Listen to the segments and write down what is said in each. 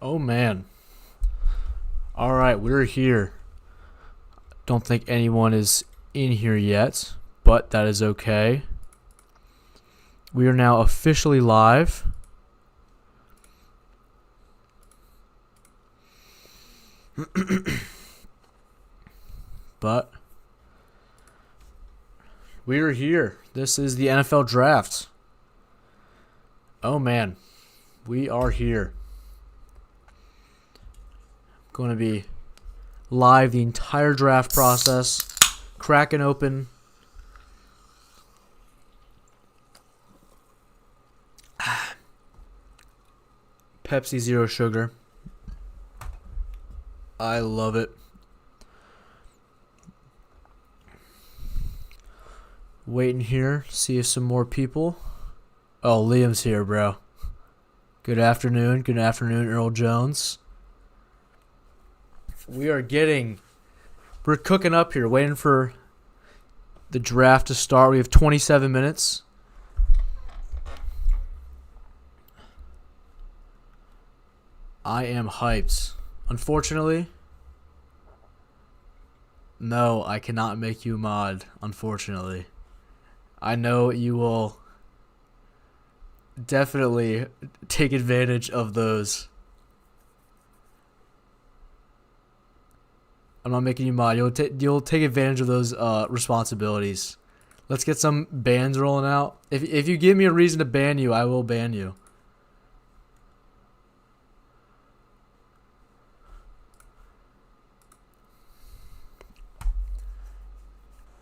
Oh man. Alright, we're here. Don't think anyone is in here yet, but that is okay. We are now officially live. But we are here. This is the NFL draft. Oh man. We are here. Going to be live the entire draft process, cracking open Pepsi Zero Sugar. I love it. Waiting here, see if some more people. Oh, Liam's here, bro. Good afternoon. Good afternoon, Earl Jones. We're cooking up here, waiting for the draft to start. We have 27 minutes. I am hyped. Unfortunately, no, I cannot make you mod, unfortunately. I know you will definitely take advantage of those. I'm not making you mod. You'll take advantage of those responsibilities. Let's get some bans rolling out. If you give me a reason to ban you, I will ban you.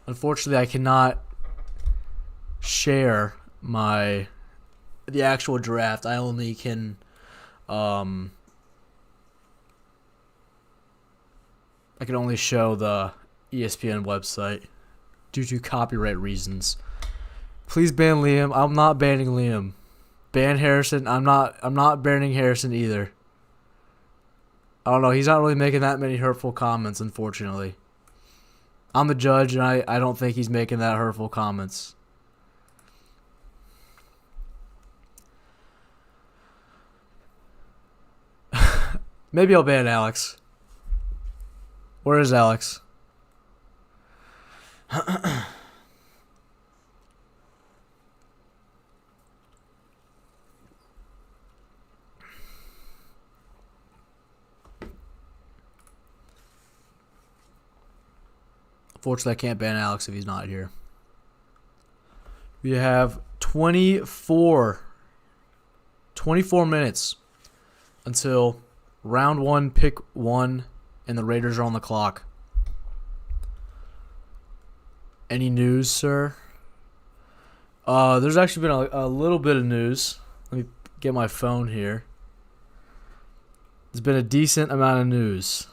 Unfortunately, I cannot share the actual draft. I only can I can only show the ESPN website due to copyright reasons. Please ban Liam. I'm not banning Liam. Ban Harrison. I'm not banning Harrison either. I don't know. He's not really making that many hurtful comments, unfortunately. I'm the judge, and I don't think he's making that hurtful comments. Maybe I'll ban Alex. Where is Alex? Unfortunately, I can't ban Alex if he's not here. We have 24 minutes until round one, pick one, and the Raiders are on the clock. Any news, sir? There's actually been a little bit of news. Let me get my phone here. There's been a decent amount of news.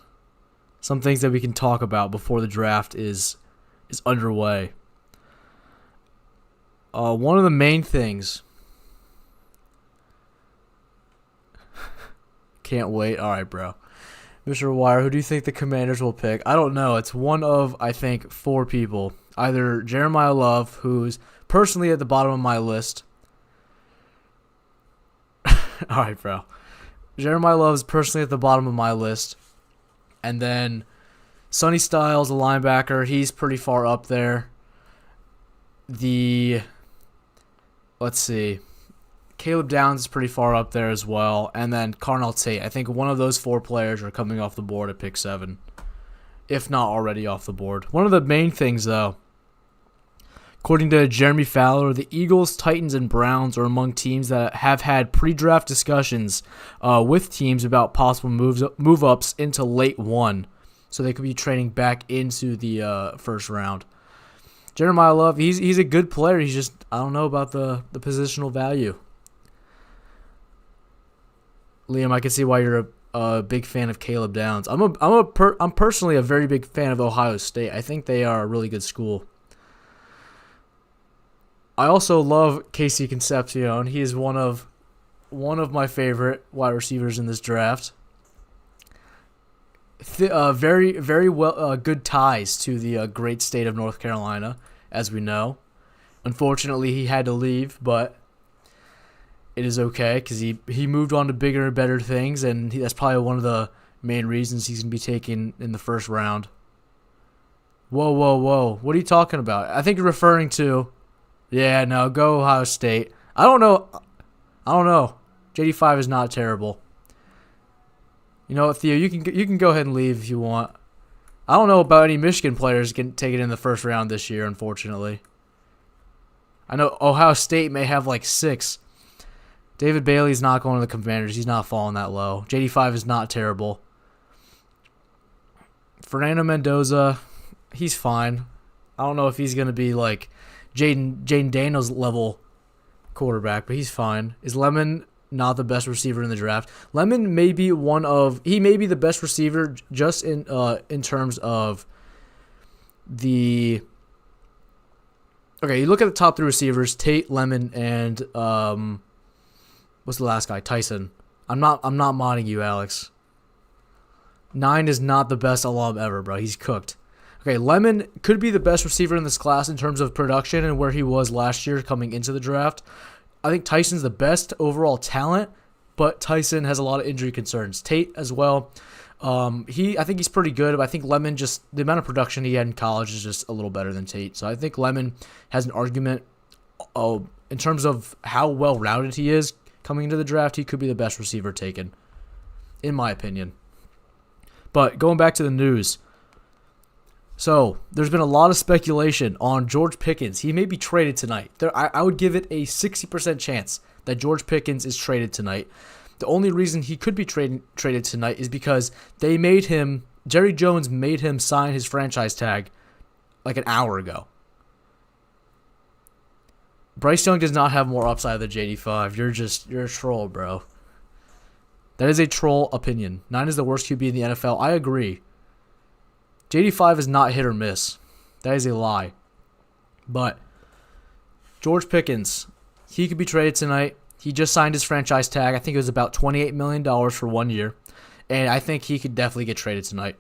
Some things that we can talk about before the draft is underway. One of the main things. Can't wait. All right, bro. Mr. Wire, who do you think the Commanders will pick? I don't know. It's one of, I think, four people. Either Jeremiah Love, who's personally at the bottom of my list. All right, bro. Jeremiah Love is personally at the bottom of my list. And then Sonny Styles, a linebacker, he's pretty far up there. Let's see. Caleb Downs is pretty far up there as well. And then Carnell Tate. I think one of those four players are coming off the board at pick 7. If not already off the board. One of the main things, though, according to Jeremy Fowler, the Eagles, Titans, and Browns are among teams that have had pre-draft discussions with teams about possible move-ups into late 1. So they could be trading back into the first round. Jeremiah Love, he's a good player. He's just, I don't know about the positional value. Liam, I can see why you're a big fan of Caleb Downs. I'm personally a very big fan of Ohio State. I think they are a really good school. I also love Casey Concepcion. He is one of my favorite wide receivers in this draft. Very good ties to the great state of North Carolina, as we know. Unfortunately, he had to leave, but it is okay because he moved on to bigger and better things, and that's probably one of the main reasons he's going to be taken in the first round. Whoa, whoa, whoa. What are you talking about? I think you're referring to... Yeah, no, go Ohio State. I don't know. JD5 is not terrible. You know what, Theo? You can go ahead and leave if you want. I don't know about any Michigan players getting taken in the first round this year, unfortunately. I know Ohio State may have like 6. David Bailey's not going to the Commanders. He's not falling that low. JD5 is not terrible. Fernando Mendoza, he's fine. I don't know if he's going to be like Jaden Daniels level quarterback, but he's fine. Is Lemon not the best receiver in the draft? Lemon may be he may be the best receiver just in terms of the... Okay, you look at the top 3 receivers, Tate, Lemon, and what's the last guy? Tyson. I'm not modding you, Alex. 9 is not the best alum ever, bro. He's cooked. Okay, Lemon could be the best receiver in this class in terms of production and where he was last year coming into the draft. I think Tyson's the best overall talent, but Tyson has a lot of injury concerns. Tate as well. I think he's pretty good, but I think Lemon, just the amount of production he had in college is just a little better than Tate. So I think Lemon has an argument in terms of how well-rounded he is coming into the draft. He could be the best receiver taken, in my opinion. But going back to the news. So, there's been a lot of speculation on George Pickens. He may be traded tonight. I would give it a 60% chance that George Pickens is traded tonight. The only reason he could be traded tonight is because Jerry Jones made him sign his franchise tag like an hour ago. Bryce Young does not have more upside than JD5. You're a troll, bro. That is a troll opinion. 9 is the worst QB in the NFL. I agree. JD5 is not hit or miss. That is a lie. But George Pickens, he could be traded tonight. He just signed his franchise tag. I think it was about $28 million for 1 year. And I think he could definitely get traded tonight.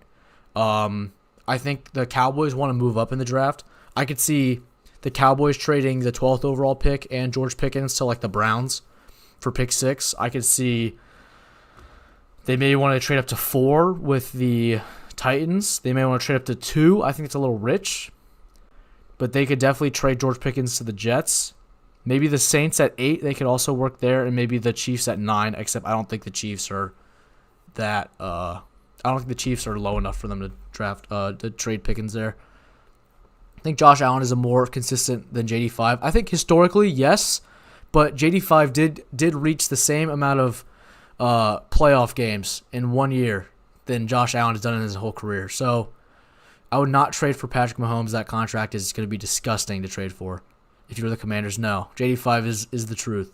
I think the Cowboys want to move up in the draft. I could see the Cowboys trading the 12th overall pick and George Pickens to like the Browns for pick 6. I could see they may want to trade up to 4 with the Titans. They may want to trade up to 2. I think it's a little rich. But they could definitely trade George Pickens to the Jets. Maybe the Saints at 8. They could also work there. And maybe the Chiefs at 9. Except I don't think the Chiefs are that... I don't think the Chiefs are low enough for them to to trade Pickens there. I think Josh Allen is a more consistent than JD5. I think historically, yes. But JD5 did reach the same amount of playoff games in 1 year than Josh Allen has done in his whole career. So I would not trade for Patrick Mahomes. That contract is going to be disgusting to trade for. If you're the Commanders, no. JD5 is the truth.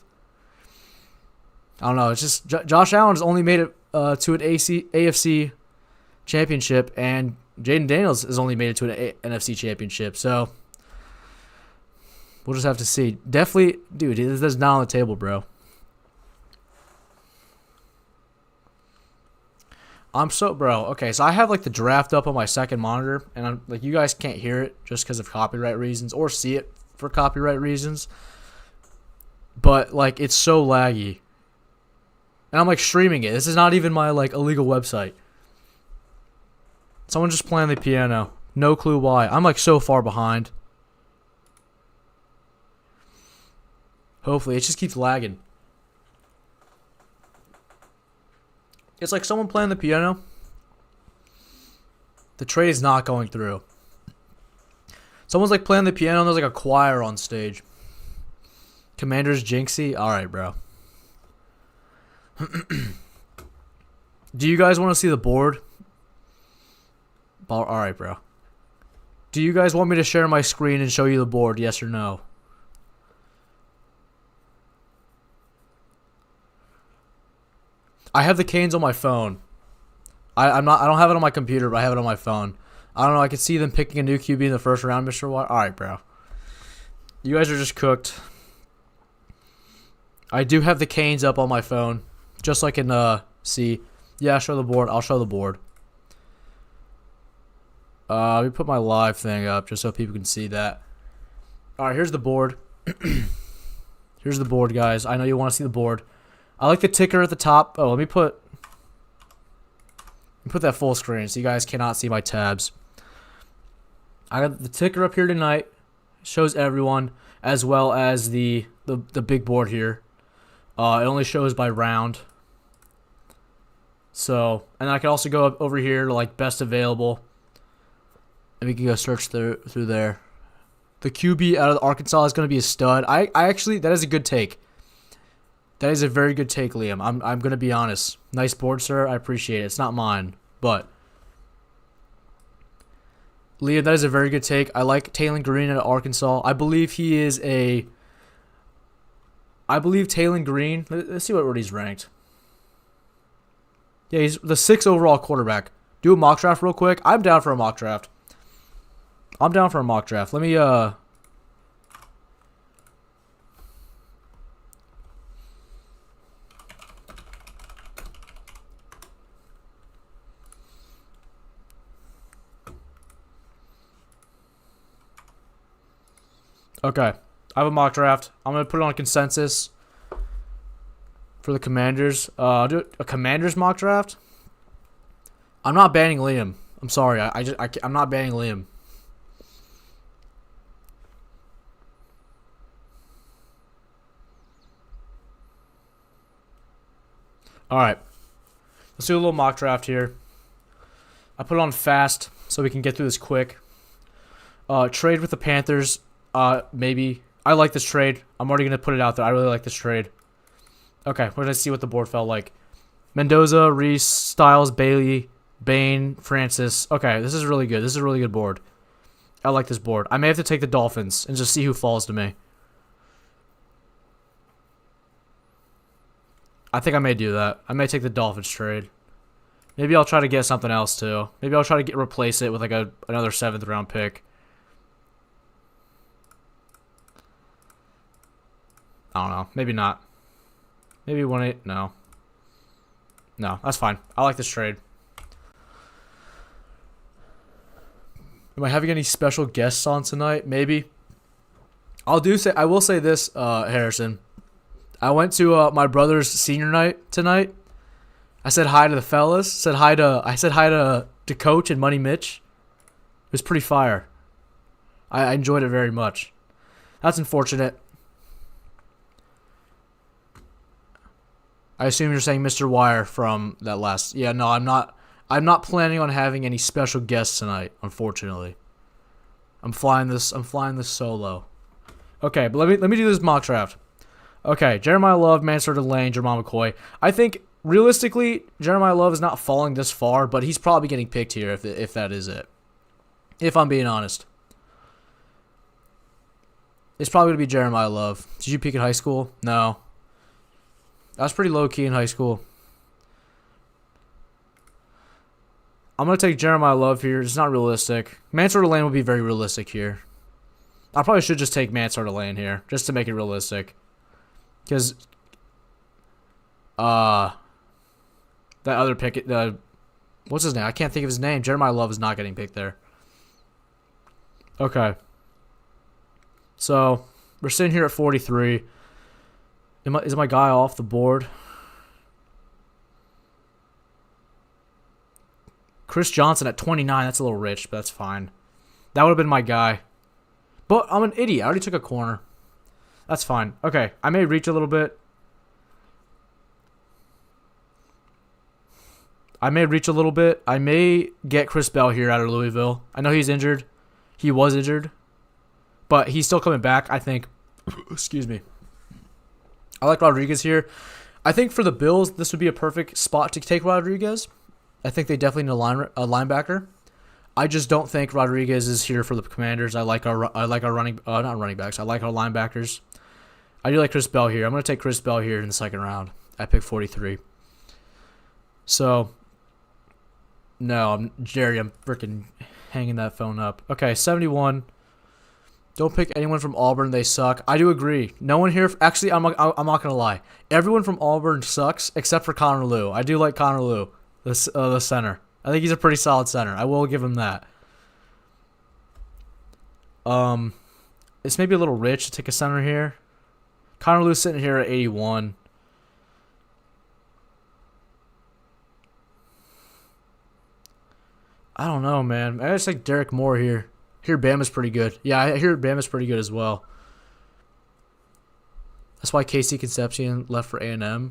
I don't know. It's just Josh Allen has only made it to an AFC championship, and Jaden Daniels has only made it to an NFC championship. So we'll just have to see. Definitely, dude, this is not on the table, bro. Okay, so I have like the draft up on my second monitor, and I'm like, you guys can't hear it just because of copyright reasons or see it for copyright reasons. But like, it's so laggy. And I'm like streaming it. This is not even my like illegal website. Someone just playing the piano. No clue why. I'm like so far behind. Hopefully, it just keeps lagging. It's like someone playing the piano. The trade is not going through. Someone's like playing the piano and there's like a choir on stage. Commanders Jinxie? Alright, bro. Do you guys want to see the board? Alright, bro. Do you guys want me to share my screen and show you the board? Yes or no? I have the Canes on my phone. I don't have it on my computer, but I have it on my phone. I don't know. I could see them picking a new QB in the first round, Mr. Watt. All right, bro. You guys are just cooked. I do have the Canes up on my phone, just so I can see. Yeah, show the board. I'll show the board. Let me put my live thing up just so people can see that. All right, here's the board. Here's Here's the board, guys. I know you want to see the board. I like the ticker at the top. Oh, let me put that full screen so you guys cannot see my tabs. I got the ticker up here tonight. Shows everyone, as well as the big board here. It only shows by round. So, and I can also go up over here to like best available, and we can go search through there. The QB out of Arkansas is going to be a stud. I actually, that is a good take. That is a very good take, Liam. I'm going to be honest. Nice board, sir. I appreciate it. It's not mine, but Liam, that is a very good take. I like Taylon Green out of Arkansas. I believe Taylon Green. Let's see where he's ranked. Yeah, he's the 6th overall quarterback. Do a mock draft real quick. I'm down for a mock draft. Let me Okay. I have a mock draft. I'm going to put it on consensus for the Commanders. I'll do a Commanders mock draft. I'm not banning Liam. I'm sorry. I'm not banning Liam. All right. Let's do a little mock draft here. I put it on fast so we can get through this quick. Trade with the Panthers. Maybe. I like this trade. I'm already going to put it out there. I really like this trade. Okay, we're going to see what the board felt like. Mendoza, Reese, Styles, Bailey, Bain, Francis. Okay, this is really good. This is a really good board. I like this board. I may have to take the Dolphins and just see who falls to me. I think I may do that. I may take the Dolphins trade. Maybe I'll try to get something else too. Maybe I'll try to replace it with like another 7th round pick. I don't know. Maybe not. Maybe 1-8. No. No, that's fine. I like this trade. Am I having any special guests on tonight? Maybe. I will say this, Harrison. I went to my brother's senior night tonight. I said hi to the fellas. I said hi to Coach and Money Mitch. It was pretty fire. I enjoyed it very much. That's unfortunate. I assume you're saying Mr. Wire from that last. Yeah, no, I'm not. I'm not planning on having any special guests tonight. Unfortunately, I'm flying this solo. Okay, but let me do this mock draft. Okay, Jeremiah Love, Mansard Lane, Jermon McCoy. I think realistically, Jeremiah Love is not falling this far, but he's probably getting picked here if that is it. If I'm being honest, it's probably gonna be Jeremiah Love. Did you peak in high school? No. I was pretty low-key in high school. I'm going to take Jeremiah Love here. It's not realistic. Mansard Lane would be very realistic here. I probably should just take Mansard Lane here, just to make it realistic. Because that other pick, what's his name? I can't think of his name. Jeremiah Love is not getting picked there. Okay. So, we're sitting here at 43. Is my guy off the board? Chris Johnson at 29. That's a little rich, but that's fine. That would have been my guy. But I'm an idiot. I already took a corner. That's fine. Okay, I may reach a little bit. I may get Chris Bell here out of Louisville. I know he's injured. He was injured. But he's still coming back, I think. Excuse me. I like Rodriguez here. I think for the Bills, this would be a perfect spot to take Rodriguez. I think they definitely need a linebacker. I just don't think Rodriguez is here for the Commanders. I like our not running backs. I like our linebackers. I do like Chris Bell here. I'm going to take Chris Bell here in the second round at pick 43. So, no, Jerry, I'm freaking hanging that phone up. Okay, 71. Don't pick anyone from Auburn. They suck. I do agree. No one here. Actually, I'm not gonna lie. Everyone from Auburn sucks except for Connor Lew. I do like Connor Lew, the center. I think he's a pretty solid center. I will give him that. It's maybe a little rich to take a center here. Connor Lewis sitting here at 81. I don't know, man. I just like Derek Moore here. I hear Bama's pretty good. Yeah, I hear Bama's pretty good as well. That's why Casey Concepcion left for A&M. I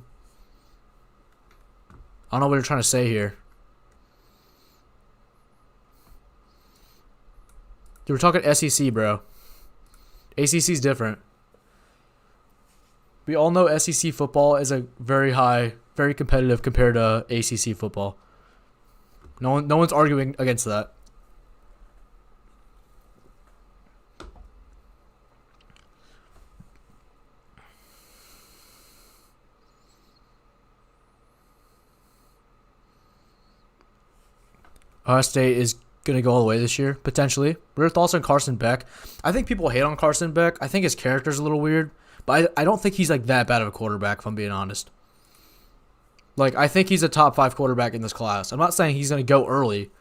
don't know what you're trying to say here. Dude, we're talking SEC, bro. ACC's different. We all know SEC football is a very high, very competitive compared to ACC football. No one's arguing against that. Ohio State is going to go all the way this year, potentially. What are your thoughts on Carson Beck? I think people hate on Carson Beck. I think his character's a little weird. But I don't think he's like that bad of a quarterback, if I'm being honest. Like, I think he's a top 5 quarterback in this class. I'm not saying he's going to go early,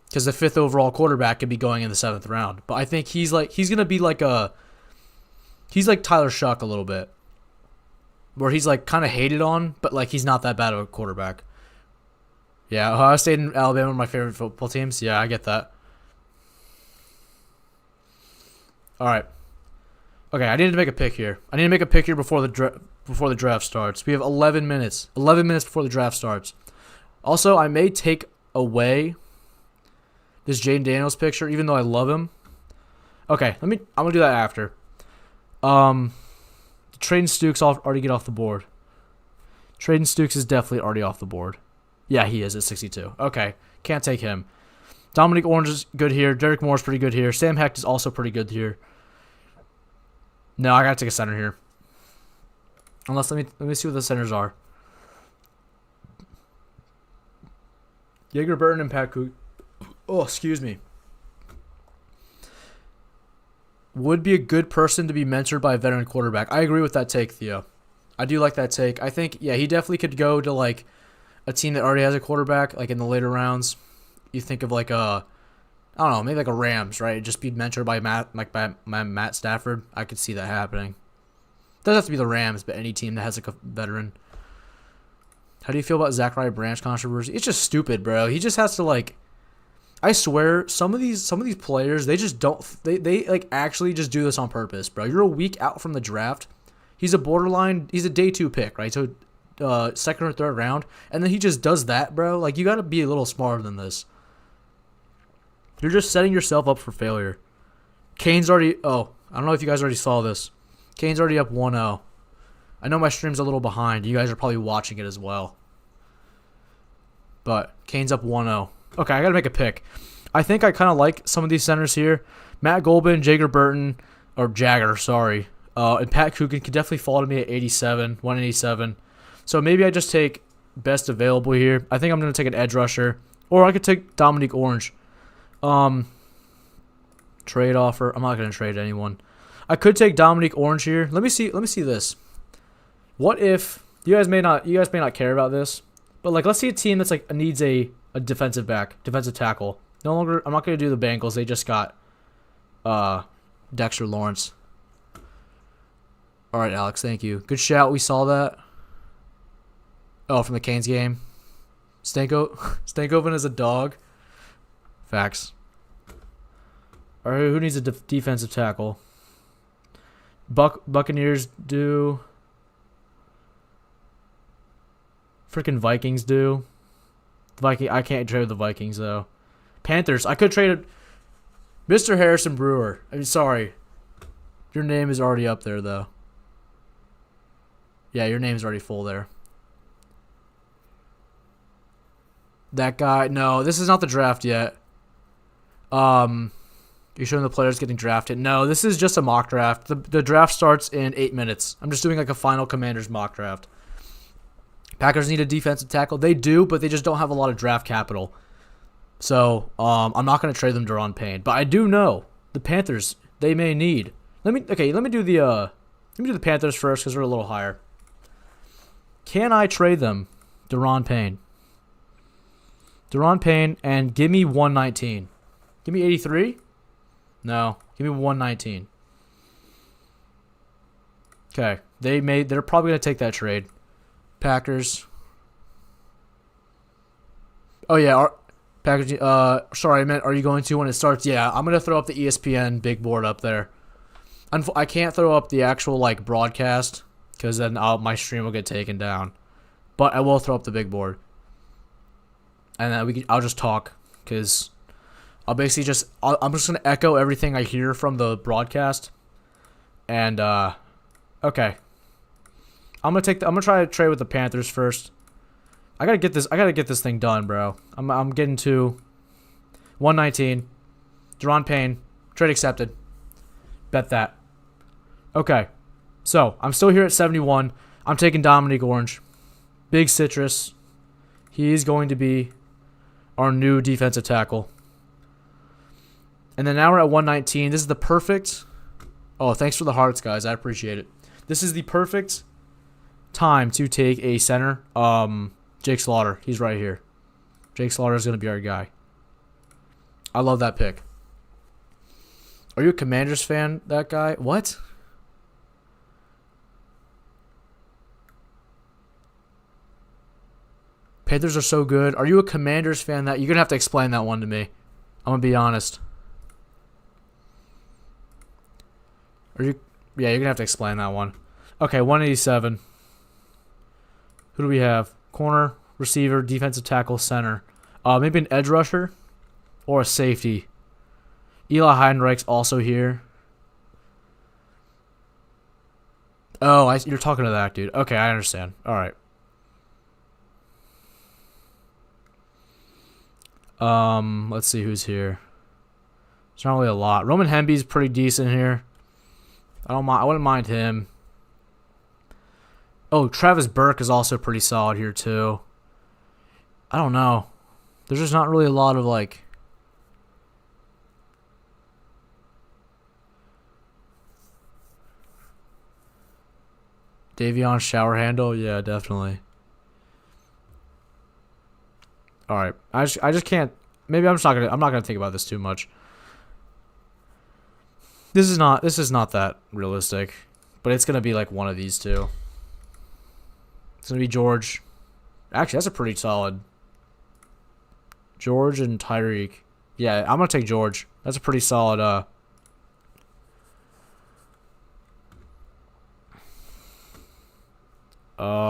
because the 5th overall quarterback could be going in the 7th round. But I think he's going to be like he's like Tyler Shuck a little bit, where he's like kind of hated on, but like he's not that bad of a quarterback. Yeah, Ohio State and Alabama are my favorite football teams. Yeah, I get that. All right. Okay, I need to make a pick here. Before the draft starts. We have 11 minutes. 11 minutes before the draft starts. Also, I may take away this Jaden Daniels picture, even though I love him. Okay, I'm gonna do that after. Traden Stukes already get off the board. Traden Stukes is definitely already off the board. Yeah, he is at 62. Okay, can't take him. Dominic Orange is good here. Derek Moore's pretty good here. Sam Hecht is also pretty good here. No, I gotta take a center here. Unless let me see what the centers are. Jaeger Burton and Pat Cook. Oh, excuse me. Would be a good person to be mentored by a veteran quarterback. I agree with that take, Theo. I do like that take. I think, yeah, he definitely could go to like a team that already has a quarterback, like in the later rounds. You think of like I don't know, maybe like a Rams, right? Just be mentored by Matt Stafford. I could see that happening. Doesn't have to be the Rams, but any team that has like a veteran. How do you feel about Zachariah Branch controversy? It's just stupid, bro. He just has to like. I swear, some of these players, they just don't. They like actually just do this on purpose, bro. You're a week out from the draft. He's a day 2 pick, right? So, 2nd or 3rd round, and then he just does that, bro. Like, you got to be a little smarter than this. You're just setting yourself up for failure. Kane's already. Oh, I don't know if you guys already saw this. Kane's already up 1-0. I know my stream's a little behind. You guys are probably watching it as well. But Kane's up 1-0. Okay, I got to make a pick. I think I kind of like some of these centers here. Matt Golban, Jaeger Burton, or Jagger, sorry. And Pat Coogan could definitely fall to me at 187. So maybe I just take best available here. I think I'm going to take an edge rusher. Or I could take Dominique Orange. Trade offer. I'm not going to trade anyone. I could take Dominique Orange here. Let me see this. What if you guys may not care about this, but like let's see a team that's like needs a defensive tackle. No longer, I'm not going to do the Bengals. They just got Dexter Lawrence. All right, Alex, thank you. Good shout. We saw that. Oh, from the Canes game. Stankoven is a dog. Facts. All right, who needs a defensive tackle? Buccaneers do. Freaking Vikings do. I can't trade with the Vikings, though. Panthers. I could trade Mr. Harrison Brewer. I'm sorry. Your name is already up there, though. Yeah, your name's already full there. That guy. No, this is not the draft yet. You're showing the players getting drafted. No, this is just a mock draft. The draft starts in 8 minutes. I'm just doing like a final Commanders mock draft. Packers need a defensive tackle. They do, but they just don't have a lot of draft capital. So I'm not going to trade them Daron Payne. But I do know the Panthers, they may need. Let me do the Panthers first because they're a little higher. Can I trade them Daron Payne? Daron Payne and give me 119. Give me 83? No. Give me 119. Okay. They're probably gonna take that trade. Packers. Oh yeah, Packers. Sorry, I meant are you going to when it starts? Yeah, I'm gonna throw up the ESPN big board up there. I can't throw up the actual like broadcast because then my stream will get taken down. But I will throw up the big board, and then I'll just talk because I'll basically I'm just gonna echo everything I hear from the broadcast. And okay, I'm gonna try to trade with the Panthers first. I gotta get this thing done, bro. I'm getting to 119. Deron Payne, trade accepted. Bet that. Okay, so I'm still here at 71. I'm taking Dominique Orange. Big citrus. He is going to be our new defensive tackle. And then now we're at 119. This is the perfect. Oh, thanks for the hearts, guys. I appreciate it. This is the perfect time to take a center. Jake Slaughter. He's right here. Jake Slaughter is going to be our guy. I love that pick. Are you a Commanders fan, that guy? What? Panthers are so good. Are you a Commanders fan? That you're going to have to explain that one to me. I'm going to be honest. Are you? Yeah, you're going to have to explain that one. Okay, 187. Who do we have? Corner, receiver, defensive tackle, center. Maybe an edge rusher or a safety. Eli Heidenreich's also here. Oh, you're talking to that dude. Okay, I understand. All right. Let's see who's here. There's not really a lot. Roman Hemby's pretty decent here. I wouldn't mind him. Oh, Travis Burke is also pretty solid here too. I don't know. There's just not really a lot of like. Davion shower handle, yeah, definitely. All right, I just can't. Maybe I'm not gonna think about this too much. This is not that realistic, but it's gonna be like one of these two. It's gonna be George. Actually, that's a pretty solid. George and Tyreek. Yeah, I'm gonna take George. That's a pretty solid.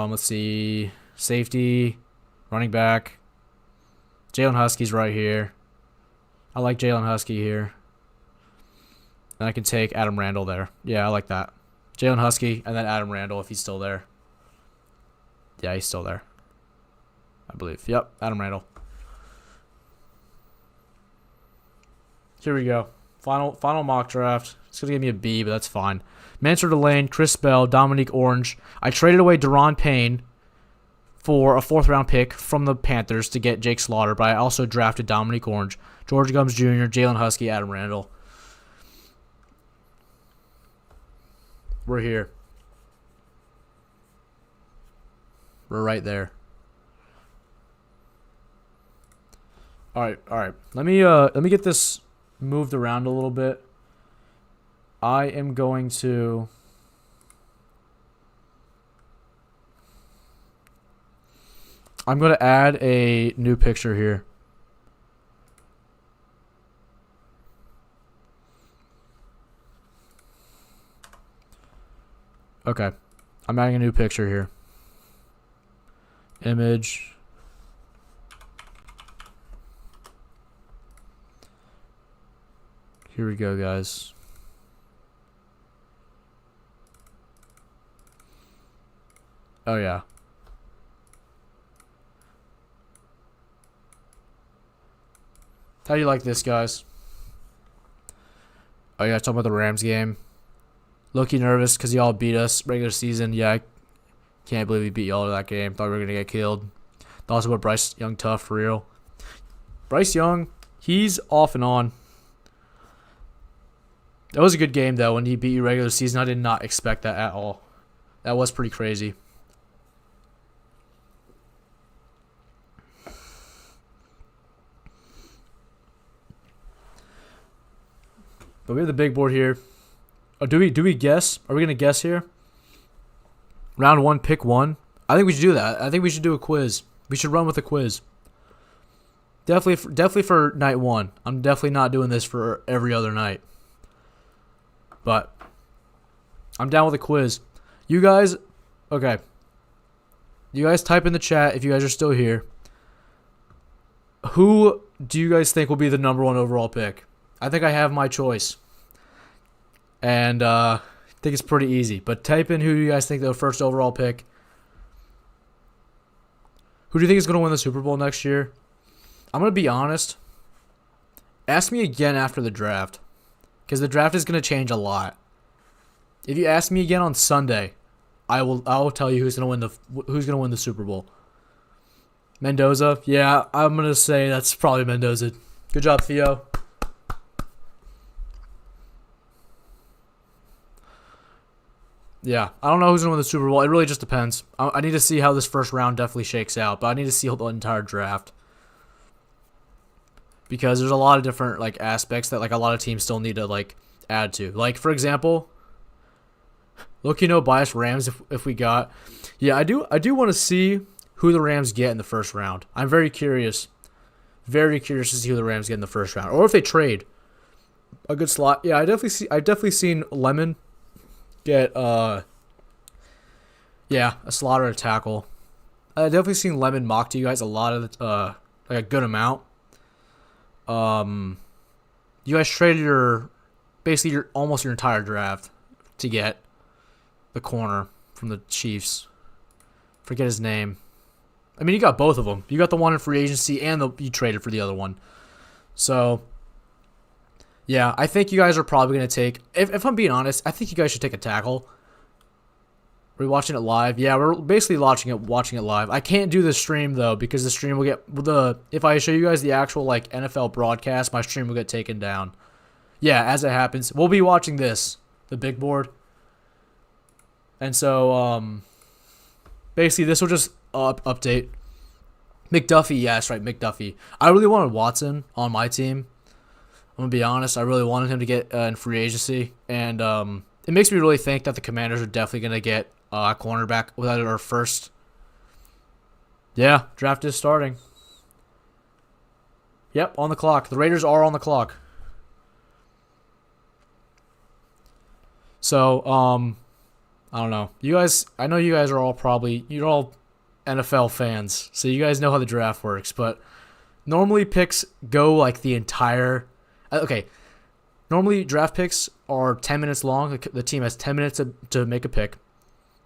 Let's see. Safety, running back. Jalen Husky's right here. I like Jalen Husky here. And I can take Adam Randall there. Yeah, I like that. Jalen Husky and then Adam Randall if he's still there. Yeah, he's still there. I believe. Yep, Adam Randall. Here we go. Final mock draft. It's going to give me a B, but that's fine. Mansur Delane, Chris Bell, Dominique Orange. I traded away Deron Payne for a 4th-round pick from the Panthers to get Jake Slaughter, but I also drafted Dominique Orange, George Gums Jr., Jalen Husky, Adam Randall. We're here. We're right there. All right. Let me get this moved around a little bit. I am going to add a new picture here. Okay. I'm adding a new picture here. Image. Here we go, guys. Oh, yeah. How do you like this, guys? Oh, yeah, talking about the Rams game. Low-key nervous because y'all beat us regular season. Yeah, I can't believe we beat y'all in that game. Thought we were going to get killed. Thought also about Bryce Young tough for real. Bryce Young, he's off and on. That was a good game, though, when he beat you regular season. I did not expect that at all. That was pretty crazy. But we have the big board here. Oh, do we guess? Are we gonna guess here? Round 1, pick 1. I think we should do that. I think we should do a quiz. We should run with a quiz. Definitely for night 1. I'm definitely not doing this for every other night. But I'm down with a quiz. You guys, okay. You guys type in the chat if you guys are still here. Who do you guys think will be the number 1 overall pick? I think I have my choice. And I think it's pretty easy. But type in who do you guys think the first overall pick. Who do you think is going to win the Super Bowl next year? I'm going to be honest. Ask me again after the draft. Because the draft is going to change a lot. If you ask me again on Sunday, I will tell you who's going to win the Super Bowl. Mendoza? Yeah, I'm going to say that's probably Mendoza. Good job, Theo. Yeah, I don't know who's going to win the Super Bowl. It really just depends. I need to see how this first round definitely shakes out, but I need to see the entire draft. Because there's a lot of different like aspects that like a lot of teams still need to like add to. Like, for example, bias Rams if we got. Yeah, I do want to see who the Rams get in the first round. I'm very curious. Very curious to see who the Rams get in the first round. Or if they trade a good slot. Yeah, I've definitely seen Lemon get a slot or a tackle. I've definitely seen Lemon mock to you guys a lot of like a good amount. You guys traded almost your entire draft to get the corner from the Chiefs. Forget his name. I mean, you got both of them. You got the one in free agency and you traded for the other one. So, yeah, I think you guys are probably going to take, if I'm being honest, I think you guys should take a tackle. Are we watching it live? Yeah, we're basically watching it live. I can't do the stream, though, because the stream will get, if I show you guys the actual, like, NFL broadcast, my stream will get taken down. Yeah, as it happens. We'll be watching this, the big board. And so, basically, this will just update. McDuffie, yeah, that's right, McDuffie. I really wanted Watson on my team. I'm going to be honest. I really wanted him to get in free agency. And it makes me really think that the Commanders are definitely going to get a cornerback without our first. Yeah, draft is starting. Yep, on the clock. The Raiders are on the clock. So, I don't know. I know you guys are all you're all NFL fans, so you guys know how the draft works, but normally picks go like the entire. Okay, normally draft picks are 10 minutes long. The team has 10 minutes to make a pick.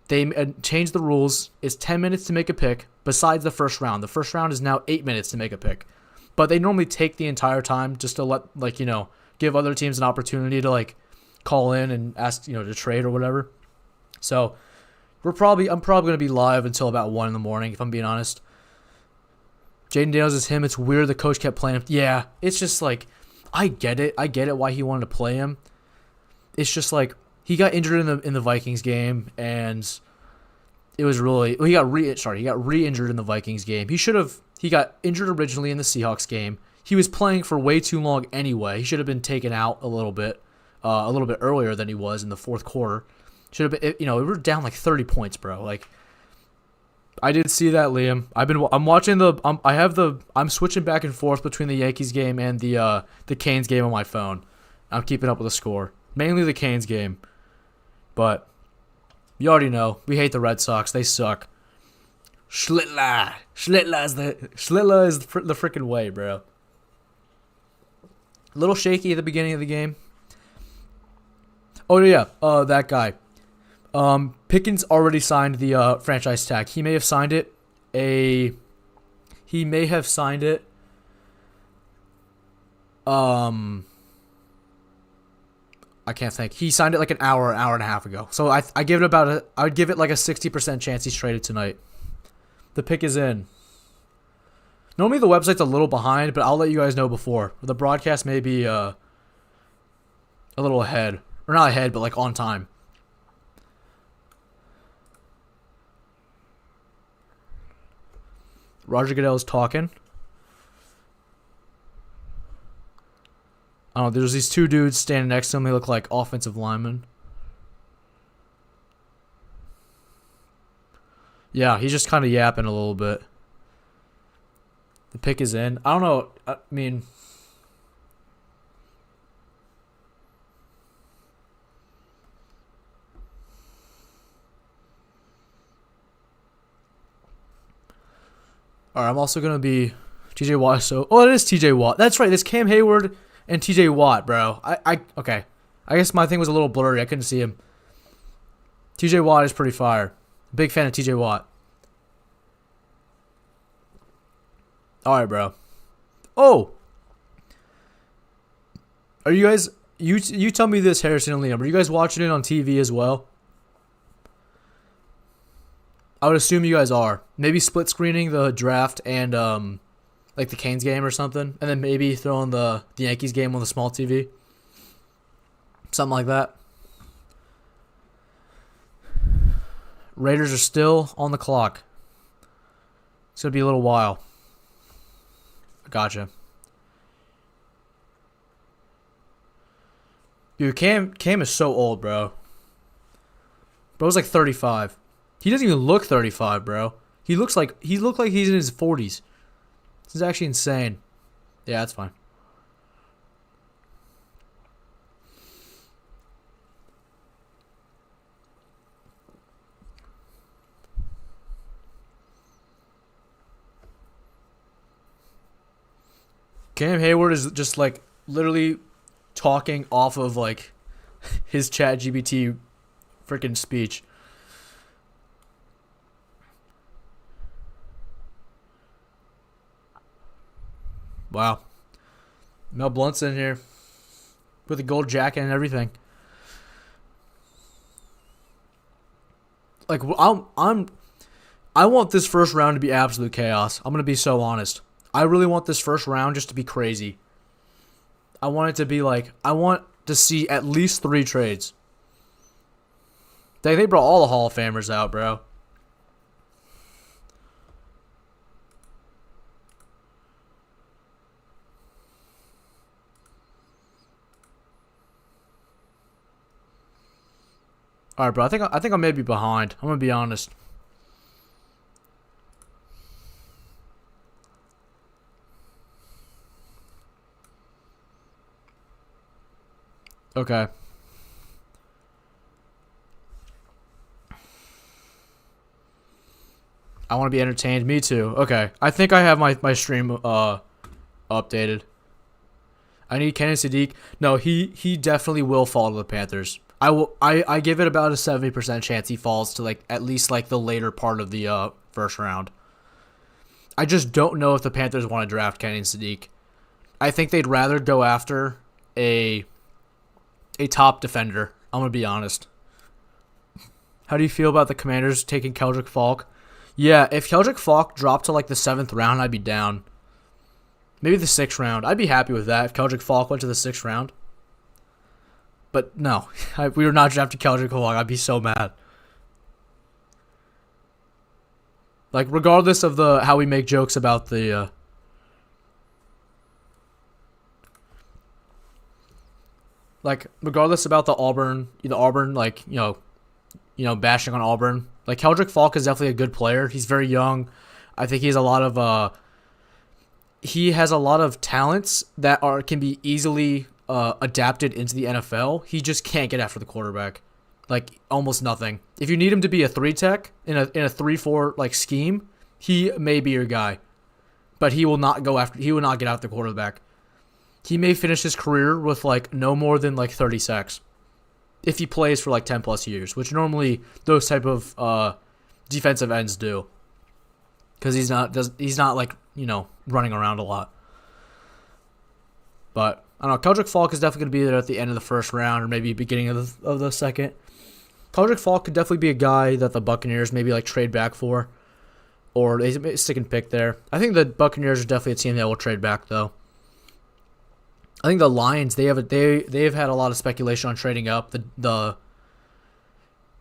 They changed the rules. It's 10 minutes to make a pick besides the first round. The first round is now 8 minutes to make a pick. But they normally take the entire time just to let, give other teams an opportunity to, call in and ask, to trade or whatever. So I'm probably going to be live until about 1 in the morning, if I'm being honest. Jaden Daniels is him. It's weird the coach kept playing him. Yeah, it's just I get it. I get it why he wanted to play him. It's just he got injured in the Vikings game, and it was really he got re-injured in the Vikings game. He got injured originally in the Seahawks game. He was playing for way too long anyway. He should have been taken out a little bit earlier than he was in the fourth quarter. Should have been, we were down 30 points, bro. I did see that, Liam. I'm watching I'm switching back and forth between the Yankees game and the Canes game on my phone. I'm keeping up with the score. Mainly the Canes game. But you already know, we hate the Red Sox. They suck. Schlittler is the freaking way, bro. A little shaky at the beginning of the game. Oh yeah, that guy. Pickens already signed the franchise tag. He may have signed it. I can't think. He signed it an hour and a half ago. So I give it I would give it a 60% chance he's traded tonight. The pick is in. Normally the website's a little behind, but I'll let you guys know before. The broadcast may be a little ahead. Or not ahead, but on time. Roger Goodell's talking. I don't know, there's these two dudes standing next to him. They look like offensive linemen. Yeah, he's just kind of yapping a little bit. The pick is in. I don't know. I mean, all right. I'm also gonna be TJ Watt. So, oh, it is TJ Watt. That's right. It's Cam Hayward and TJ Watt, bro. Okay. I guess my thing was a little blurry. I couldn't see him. TJ Watt is pretty fire. Big fan of TJ Watt. All right, bro. Oh, are you guys? You tell me this, Harrison and Liam. Are you guys watching it on TV as well? I would assume you guys are. Maybe split screening the draft and like the Canes game or something, and then maybe throwing the Yankees game on the small TV. Something like that. Raiders are still on the clock. It's gonna be a little while. Gotcha. Dude, Cam is so old, bro. Bro's like 35. He doesn't even look 35, bro. He looked like he's in his 40s. This is actually insane. Yeah, that's fine. Cam Hayward is just like literally talking off of like his chat GBT freaking speech. Wow. Mel Blunt's in here with a gold jacket and everything. Like I want this first round to be absolute chaos. I'm gonna be so honest. I really want this first round just to be crazy. I want it to be like I want to see at least 3 trades. They brought all the Hall of Famers out, bro. All right, bro. I think I may be behind. I'm gonna be honest. Okay. I want to be entertained. Me too. Okay. I think I have my stream updated. I need Kenan Sadiq. No, he definitely will fall to the Panthers. I give it about a 70% chance he falls to like at least like the later part of the first round. I just don't know if the Panthers want to draft Kenan Sadiq. I think they'd rather go after a top defender. I'm gonna be honest. How do you feel about the Commanders taking Keldrick Falk? Yeah, if Keldrick Falk dropped to like the 7th round, I'd be down. Maybe the 6th round. I'd be happy with that if Keldrick Falk went to the 6th round. But no, we were not drafting Keldrick Falk. I'd be so mad. Like regardless of how we make jokes about the like regardless about the Auburn like bashing on Auburn. Like Keldrick Falk is definitely a good player. He's very young. I think he has a lot of talents that can be easily adapted into the NFL. He just can't get after the quarterback. Like almost nothing. If you need him to be a 3-tech in a 3-4 like scheme, he may be your guy. But he will not get after the quarterback. He may finish his career with like no more than like 30 sacks. If he plays for like 10 plus years, which normally those type of defensive ends do. Cuz he's not like, running around a lot. But I don't know, Keldrick Falk is definitely going to be there at the end of the first round or maybe beginning of the second. Keldrick Falk could definitely be a guy that the Buccaneers maybe like trade back for, or they may stick and pick there. I think the Buccaneers are definitely a team that will trade back though. I think the Lions they've had a lot of speculation on trading up. Let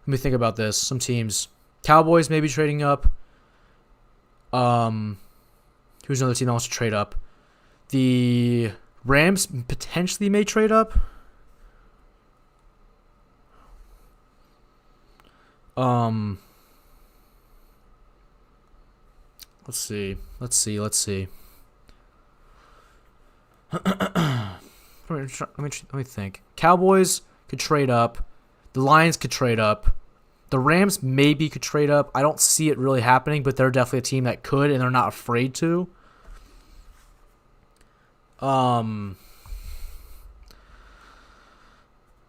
me think about this. Some teams, Cowboys maybe trading up. Who's another team that wants to trade up? The Rams potentially may trade up. Let's see. Let me think. Cowboys could trade up. The Lions could trade up. The Rams maybe could trade up. I don't see it really happening, but they're definitely a team that could, and they're not afraid to.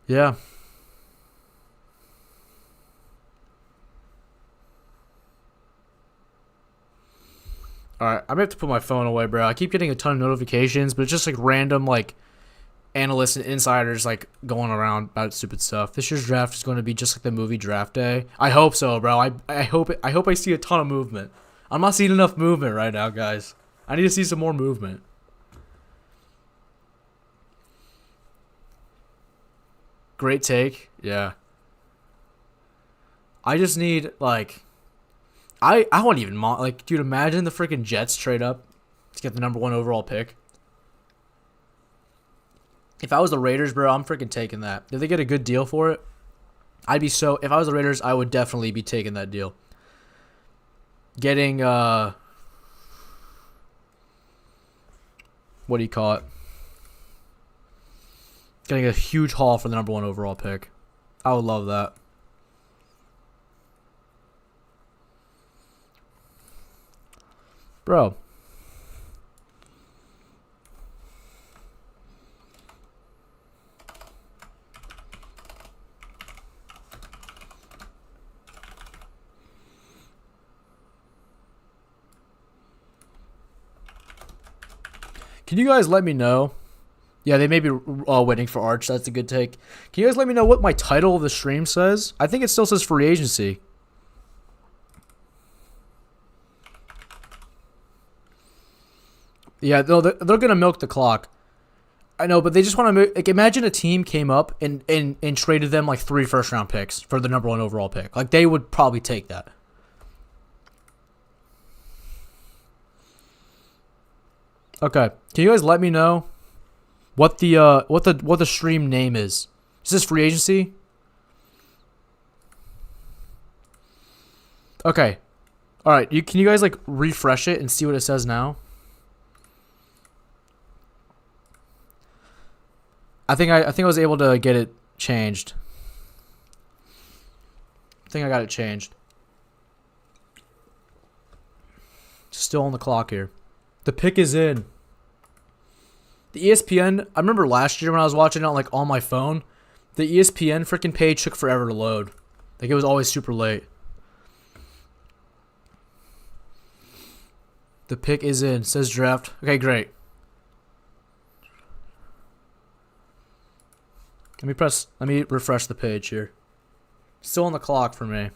Yeah. Alright, I'm gonna have to put my phone away, bro. I keep getting a ton of notifications, but it's just like random like analysts and insiders like going around about stupid stuff. This year's draft is going to be just like the movie Draft Day. I hope so, bro. I hope I see a ton of movement. I'm not seeing enough movement right now, guys. I need to see some more movement. Great take. Yeah. I just need like I wouldn't even like, dude, imagine the freaking Jets trade up to get the number 1 overall pick. If I was the Raiders, bro, I'm freaking taking that. If they get a good deal for it, if I was the Raiders, I would definitely be taking that deal. Getting what do you call it? Getting a huge haul for the number 1 overall pick. I would love that. Bro. Can you guys let me know? Yeah, they may be waiting for Arch. That's a good take. Can you guys let me know what my title of the stream says? I think it still says free agency. Yeah, they're going to milk the clock. I know, but they just want to like, imagine a team came up and traded them like 3 first-round picks for the number 1 overall pick. Like, they would probably take that. Okay. Can you guys let me know what the stream name is? Is this free agency? Okay. All right. Can you guys like refresh it and see what it says now? I think I was able to get it changed. I think I got it changed. Still on the clock here. The pick is in. The ESPN, I remember last year when I was watching it on my phone, the ESPN freaking page took forever to load. Like, it was always super late. The pick is in. It says draft. Okay, great. Let me refresh the page here. Still on the clock for me.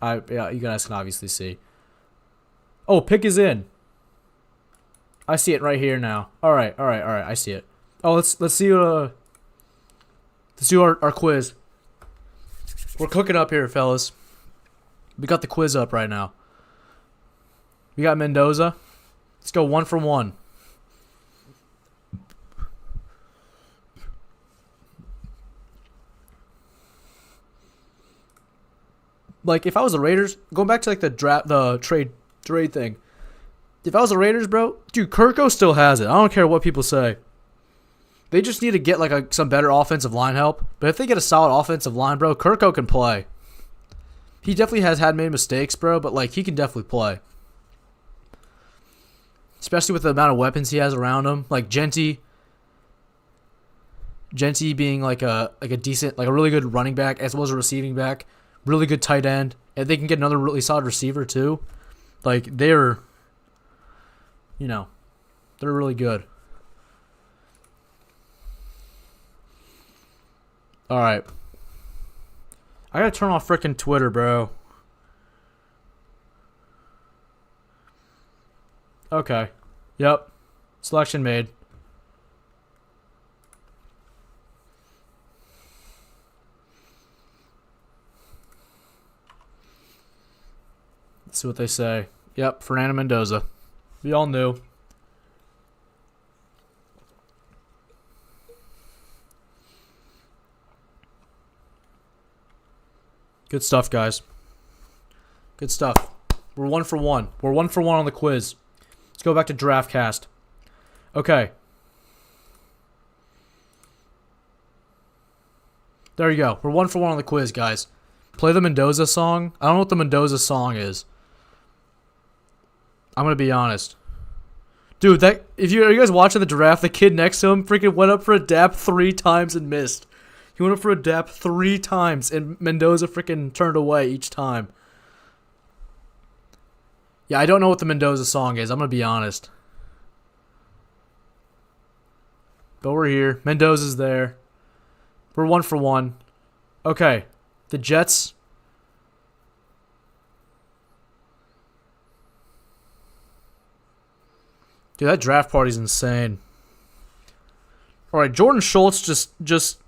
Yeah, you guys can obviously see. Oh, pick is in. I see it right here now. All right. I see it. Oh, let's see our quiz. We're cooking up here, fellas. We got the quiz up right now. We got Mendoza. Let's go 1 for 1. Like, if I was the Raiders, going back to like the trade thing. If I was the Raiders, bro, dude, Kirko still has it. I don't care what people say. They just need to get like some better offensive line help. But if they get a solid offensive line, bro, Kirko can play. He definitely has made mistakes, bro, but like he can definitely play. Especially with the amount of weapons he has around him, like Genty being like a decent, like a really good running back as well as a receiving back, really good tight end, and they can get another really solid receiver too. Like they're really good. All right. I gotta turn off freaking Twitter, bro. Okay. Yep. Selection made. Let's see what they say. Yep, Fernando Mendoza. We all knew. Good stuff, guys. Good stuff. We're 1 for 1. We're 1 for 1 on the quiz. Let's go back to DraftCast. Okay. There you go. We're 1 for 1 on the quiz, guys. Play the Mendoza song. I don't know what the Mendoza song is. I'm going to be honest. Dude, are you guys watching the draft? The kid next to him freaking went up for a dap 3 times and missed. He went up for a dap 3 times, and Mendoza freaking turned away each time. Yeah, I don't know what the Mendoza song is. I'm going to be honest. But we're here. Mendoza's there. We're 1 for 1. Okay. The Jets. Dude, that draft party's insane. Alright, Jordan Schultz just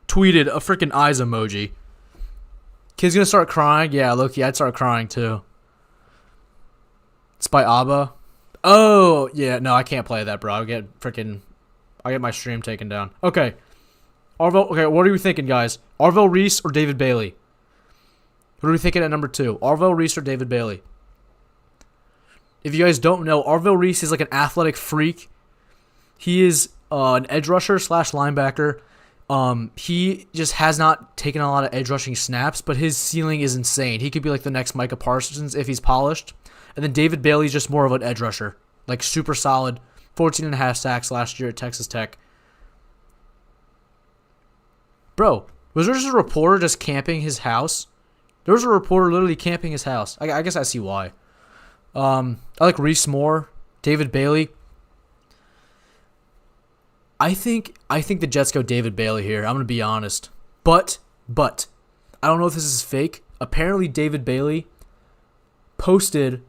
tweeted a freaking eyes emoji. Kid's gonna start crying? Yeah, Loki, I'd start crying too. It's by ABBA. Oh, yeah, no, I can't play that, bro. I get my stream taken down. Okay. Okay, what are we thinking, guys? Arvell Reese or David Bailey? What are we thinking at number 2? Arvell Reese or David Bailey? If you guys don't know, Arvell Reese is like an athletic freak. He is an edge rusher / linebacker. He just has not taken a lot of edge rushing snaps, but his ceiling is insane. He could be like the next Micah Parsons if he's polished. And then David Bailey's just more of an edge rusher. Like super solid. 14.5 sacks last year at Texas Tech. Bro, was there just a reporter just camping his house? There was a reporter literally camping his house. I guess I see why. I like Reese more. David Bailey. I think the Jets go David Bailey here. I'm going to be honest. But, I don't know if this is fake. Apparently David Bailey posted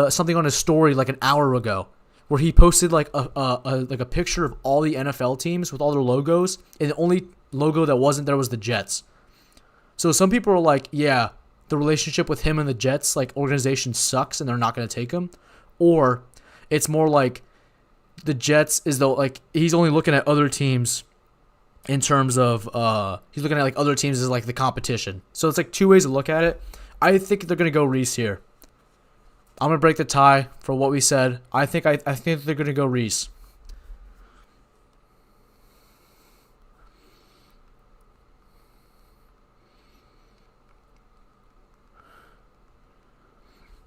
something on his story like an hour ago where he posted like a picture of all the NFL teams with all their logos, and the only logo that wasn't there was the Jets. So some people are like, yeah, the relationship with him and the Jets, like, organization sucks and they're not going to take him. Or it's more like the Jets is though, like, he's only looking at other teams in terms of, he's looking at, like, other teams as, like, the competition. So it's, like, 2 ways to look at it. I think they're going to go Reese here. I'm going to break the tie for what we said. I think they're going to go Reese.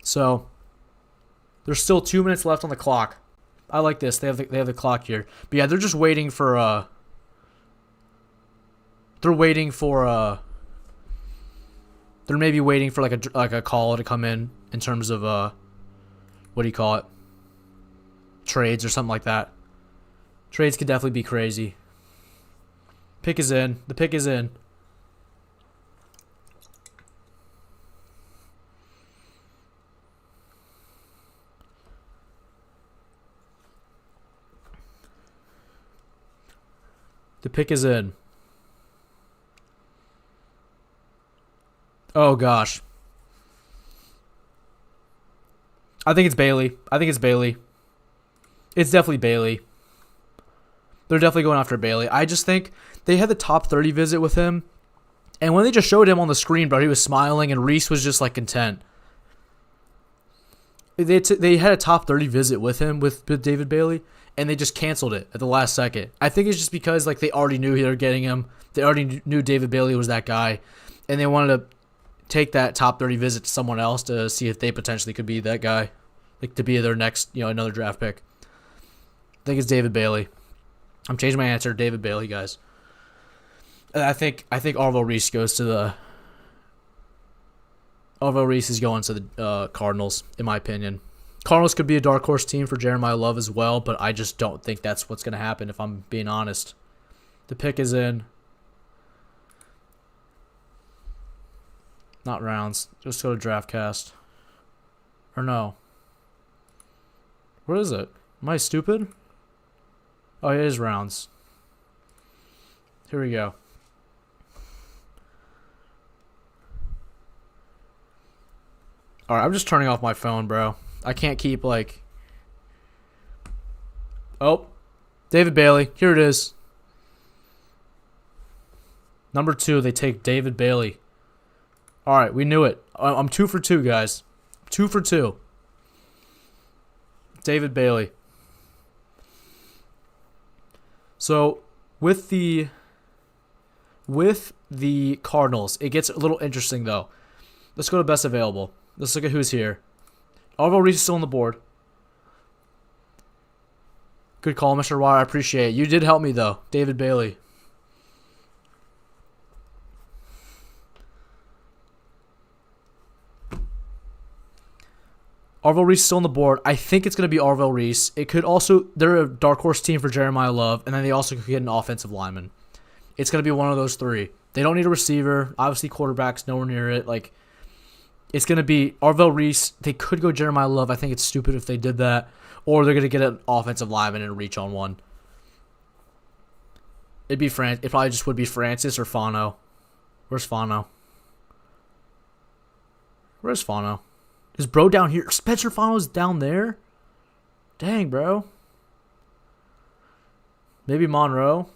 So, there's still 2 minutes left on the clock. I like this. They have the clock here. But yeah, they're just waiting for they're maybe waiting for like a call to come in terms of what do you call it? Trades or something like that. Trades could definitely be crazy. Pick is in. The pick is in. The pick is in. Oh, gosh. I think it's Bailey. It's definitely Bailey. They're definitely going after Bailey. I just think they had the top 30 visit with him. And when they just showed him on the screen, bro, he was smiling and Reese was just, like, content. They had a top 30 visit with him, with David Bailey, and they just canceled it at the last second. I think it's just because like they already knew they were getting him. They already knew David Bailey was that guy, and they wanted to take that top 30 visit to someone else to see if they potentially could be that guy, like to be their next, another draft pick. I think it's David Bailey. I'm changing my answer, David Bailey, guys. And I think Arvell Reese goes to the. Arvell Reese is going to the Cardinals, in my opinion. Cardinals could be a dark horse team for Jeremiah Love as well, but I just don't think that's what's going to happen, if I'm being honest. The pick is in. Not rounds. Just go to DraftCast. Or no. What is it? Am I stupid? Oh, it is rounds. Here we go. Alright, I'm just turning off my phone, bro. I can't keep, like... Oh. David Bailey. Here it is. Number 2, they take David Bailey. Alright, we knew it. I'm 2 for 2, guys. 2 for 2. David Bailey. So with the Cardinals, it gets a little interesting though. Let's go to best available. Let's look at who's here. Arvell Reese is still on the board. Good call, Mr. Wire. I appreciate it. You did help me though, David Bailey. Arvell Reese is still on the board. I think it's going to be Arvell Reese. It could also, they're a dark horse team for Jeremiah Love, and then they also could get an offensive lineman. It's going to be one of those three. They don't need a receiver. Obviously, quarterback's nowhere near it. Like, it's going to be Arvell Reese. They could go Jeremiah Love. I think it's stupid if they did that. Or they're going to get an offensive lineman and reach on one. It probably just would be Francis or Fano. Where's Fano? Where's Fano? Is bro down here? Spencer Fano's down there? Dang, bro. Maybe Monroe.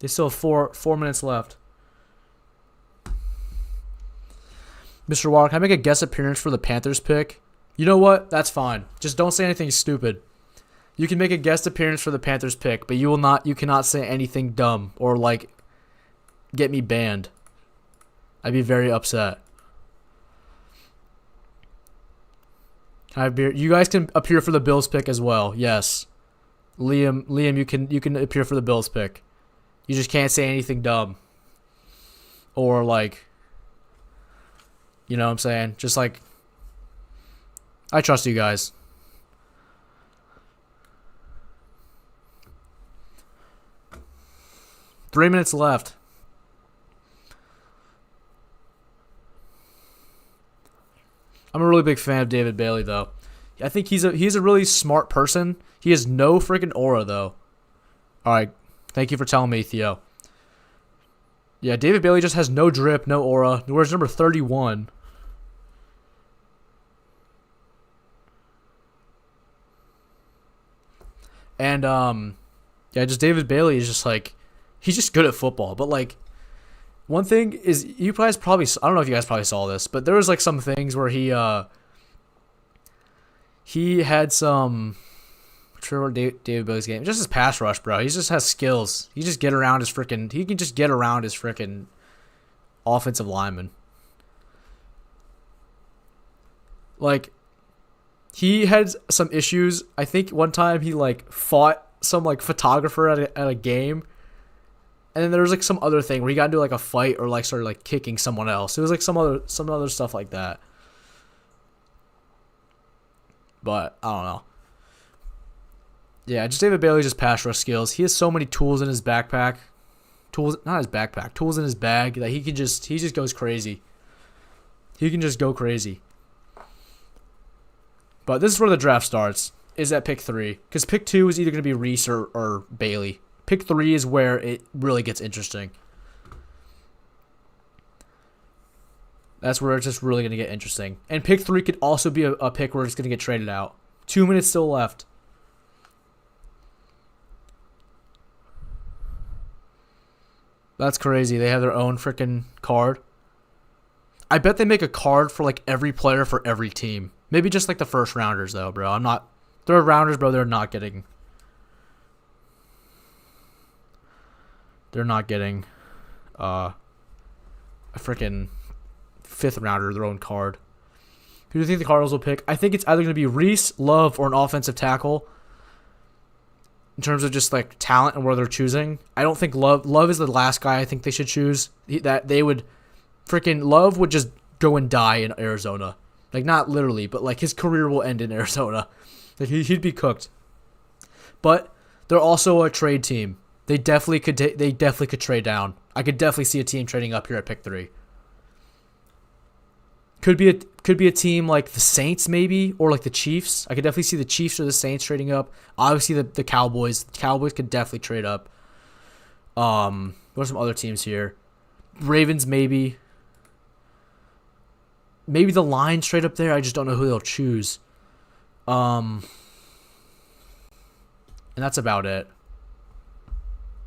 They still have 4 minutes left. Mr. Walker, can I make a guest appearance for the Panthers pick? You know what? That's fine. Just don't say anything stupid. You can make a guest appearance for the Panthers pick, but you cannot say anything dumb or like get me banned. I'd be very upset. You guys can appear for the Bills pick as well. Yes. Liam, you can appear for the Bills pick. You just can't say anything dumb. Or like, you know what I'm saying? Just like, I trust you guys. Three minutes left. I'm a really big fan of David Bailey, though. I think he's a really smart person. He has no freaking aura, though. All right. Thank you for telling me, Theo. Yeah, David Bailey just has no drip, no aura. Where's number 31? And, yeah, just David Bailey is just like, he's just good at football. But, like, one thing is, you guys probably, I don't know if you guys probably saw this, but there was, like, some things where he had some, I'm sure what David Bailey's game, just his pass rush, bro. He just has skills. He can just get around his freaking offensive lineman. Like, he had some issues. I think one time he, like, fought some, like, photographer at a game. And then there was, like, some other thing where he got into, like, a fight or, like, started, like, kicking someone else. It was, like, some other stuff like that. But, I don't know. Yeah, just David Bailey's just pass rush skills. He has so many tools in his backpack. Tools in his bag that he just goes crazy. He can just go crazy. But this is where the draft starts, is at pick 3. Because pick 2 is either going to be Reese or Bailey. Pick 3 is where it really gets interesting. That's where it's just really going to get interesting. And pick 3 could also be a pick where it's going to get traded out. 2 minutes still left. That's crazy. They have their own freaking card. I bet they make a card for like every player for every team. Maybe just like the first rounders though, bro. Third rounders, bro, they're not getting a freaking fifth rounder, their own card. Who do you think the Cardinals will pick? I think it's either going to be Reese, Love, or an offensive tackle. In terms of just like talent and where they're choosing, I don't think Love is the last guy I think they should choose. Love would just go and die in Arizona. Like, not literally, but like his career will end in Arizona. Like, he'd be cooked. But they're also a trade team. They definitely could trade down. I could definitely see a team trading up here at pick 3. Could be a team like the Saints maybe, or like the Chiefs. I could definitely see the Chiefs or the Saints trading up. Obviously the Cowboys. The Cowboys could definitely trade up. What are some other teams here? Ravens maybe. Maybe the Lions trade up there. I just don't know who they'll choose. And that's about it.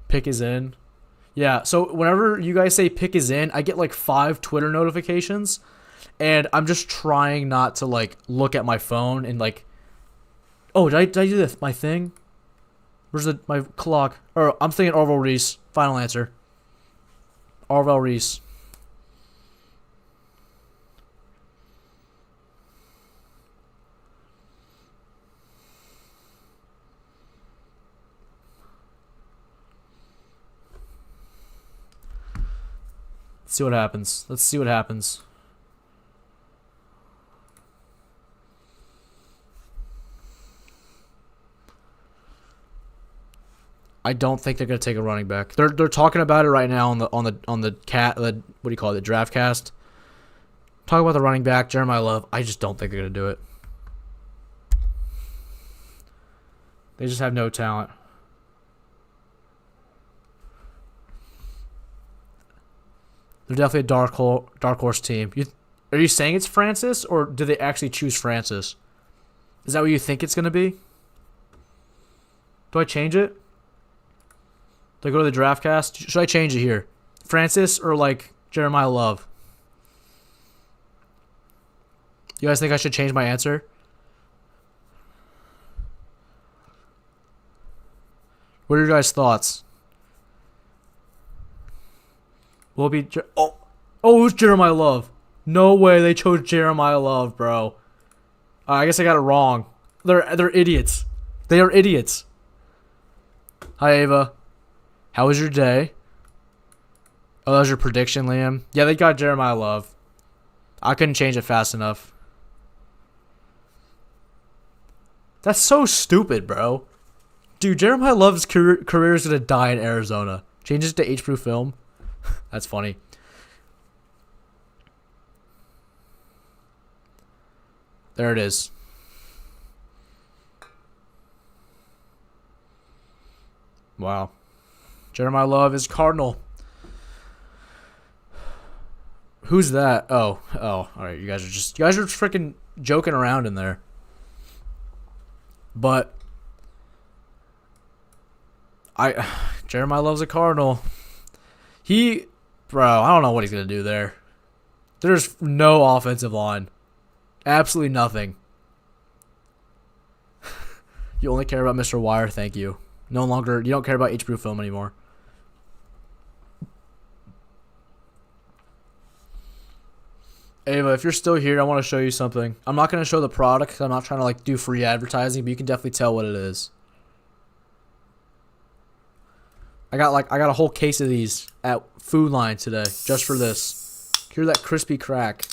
Pick is in. Yeah, so whenever you guys say pick is in, I get like 5 Twitter notifications. And I'm just trying not to like look at my phone and like, oh, did I do this? My thing? Where's my clock? Or I'm thinking Orville Reese. Final answer. Orville Reese. Let's see what happens. Let's see what happens. I don't think they're gonna take a running back. They're talking about it right now on the what do you call it, the draft cast. Talk about the running back, Jeremiah Love. I just don't think they're gonna do it. They just have no talent. They're definitely a dark horse team. Are you saying it's Francis, or do they actually choose Francis? Is that what you think it's gonna be? Do I change it? Do I go to the draft cast? Should I change it here? Francis or like Jeremiah Love? You guys think I should change my answer? What are your guys' thoughts? Will it be it was Jeremiah Love. No way they chose Jeremiah Love, bro. I guess I got it wrong. They're idiots. They are idiots. Hi, Ava. How was your day? Oh, that was your prediction, Liam? Yeah, they got Jeremiah Love. I couldn't change it fast enough. That's so stupid, bro. Dude, Jeremiah Love's career is going to die in Arizona. Changes to H-Proof Film. That's funny. There it is. Wow. Jeremiah Love is Cardinal. Who's that? Oh, all right. You guys are just freaking joking around in there. But Jeremiah Love's a Cardinal. Bro, I don't know what he's gonna do there. There's no offensive line. Absolutely nothing. You only care about Mr. Wire, thank you. You don't care about H-Proof Film anymore. Ava, if you're still here, I want to show you something. I'm not going to show the product because I'm not trying to like do free advertising, but you can definitely tell what it is. I got a whole case of these at Food Line today just for this. Hear that crispy crack.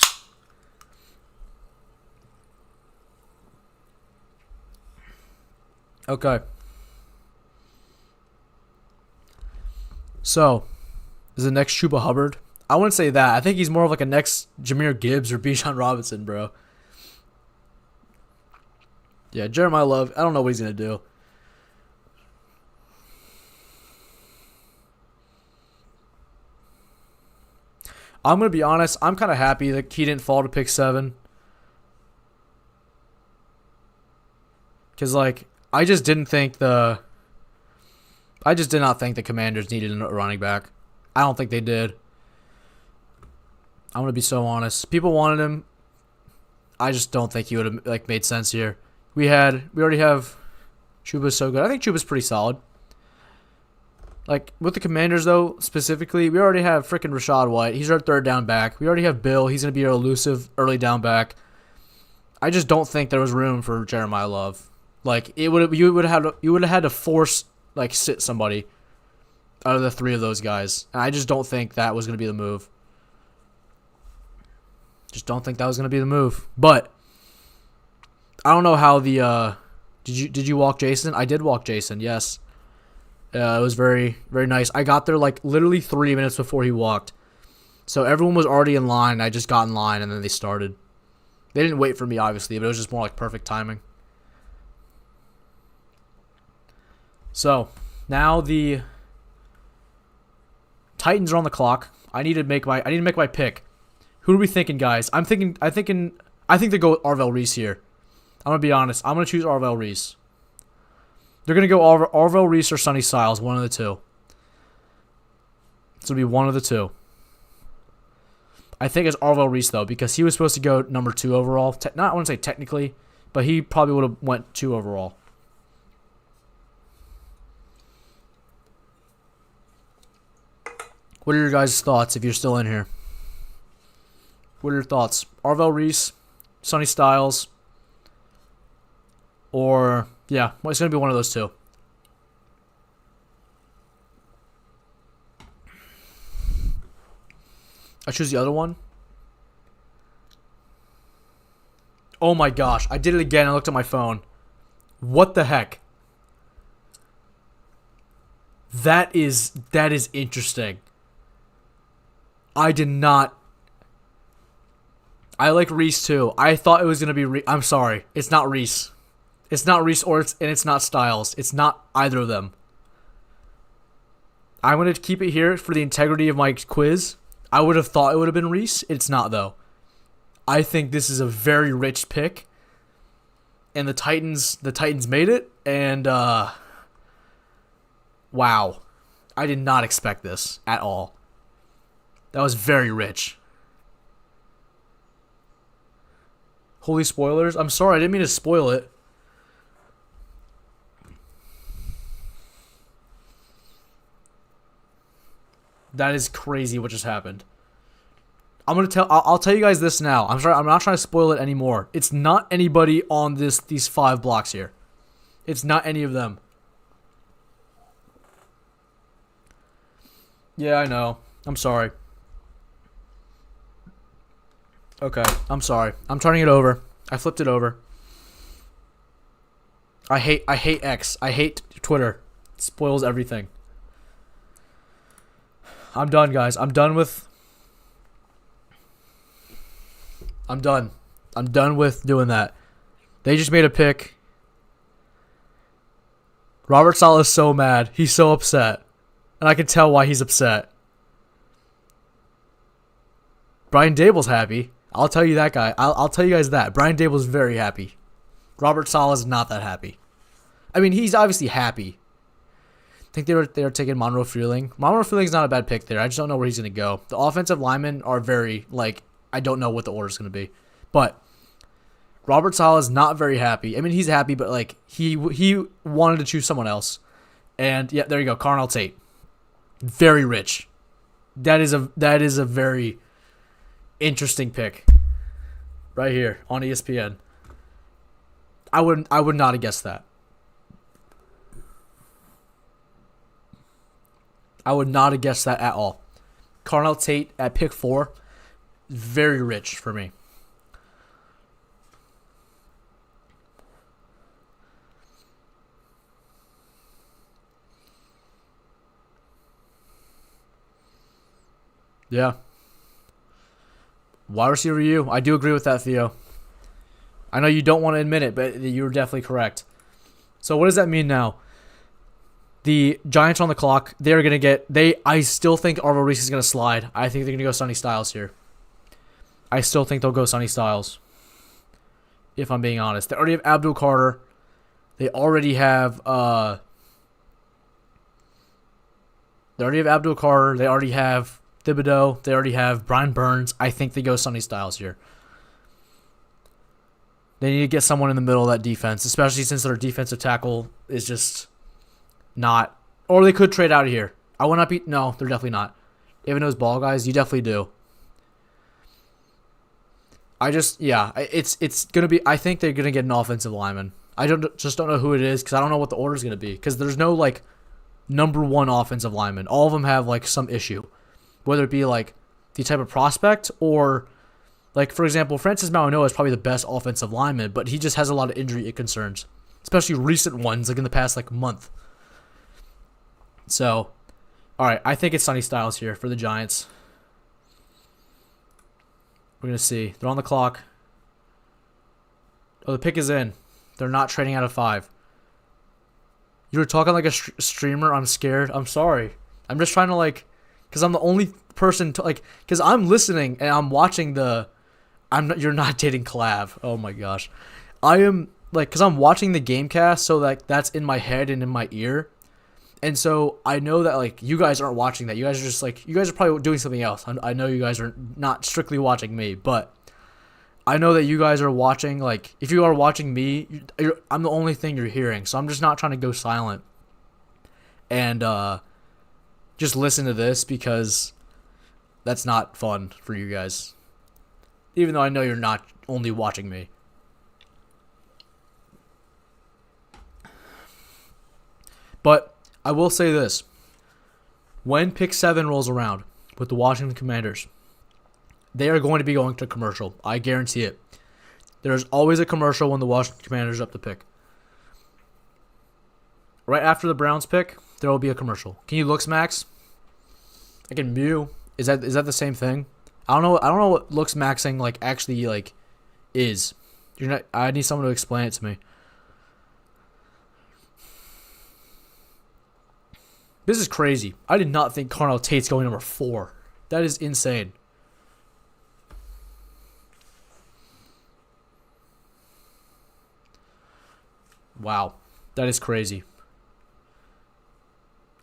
Okay. So, is the next Chuba Hubbard? I wouldn't say that. I think he's more of like a next Jahmyr Gibbs or Bijan Robinson, bro. Yeah, Jeremiah Love, I don't know what he's going to do. I'm going to be honest. I'm kind of happy that he didn't fall to pick 7. Because, like, I just did not think the Commanders needed a running back. I don't think they did. I'm going to be so honest. People wanted him. I just don't think he would have like made sense here. We already have Chuba's so good. I think Chuba's pretty solid. Like, with the Commanders, though, specifically, we already have freaking Rachaad White. He's our third down back. We already have Bill. He's going to be our elusive early down back. I just don't think there was room for Jeremiah Love. Like, you would have had to force, like, sit somebody out of the 3 of those guys. And I just don't think that was going to be the move. Just don't think that was going to be the move. But I don't know how the did you walk Jason? I did walk Jason, yes. It was very, very nice. I got there like literally 3 minutes before he walked. So everyone was already in line. I just got in line and then they started. They didn't wait for me, obviously, but it was just more like perfect timing. So now the Titans are on the clock. I need to make my pick. Who are we thinking, guys? I think they go with Arvell Reese here. I'm gonna be honest. I'm gonna choose Arvell Reese. They're gonna go Arvell Reese or Sonny Styles, one of the two. It's gonna be one of the two. I think it's Arvell Reese, though, because he was supposed to go number 2 overall. Not, I wouldn't say technically, but he probably would have went 2 overall. What are your guys' thoughts if you're still in here? What are your thoughts? Arvell Reese, Sonny Styles, or, yeah, well, it's going to be one of those two. I choose the other one. Oh my gosh, I did it again. I looked at my phone. What the heck? That is interesting. I did not. I like Reese too. I thought it was going to be I'm sorry. It's not Reese. It's not Reese and it's not Styles. It's not either of them. I'm going to keep it here for the integrity of my quiz. I would have thought it would have been Reese. It's not, though. I think this is a very rich pick. And the Titans made it. And, wow. I did not expect this at all. That was very rich. Holy spoilers. I'm sorry, I didn't mean to spoil it. That is crazy what just happened. I'll tell you guys this now. I'm sorry, I'm not trying to spoil it anymore. It's not anybody on these 5 blocks here. It's not any of them. Yeah, I know. I'm sorry. Okay, I'm sorry. I'm turning it over. I flipped it over. I hate X. I hate Twitter. It spoils everything. I'm done, guys. I'm done. I'm done with doing that. They just made a pick. Robert Saleh is so mad. He's so upset. And I can tell why he's upset. Brian Dable's happy. I'll tell you that, guy. I'll tell you guys that. Brian Dable's very happy. Robert Saleh is not that happy. I mean, he's obviously happy. I think they were taking Monroe Freeling. Monroe Freeling's not a bad pick there. I just don't know where he's going to go. The offensive linemen are very, I don't know what the order's going to be. But Robert Saleh is not very happy. I mean, he's happy, but, he wanted to choose someone else. And, yeah, there you go. Carnell Tate. Very rich. That is a very interesting pick. Right here on ESPN. I would not have guessed that. I would not have guessed that at all. Carnell Tate at pick 4, very rich for me. Yeah. Wide receiver you. I do agree with that, Theo. I know you don't want to admit it, but you're definitely correct. So what does that mean now? The Giants are on the clock. They're going to get... I still think Arvell Reese is going to slide. I think they're going to go Sonny Styles here. I still think they'll go Sonny Styles. If I'm being honest. They already have Abdul Carter. They already have... They already have Abdul Carter. They already have Thibodeau. They already have Brian Burns. I think they go Sonny Styles here. They need to get someone in the middle of that defense, especially since their defensive tackle is just... not, or they could trade out of here. I would not be. No, they're definitely not. Even those ball guys, you definitely do. It's gonna be. I think they're gonna get an offensive lineman. I just don't know who it is because I don't know what the order is gonna be because there's no number 1 offensive lineman. All of them have some issue, whether it be the type of prospect or for example, Francis Mauigoa is probably the best offensive lineman, but he just has a lot of injury concerns, especially recent ones in the past month. So, all right, I think it's Sonny Styles here for the Giants. We're going to see. They're on the clock. Oh, the pick is in. They're not trading out of 5. You were talking like a streamer. I'm scared. I'm sorry. I'm just trying to because I'm the only person because I'm listening and I'm watching you're not dating Clav. Oh my gosh. I am because I'm watching the Gamecast, so that's in my head and in my ear. And so I know that like you guys aren't watching that. You guys are just like you guys are probably doing something else. I know you guys are not strictly watching me, but I know that you guys are watching. Like if you are watching me, I'm the only thing you're hearing. So I'm just not trying to go silent and just listen to this because that's not fun for you guys. Even though I know you're not only watching me. But I will say this. When pick 7 rolls around with the Washington Commanders, they are going to be going to commercial. I guarantee it. There's always a commercial when the Washington Commanders are up the pick. Right after the Browns pick, there will be a commercial. Can you looks max? I can mew. Is that the same thing? I don't know what looks maxing like actually like is. I need someone to explain it to me. This is crazy. I did not think Carnell Tate's going number 4. That is insane. Wow. That is crazy.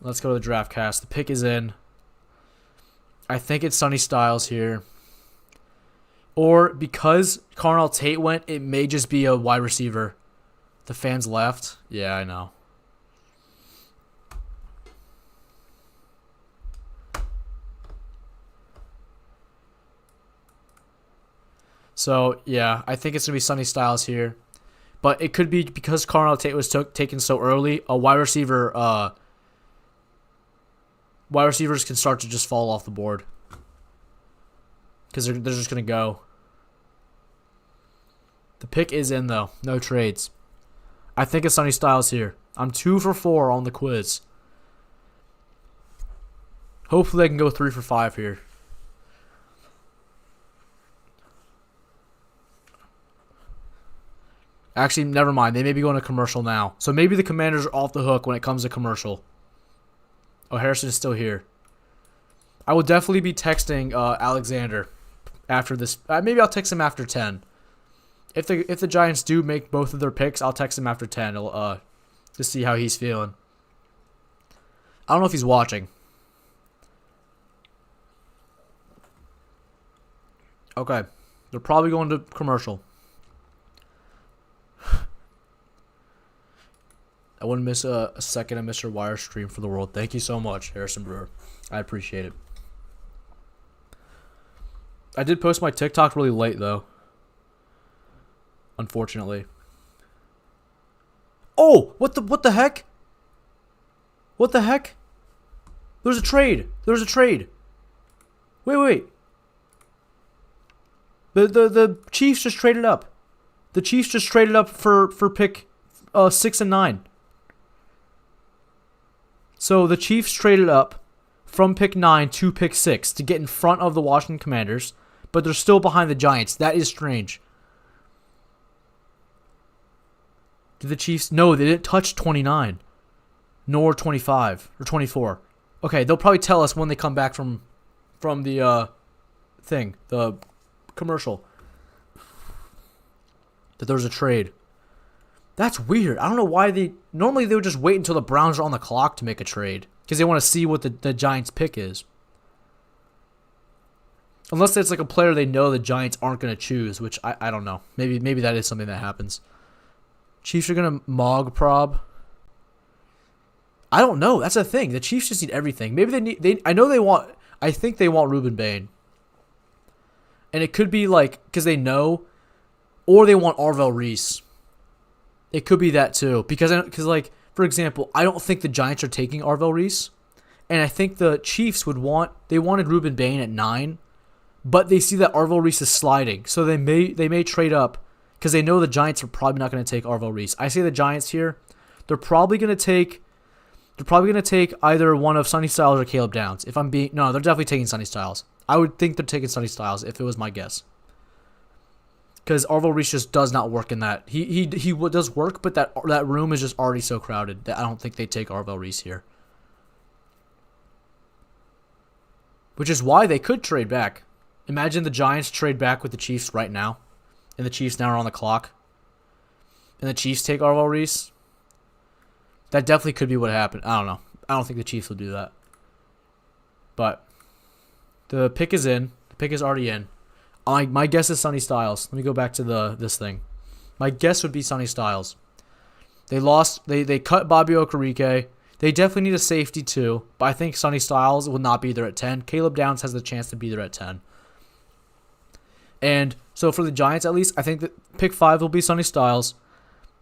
Let's go to the draft cast. The pick is in. I think it's Sonny Styles here. Or because Carnell Tate went, it may just be a wide receiver. The fans left. Yeah, I know. So, yeah, I think it's going to be Sonny Styles here. But it could be because Carnell Tate was taken so early, a wide receiver, wide receivers can start to just fall off the board. Because they're just going to go. The pick is in, though. No trades. I think it's Sonny Styles here. I'm 2 for 4 on the quiz. Hopefully I can go 3 for 5 here. Actually, never mind. They may be going to commercial now. So maybe the Commanders are off the hook when it comes to commercial. Oh, Harrison is still here. I will definitely be texting Alexander after this. Maybe I'll text him after 10. If the Giants do make both of their picks, I'll text him after 10 to see how he's feeling. I don't know if he's watching. Okay. They're probably going to commercial. I wouldn't miss a second of Mr. Wire stream for the world. Thank you so much, Harrison Brewer. I appreciate it. I did post my TikTok really late, though. Unfortunately. Oh! What the heck? What the heck? There's a trade. There's a trade. Wait. The Chiefs just traded up. The Chiefs just traded up for pick 6 and 9. So the Chiefs traded up from pick 9 to pick 6 to get in front of the Washington Commanders, but they're still behind the Giants. That is strange. Did the Chiefs? No, they didn't touch 29, nor 25 or 24. Okay, they'll probably tell us when they come back from the the commercial, that there was a trade. That's weird. I don't know why normally they would just wait until the Browns are on the clock to make a trade because they want to see what the Giants pick is. Unless it's like a player they know the Giants aren't going to choose, which I don't know. Maybe that is something that happens. Chiefs are going to Mog prob. I don't know. That's the thing. The Chiefs just need everything. Maybe I think they want Reuben Bain. And it could be like because they know, or they want Arvell Reese. It could be that too, because like for example, I don't think the Giants are taking Arvell Reese, and I think the Chiefs wanted Reuben Bain at 9, but they see that Arvell Reese is sliding, so they may trade up because they know the Giants are probably not going to take Arvell Reese. I say the Giants here, they're probably going to take either one of Sonny Styles or Caleb Downs. They're definitely taking Sonny Styles. I would think they're taking Sonny Styles if it was my guess. Because Arvell Reese just does not work in that. He does work, but that room is just already so crowded that I don't think they take Arvell Reese here. Which is why they could trade back. Imagine the Giants trade back with the Chiefs right now, and the Chiefs now are on the clock, and the Chiefs take Arvell Reese. That definitely could be what happened. I don't know. I don't think the Chiefs will do that. But the pick is in. The pick is already in. My guess is Sonny Styles. Let me go back to this thing. My guess would be Sonny Styles. They lost. They cut Bobby Okereke. They definitely need a safety too, but I think Sonny Styles will not be there at 10. Caleb Downs has the chance to be there at 10. And so for the Giants at least, I think that pick 5 will be Sonny Styles.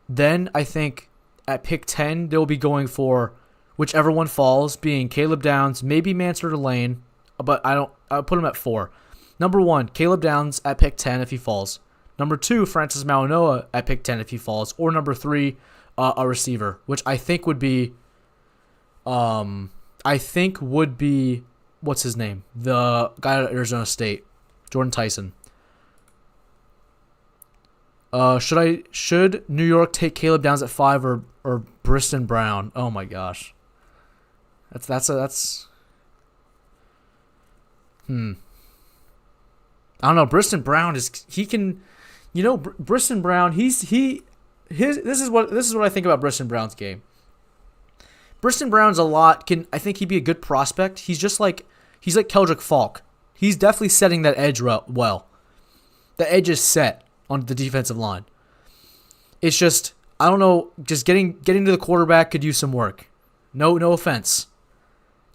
Then I think at pick 10 they'll be going for whichever one falls, being Caleb Downs, maybe Mansard or Lane, but I'll put him at 4. Number 1, Caleb Downs at pick 10 if he falls. Number 2, Francis Mauigoa at pick 10 if he falls. Or number 3, a receiver, which I think would be, what's his name? The guy at Arizona State, Jordan Tyson. Should New York take Caleb Downs at 5 or Briston Brown? Oh my gosh. That's I don't know. Briston Brown Briston Brown, this is what I think about Briston Brown's game. Briston Brown's I think he'd be a good prospect. He's like Keldrick Falk. He's definitely setting that edge well. The edge is set on the defensive line. It's just, I don't know, just getting to the quarterback could use some work. No offense.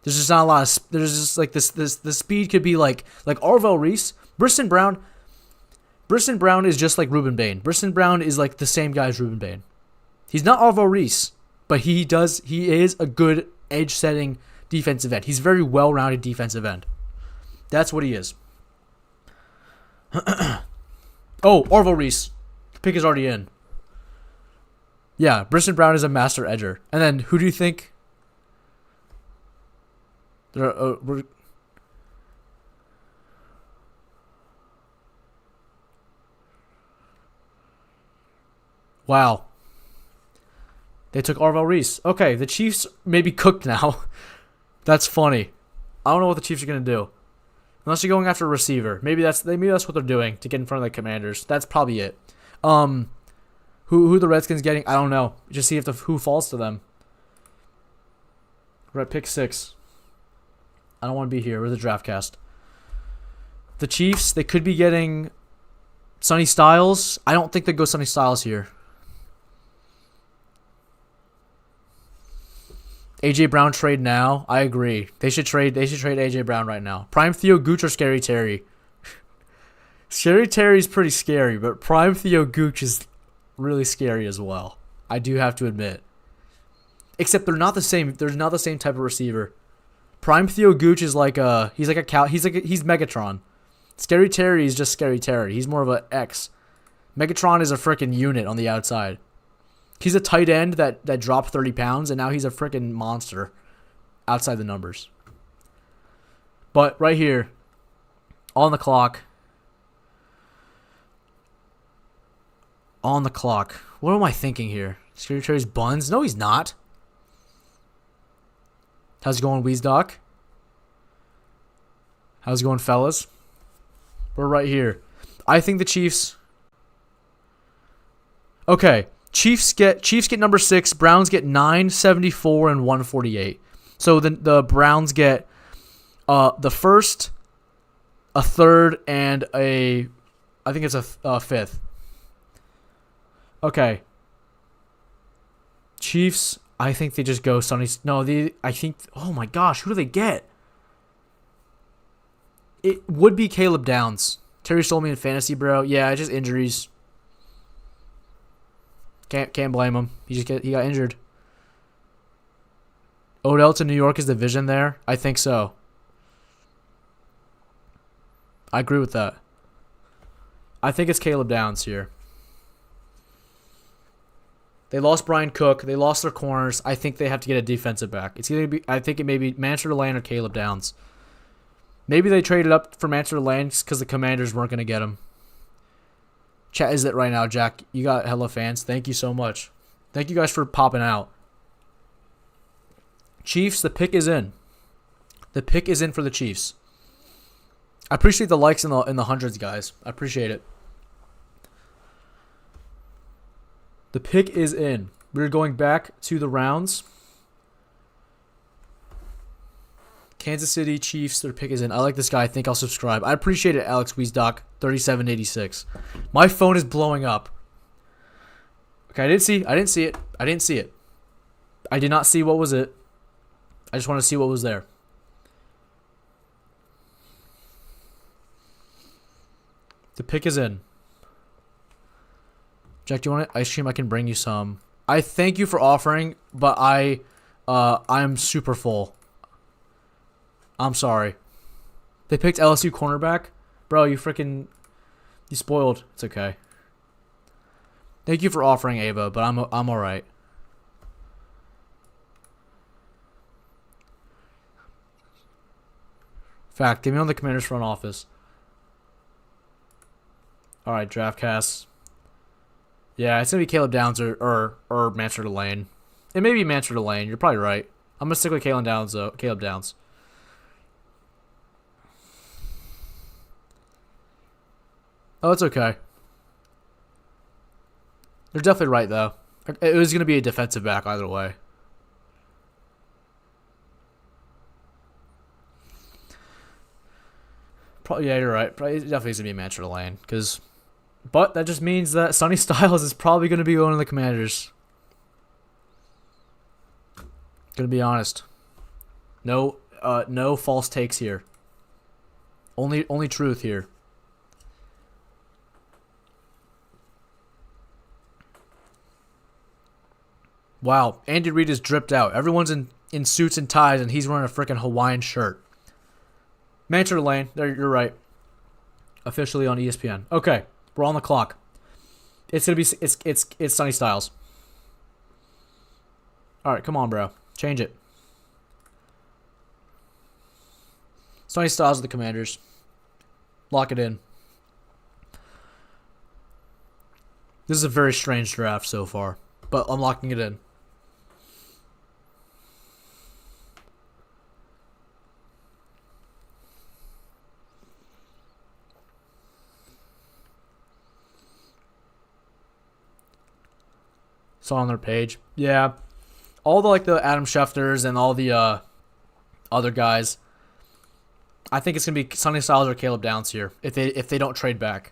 There's just not a lot of, there's just like this the speed could be like Arvell Reese. Briston Brown is just like Ruben Bain. Briston Brown is like the same guy as Ruben Bain. He's not Arvell Reese, but he is a good edge-setting defensive end. He's a very well-rounded defensive end. That's what he is. Oh, Arvell Reese. The pick is already in. Yeah, Briston Brown is a master edger. And then who do you think? Wow. They took Arvell Reese. Okay, the Chiefs may be cooked now. That's funny. I don't know what the Chiefs are going to do. Unless you're going after a receiver. Maybe that's what they're doing to get in front of the Commanders. That's probably it. Who the Redskins getting? I don't know. Just see who falls to them. We're at pick 6. I don't want to be here. We're the Draftcast. The Chiefs, they could be getting Sonny Styles. I don't think they go Sonny Styles here. AJ Brown trade now. I agree. They should trade AJ Brown right now. Prime Theo Gooch or Scary Terry. Scary Terry's pretty scary, but Prime Theo Gooch is really scary as well. I do have to admit. Except they're not the same. They're not the same type of receiver. Prime Theo Gooch is he's Megatron. Scary Terry is just Scary Terry. He's more of an X. Megatron is a freaking unit on the outside. He's a tight end that dropped 30 pounds, and now he's a freaking monster outside the numbers. But right here, on the clock. What am I thinking here? Scary Terry's buns? No, he's not. How's it going, Weezdoc? How's it going, fellas? We're right here. I think the Chiefs. Okay. Chiefs get number 6. Browns get 9, 74, and 148. So the Browns get the first, a third, and I think it's a fifth. Okay. Chiefs, I think they just go Sonny. No, oh my gosh, who do they get? It would be Caleb Downs. Terry stole me in fantasy, bro. Yeah, just injuries. Can't blame him. He got injured. Odell to New York is the vision there? I think so. I agree with that. I think it's Caleb Downs here. They lost Brian Cook. They lost their corners. I think they have to get a defensive back. I think it may be Mansard Lane or Caleb Downs. Maybe they traded up for Mansard Lane because the Commanders weren't going to get him. Chat is it right now, Jack. You got hella fans. Thank you so much. Thank you guys for popping out. Chiefs, the pick is in. The pick is in for the Chiefs. I appreciate the likes in the hundreds, guys. I appreciate it. The pick is in. We're going back to the rounds. Kansas City Chiefs, their pick is in. I like this guy. I think I'll subscribe. I appreciate it, Alex Weezdock, 3786. My phone is blowing up. Okay, I didn't see it. I did not see what was it. I just want to see what was there. The pick is in. Jack, do you want ice cream? I can bring you some. I thank you for offering, but I'm super full. I'm sorry. They picked LSU cornerback? Bro, you spoiled. It's okay. Thank you for offering, Ava, but I'm all right. Fact, get me on the Commanders front office. All right, Draftcast. Yeah, it's gonna be Caleb Downs or Manchester Lane. It may be Manchester Lane. You're probably right. I'm gonna stick with Caleb Downs though. Caleb Downs. Oh, it's okay. They're definitely right though. It was gonna be a defensive back either way. Probably, yeah, you're right. Probably definitely is gonna be Manchester Lane but that just means that Sonny Styles is probably gonna be going to the Commanders. Gonna be honest. No false takes here. Only truth here. Wow, Andy Reid is dripped out. Everyone's in suits and ties, and he's wearing a freaking Hawaiian shirt. Manchester Lane, you're right. Officially on ESPN. Okay, we're on the clock. It's gonna be it's Sonny Styles. All right, come on, bro, change it. Sonny Styles of the Commanders. Lock it in. This is a very strange draft so far, but I'm locking it in. Saw on their page. Yeah. All the Adam Schefters and all the other guys. I think it's gonna be Sonny Styles or Caleb Downs here if they don't trade back.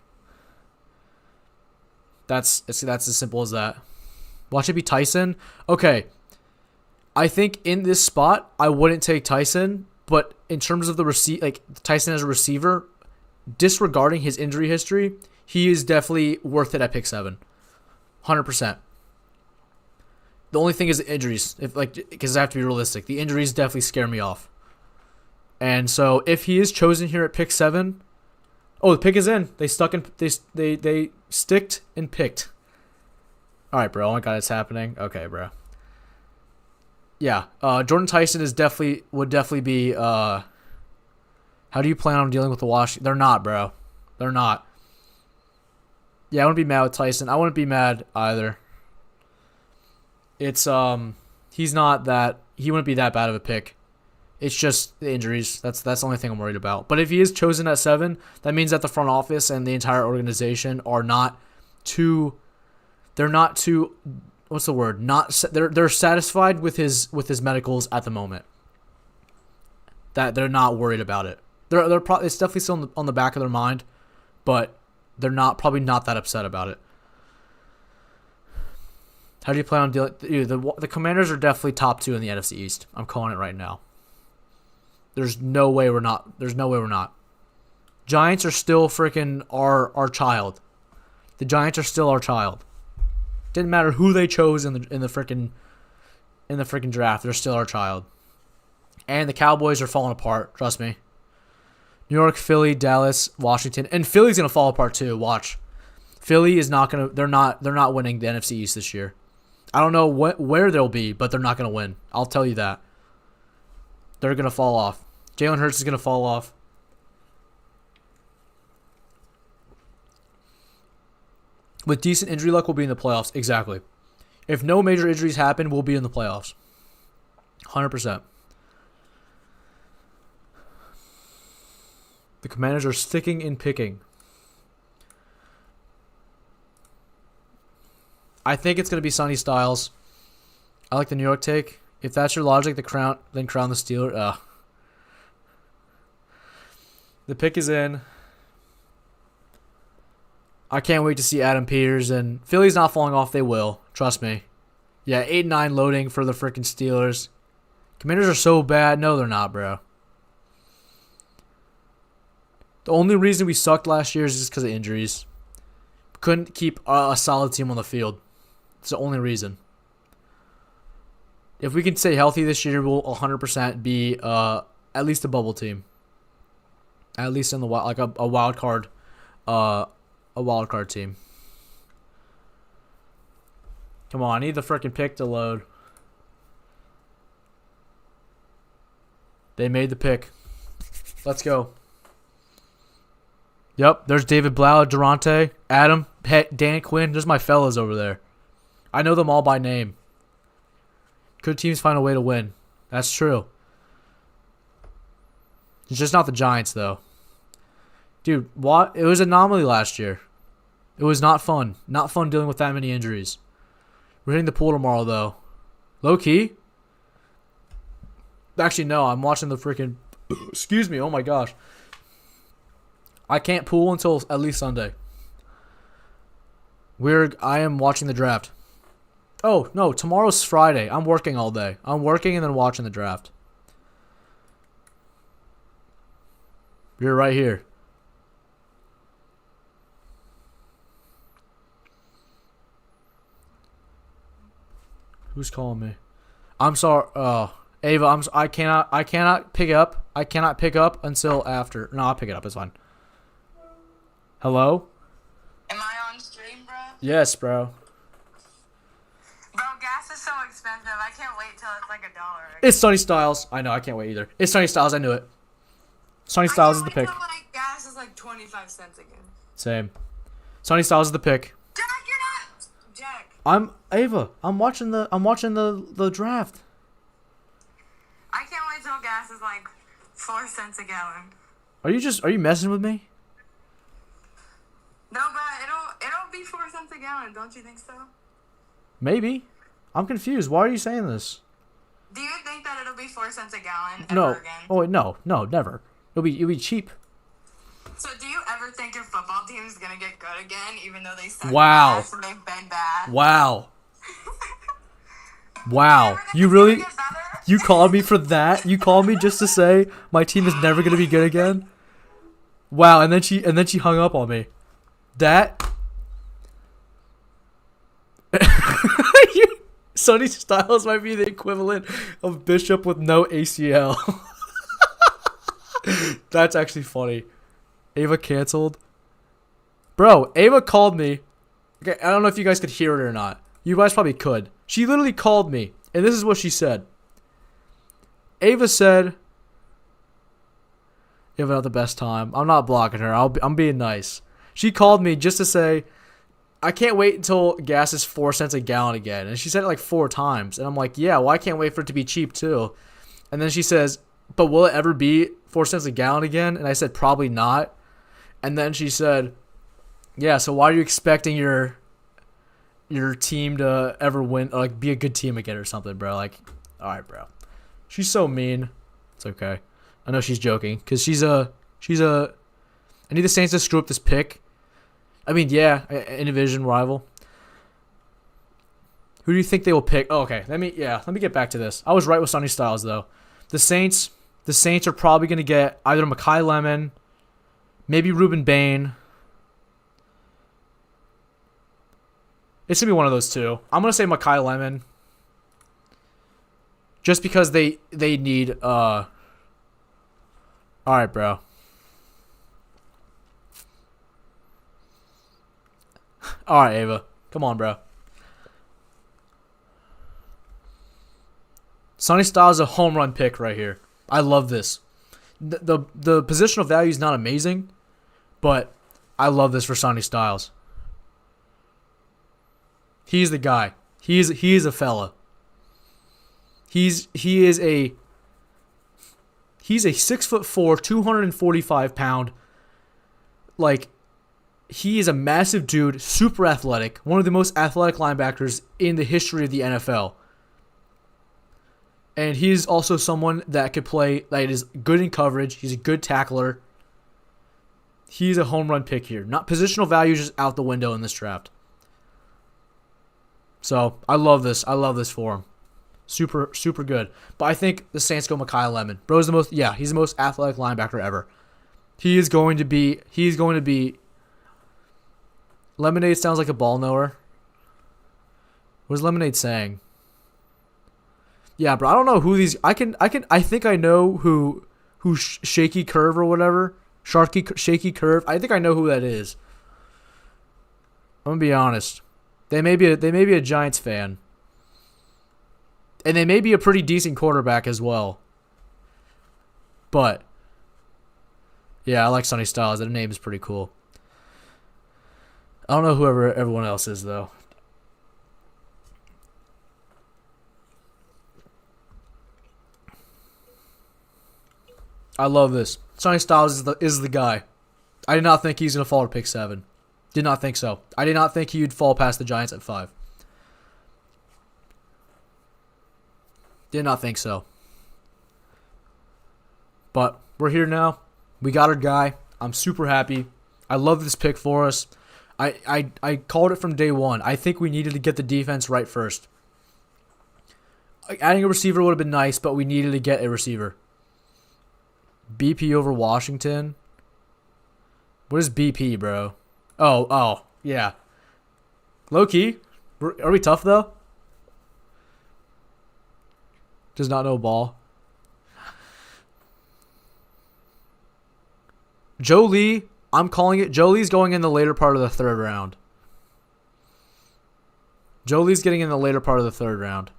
That's as simple as that. Watch it be Tyson. Okay. I think in this spot I wouldn't take Tyson, but in terms of the Tyson as a receiver, disregarding his injury history, he is definitely worth it at pick 7. 100%. The only thing is the injuries, because I have to be realistic. The injuries definitely scare me off. And so if he is chosen here at pick 7, the pick is in. They sticked and picked. All right, bro. Oh my God, it's happening. Okay, bro. Yeah, Jordan Tyson would definitely be. How do you plan on dealing with the Washington? They're not, bro. They're not. Yeah, I wouldn't be mad with Tyson. I wouldn't be mad either. It's he's not that. He wouldn't be that bad of a pick. It's just the injuries. That's the only thing I'm worried about. But if he is chosen at 7, that means that the front office and the entire organization are not too. They're not too. What's the word? They're satisfied with his medicals at the moment. That they're not worried about it. It's definitely still on the back of their mind, but they're probably not that upset about it. How do you plan on dealing? The Commanders are definitely top 2 in the NFC East. I'm calling it right now. There's no way we're not. Giants are still freaking our child. The Giants are still our child. Didn't matter who they chose in the freaking draft. They're still our child. And the Cowboys are falling apart. Trust me. New York, Philly, Dallas, Washington, and Philly's gonna fall apart too. Watch. Philly is not gonna. They're not winning the NFC East this year. I don't know where they'll be, but they're not gonna win. I'll tell you that. They're gonna fall off. Jalen Hurts is gonna fall off. With decent injury luck, we'll be in the playoffs. Exactly. If no major injuries happen, we'll be in the playoffs. 100%. The Commanders are sticking and picking. I think it's going to be Sonny Styles. I like the New York take. If that's your logic, then crown the Steelers. The pick is in. I can't wait to see Adam Peters. And Philly's not falling off. They will. Trust me. Yeah, 8-9 loading for the freaking Steelers. Commanders are so bad. No, they're not, bro. The only reason we sucked last year is just because of injuries. Couldn't keep a solid team on the field. It's the only reason. If we can stay healthy this year, we'll 100% be at least a bubble team. At least in the like a wild card, team. Come on, I need the freaking pick to load. They made the pick. Let's go. Yep, there's David Blau, Durante, Adam, Dan Quinn. There's my fellas over there. I know them all by name. Good teams find a way to win. That's true. It's just not the Giants, though. Dude, what? It was an anomaly last year. It was not fun. Not fun dealing with that many injuries. We're hitting the pool tomorrow, though. Low key? Actually, no. I'm watching the freaking... Excuse me. Oh, my gosh. I can't pool until at least Sunday. I am watching the draft. Oh, no. Tomorrow's Friday. I'm working all day. I'm working and then watching the draft. You're right here. Who's calling me? I'm sorry. Ava, I cannot pick up. I cannot pick up until after. No, I'll pick it up. It's fine. Hello? Am I on stream, bro? Yes, bro. Bro, gas is so expensive. I can't wait till it's like $1. It's Sonny Styles. I know. I can't wait either. It's Sonny Styles. I knew it. Sonny Styles is the pick. Till, like, gas is like 25 cents again. Same. Sonny Styles is the pick. Jack, you're not. Jack. I'm Ava. I'm watching the draft. I can't wait till gas is like 4 cents a gallon. Are you messing with me? No, but it'll be 4 cents a gallon. Don't you think so? Maybe. I'm confused. Why are you saying this? Do you think that it'll be 4 cents a gallon No. ever again? Oh wait, no, never. It'll be cheap. So do you ever think your football team is gonna get good again, even though they suck? Wow. Ass and they've been bad? Wow. Wow. You really you called me for that? You called me just to say my team is never gonna be good again? Wow, and then she hung up on me. That Sonny Styles might be the equivalent of Bishop with no ACL. That's actually funny. Ava canceled. Bro, Ava called me. Okay, I don't know if you guys could hear it or not. You guys probably could. She literally called me, and this is what she said. Ava said, "You have not the best time." I'm not blocking her. I'm being nice. She called me just to say, "I can't wait until gas is 4 cents a gallon again." And she said it like 4 times. And I'm like, yeah, well, I can't wait for it to be cheap too. And then she says, "But will it ever be 4 cents a gallon again?" And I said, "Probably not." And then she said, "Yeah, so why are you expecting your team to ever win, or like be a good team again or something, bro?" Like, all right, bro. She's so mean. It's okay. I know she's joking because she's a. I need the Saints to screw up this pick. I mean, yeah, in division rival. Who do you think they will pick? Oh, okay, let me get back to this. I was right with Sonny Styles though. The Saints are probably gonna get either Mekhi Lemon, maybe Ruben Bain. It's gonna be one of those two. I'm gonna say Mekhi Lemon, just because they need. All right, bro. All right, Ava. Come on, bro. Sonny Styles is a home run pick right here. I love this. The positional value is not amazing, but I love this for Sonny Styles. He's the guy. He is a fella. He's a 6'4", 245 pound. Like, he is a massive dude, super athletic, one of the most athletic linebackers in the history of the NFL. And he's also someone that could play, that is good in coverage. He's a good tackler. he's a home run pick here. Not positional value is just out the window in this draft. So I love this. I love this for him. Super, super good. But I think the Saints go Mekhi Lemon. Bro's the most, he's the most athletic linebacker ever. He's going to be, Lemonade sounds like a ball knower. What is Lemonade saying? Yeah, bro, I don't know who these, I think I know who Shaky Curve or whatever. Shaky Curve. I think I know who that is. I'm going to be honest. They may be a Giants fan. And they may be a pretty decent quarterback as well. But yeah, I like Sonny Styles. That name is pretty cool. I don't know whoever everyone else is though. I love this. Sonny Styles is the guy. I did not think he's gonna fall to pick 7. Did not think so. I did not think he'd fall past the Giants at 5. Did not think so. But we're here now. We got our guy. I'm super happy. I love this pick for us. I called it from day one. I think we needed to get the defense right first. Adding a receiver would have been nice, but we needed to get a receiver. BP over Washington. What is BP, bro? Oh, yeah. Low key. Are we tough though? Does not know ball. Joe Lee, I'm calling it. Joe Lee's going in the later part of the 3rd round. Joe Lee's getting in the later part of the 3rd round.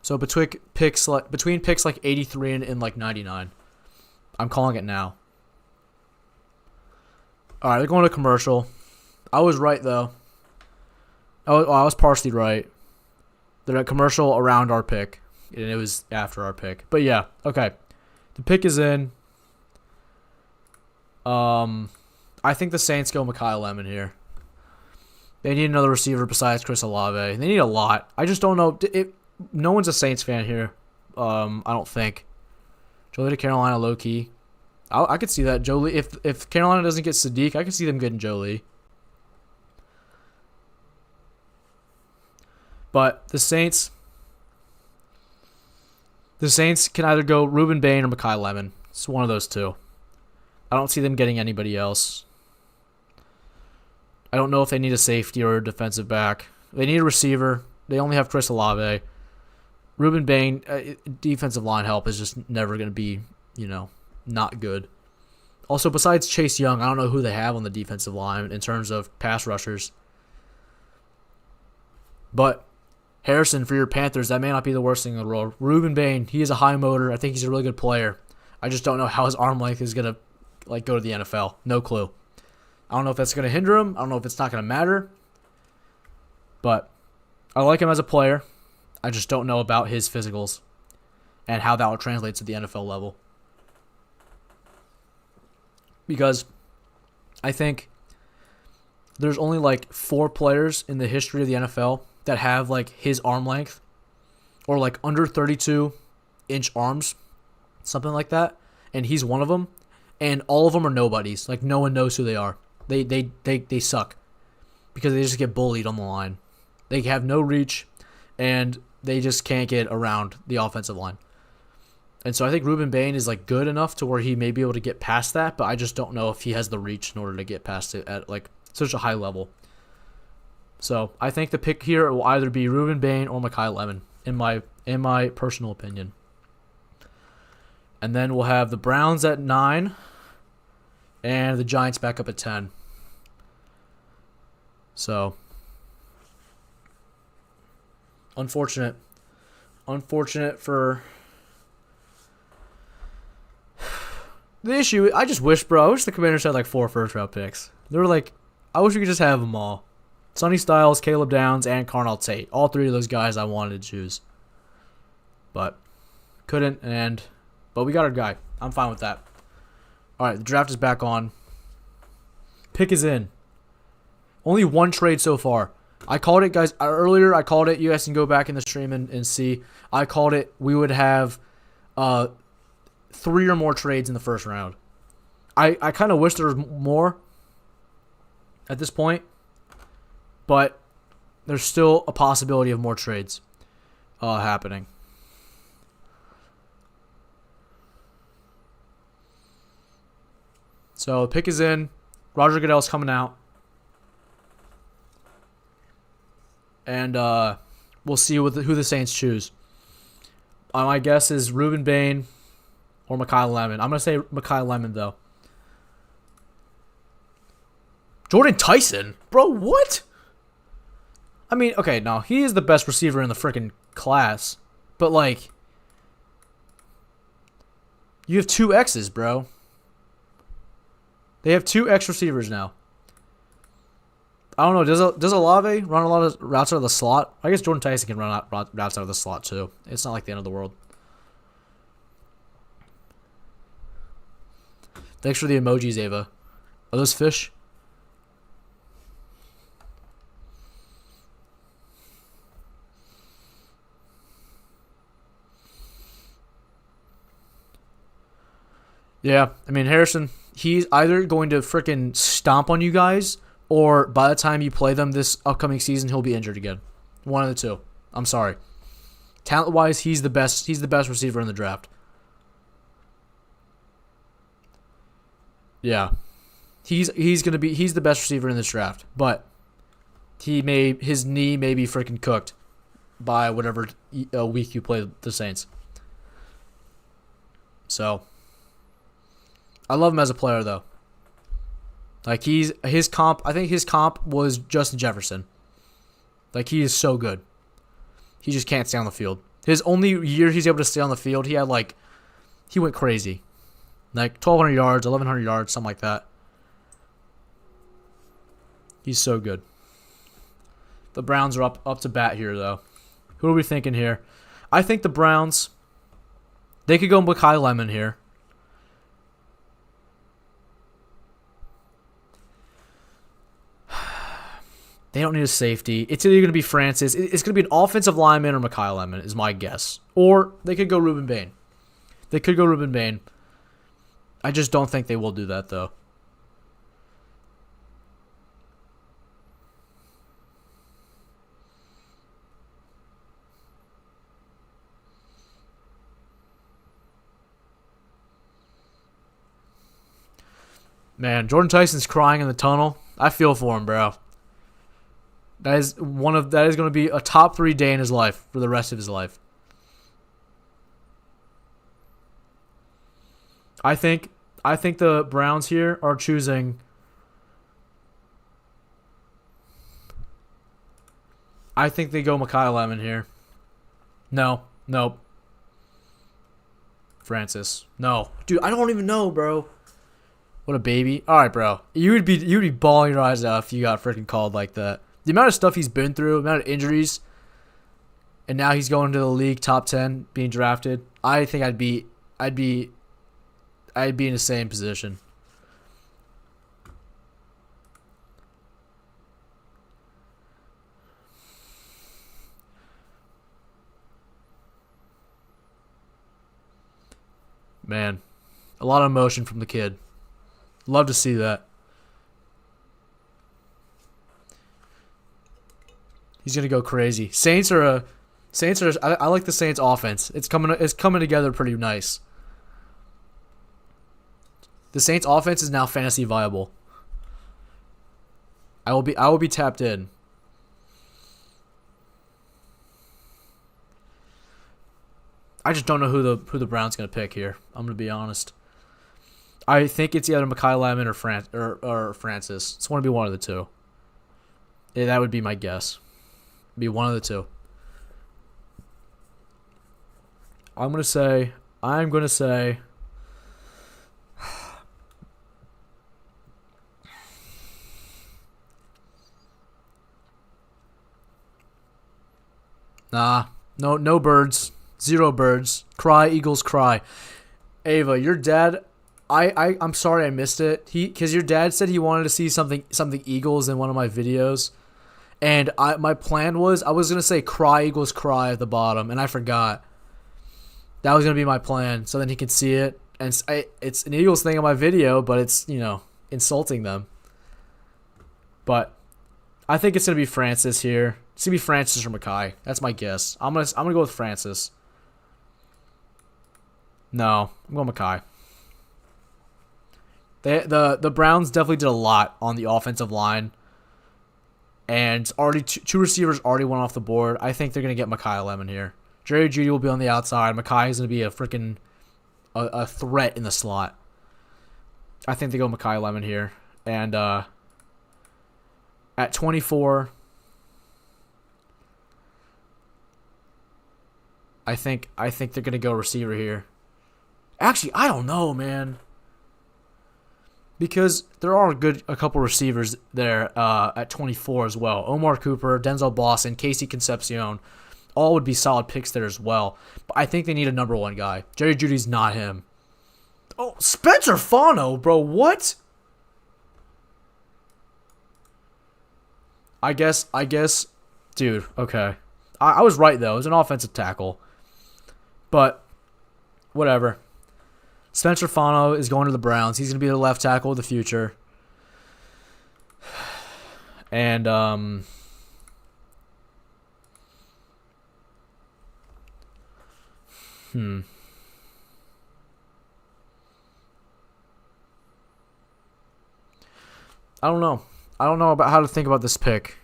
So between picks like 83 and like 99. I'm calling it now. All right, they're going to commercial. I was right though. I was partially right. They're at commercial around our pick, and it was after our pick. But yeah, okay. The pick is in. I think the Saints go Mekhi Lemon here. They need another receiver besides Chris Olave. They need a lot. I just don't know. No one's a Saints fan here. I don't think. Jolie to Carolina, low key. I could see that. Jolie. If Carolina doesn't get Sadiq, I could see them getting Jolie. But the Saints can either go Ruben Bain or Mekhi Lemon. It's one of those two. I don't see them getting anybody else. I don't know if they need a safety or a defensive back. They need a receiver. They only have Chris Olave. Ruben Bain, defensive line help is just never going to be, not good. Also, besides Chase Young, I don't know who they have on the defensive line in terms of pass rushers. But Harrison, for your Panthers, that may not be the worst thing in the world. Ruben Bain, he is a high motor. I think he's a really good player. I just don't know how his arm length is going to go to the NFL. No clue. I don't know if that's going to hinder him. I don't know if it's not going to matter. But I like him as a player. I just don't know about his physicals and how that will translate to the NFL level. Because I think there's only 4 players in the history of the NFL that have his arm length or under 32-inch arms, something like that, and he's one of them, and all of them are nobodies. No one knows who they are. They suck because they just get bullied on the line. They have no reach, and they just can't get around the offensive line. And so I think Ruben Bain is good enough to where he may be able to get past that, but I just don't know if he has the reach in order to get past it at such a high level. So I think the pick here will either be Ruben Bain or Mekhi Lemon, in my personal opinion. And then we'll have the Browns at 9 and the Giants back up at 10. So unfortunate for the issue. I just wish the Commanders had 4 first-round picks. They were I wish we could just have them all. Sonny Styles, Caleb Downs, and Carnell Tate. All 3 of those guys I wanted to choose. But couldn't, but we got our guy. I'm fine with that. All right, the draft is back on. Pick is in. Only 1 trade so far. I called it, guys. Earlier, I called it. You guys can go back in the stream and see. I called it. We would have 3 or more trades in the first round. I kind of wish there was more at this point, but there's still a possibility of more trades happening. So the pick is in. Roger Goodell's coming out. And we'll see who the Saints choose. My guess is Ruben Bain or Mekhi Lemon. I'm going to say Mekhi Lemon, though. Jordan Tyson? Bro, what? I mean, okay, no, he is the best receiver in the freaking class. But, like, you have 2 X's, bro. They have 2 X receivers now. I don't know. Does Olave run a lot of routes out of the slot? I guess Jordan Tyson can run routes out of the slot, too. It's not like the end of the world. Thanks for the emojis, Ava. Are those fish? Yeah, I mean, Harrison, he's either going to freaking stomp on you guys, or by the time you play them this upcoming season, he'll be injured again. One of the two. I'm sorry. Talent-wise, he's the best. He's the best receiver in the draft. Yeah, he's the best receiver in this draft, but his knee may be freaking cooked by whatever week you play the Saints. So. I love him as a player, though. Like, his comp, I think his comp was Justin Jefferson. Like, he is so good. He just can't stay on the field. His only year he's able to stay on the field, he went crazy. Like, 1,200 yards, 1,100 yards, something like that. He's so good. The Browns are up to bat here, though. Who are we thinking here? I think the Browns, they could go Mekhi Lemon here. They don't need a safety. It's either going to be Francis. It's going to be an offensive lineman or Mekhi Lemon is my guess. Or they could go Ruben Bain. I just don't think they will do that, though. Man, Jordan Tyson's crying in the tunnel. I feel for him, bro. That is going to be a top 3 day in his life for the rest of his life. I think the Browns here are choosing. I think they go Mekhi Lemon here. Nope. Francis. No. Dude, I don't even know, bro. What a baby. All right, bro. You'd be bawling your eyes out if you got freaking called like that. The amount of stuff he's been through, the amount of injuries, and now he's going to the league top 10, being drafted. I think I'd be in the same position. Man, a lot of emotion from the kid. Love to see that. He's gonna go crazy. Saints are. I like the Saints offense. It's coming together pretty nice. The Saints offense is now fantasy viable. I will be tapped in. I just don't know who the Browns gonna pick here. I'm gonna be honest. I think it's either Mekhi Lemon or Francis. It's going to be one of the two. Yeah, that would be my guess. Be one of the two. I'm going to say. Nah, no birds, 0 birds. Cry, Eagles, cry. Ava, your dad. I'm sorry I missed it. Because your dad said he wanted to see something Eagles in one of my videos, and my plan was I was gonna say cry Eagles cry at the bottom, and I forgot. That was gonna be my plan, so then he could see it. And it's an Eagles thing on my video, but it's, insulting them. But I think it's going to be Francis here. It's going to be Francis or Mackay. That's my guess. I'm gonna go with Francis. No, I'm going Mackay. The Browns definitely did a lot on the offensive line. And already two receivers already went off the board. I think they're going to get Mackay Lemon here. Jerry Jeudy will be on the outside. Mackay is going to be a freaking a threat in the slot. I think they go Mackay Lemon here. And at 24, I think they're going to go receiver here. Actually, I don't know, man. Because there are a couple receivers there at 24 as well. Omar Cooper, Denzel Boston, Casey Concepcion. All would be solid picks there as well. But I think they need a number one guy. Jerry Jeudy's not him. Oh, Spencer Fano, bro. What? I guess, dude, okay. I was right, though. It was an offensive tackle. But, whatever. Spencer Fano is going to the Browns. He's going to be the left tackle of the future. And, I don't know. I don't know about how to think about this pick.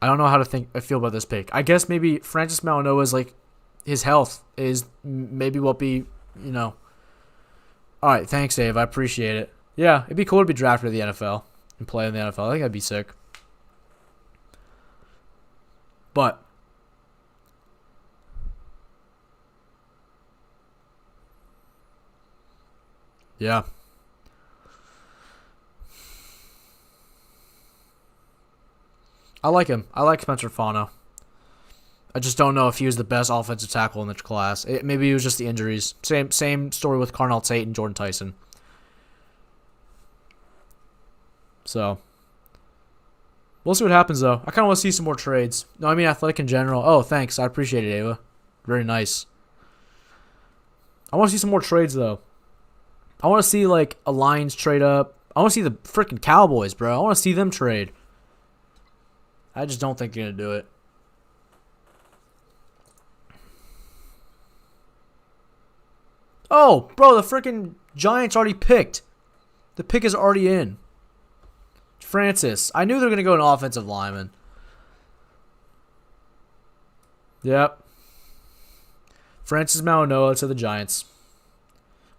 I don't know how to I feel about this pick. I guess maybe Francis Mauigoa is like, his health is maybe what be, All right, thanks, Dave. I appreciate it. Yeah, it'd be cool to be drafted to the NFL and play in the NFL. I think that'd be sick. But yeah. I like him. I like Spencer Fano. I just don't know if he was the best offensive tackle in the class. Maybe it was just the injuries. Same story with Carnell Tate and Jordan Tyson. So, we'll see what happens, though. I kind of want to see some more trades. No, I mean athletic in general. Oh, thanks. I appreciate it, Ava. Very nice. I want to see some more trades, though. I want to see, like, a Lions trade up. I want to see the freaking Cowboys, bro. I want to see them trade. I just don't think they're going to do it. Oh, bro, the freaking Giants already picked. The pick is already in. Francis. I knew they were going to go an offensive lineman. Yep. Francis Mauigoa to the Giants.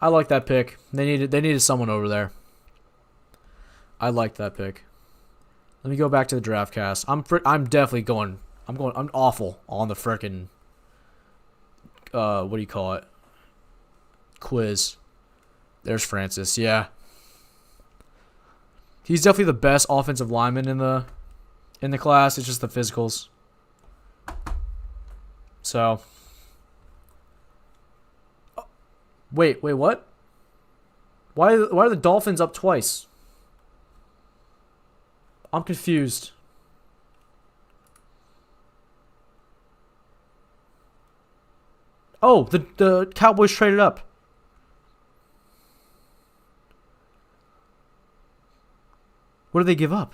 I like that pick. They needed someone over there. I like that pick. Let me go back to the draft cast. I'm definitely going. I'm awful on the frickin' what do you call it? Quiz. There's Francis. Yeah. He's definitely the best offensive lineman in the class. It's just the physicals. So. Wait, what? Why are the Dolphins up twice? I'm confused. Oh, the Cowboys traded up. What did they give up?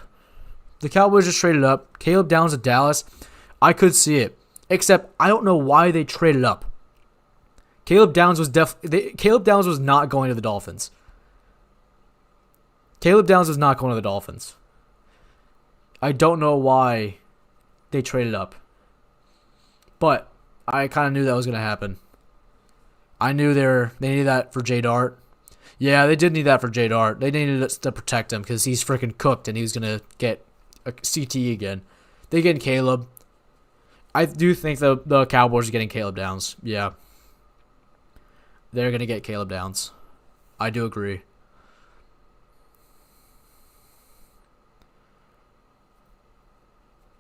The Cowboys just traded up. Caleb Downs to Dallas. I could see it. Except I don't know why they traded up. Caleb Downs was not going to the Dolphins. Caleb Downs was not going to the Dolphins. I don't know why they traded up. But I kind of knew that was going to happen. I knew they needed that for Jay Dart. Yeah, they did need that for Jay Dart. They needed to protect him because he's freaking cooked and he was going to get a CTE again. They get Caleb. I do think the Cowboys are getting Caleb Downs. Yeah. They're going to get Caleb Downs. I do agree.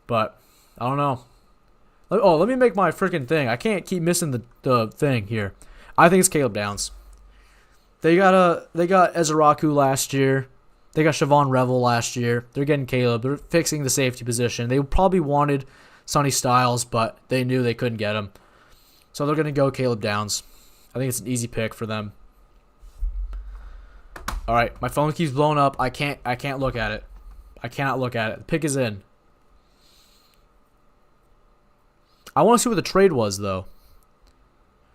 But, I don't know. Oh, let me make my freaking thing. I can't keep missing the thing here. I think it's Caleb Downs. They got Ezeraku last year. They got Siobhan Revel last year. They're getting Caleb. They're fixing the safety position. They probably wanted Sonny Styles, but they knew they couldn't get him. So they're going to go Caleb Downs. I think it's an easy pick for them. All right, my phone keeps blowing up. I can't look at it. I cannot look at it. The pick is in. I want to see what the trade was, though.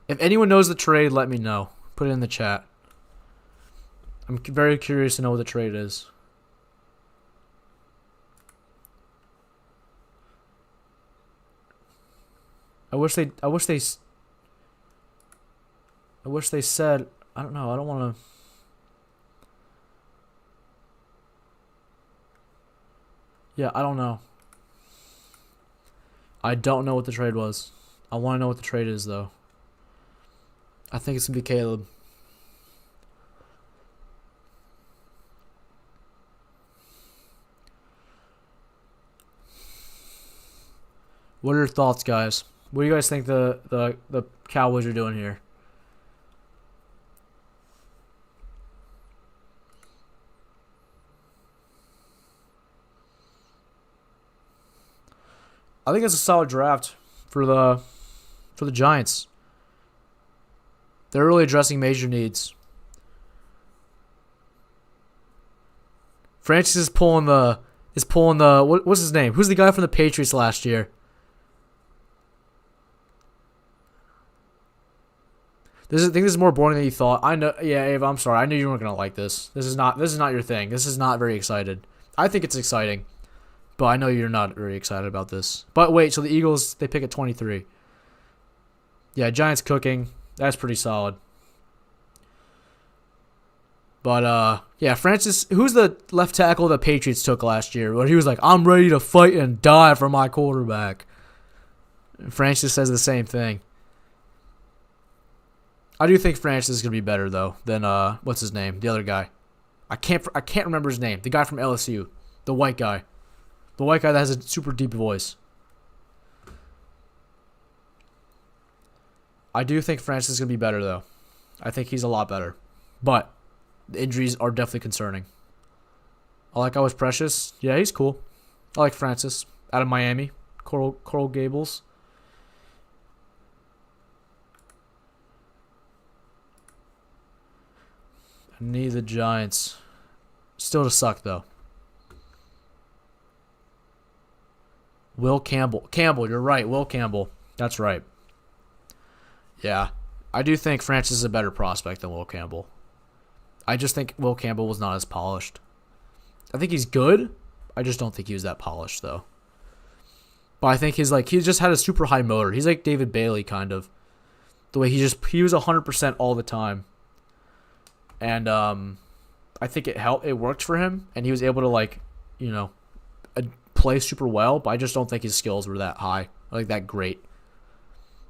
If anyone knows the trade, let me know. Put it in the chat. I'm very curious to know what the trade is. I wish they said, I don't know, I don't want to. Yeah, I don't know. I don't know what the trade was. I want to know what the trade is, though. I think it's going to be Caleb. What are your thoughts, guys? What do you guys think the Cowboys are doing here? I think it's a solid draft for the Giants. They're really addressing major needs. Francis is pulling the what's his name? Who's the guy from the Patriots last year? I think this is more boring than you thought. I know. Yeah, Ava, I'm sorry. I knew you weren't gonna like this. This is not your thing. This is not very excited. I think it's exciting, but I know you're not very excited about this. But wait, so the Eagles, they pick at 23. Yeah, Giants cooking. That's pretty solid. But yeah, Francis, who's the left tackle the Patriots took last year? Where he was like, "I'm ready to fight and die for my quarterback." And Francis says the same thing. I do think Francis is gonna be better though than what's his name, the other guy. I can't remember his name. The guy from LSU, the white guy that has a super deep voice. I do think Francis is gonna be better though. I think he's a lot better, but the injuries are definitely concerning. I like Always Precious. Yeah, he's cool. I like Francis out of Miami, Coral Gables. I need the Giants. Still to suck, though. Will Campbell. Campbell, you're right. Will Campbell. That's right. Yeah. I do think Francis is a better prospect than Will Campbell. I just think Will Campbell was not as polished. I think he's good. I just don't think he was that polished, though. But I think he just had a super high motor. He's like David Bailey, kind of. The way he was 100% all the time. And I think it helped. It worked for him, and he was able to play super well. But I just don't think his skills were that high, that great.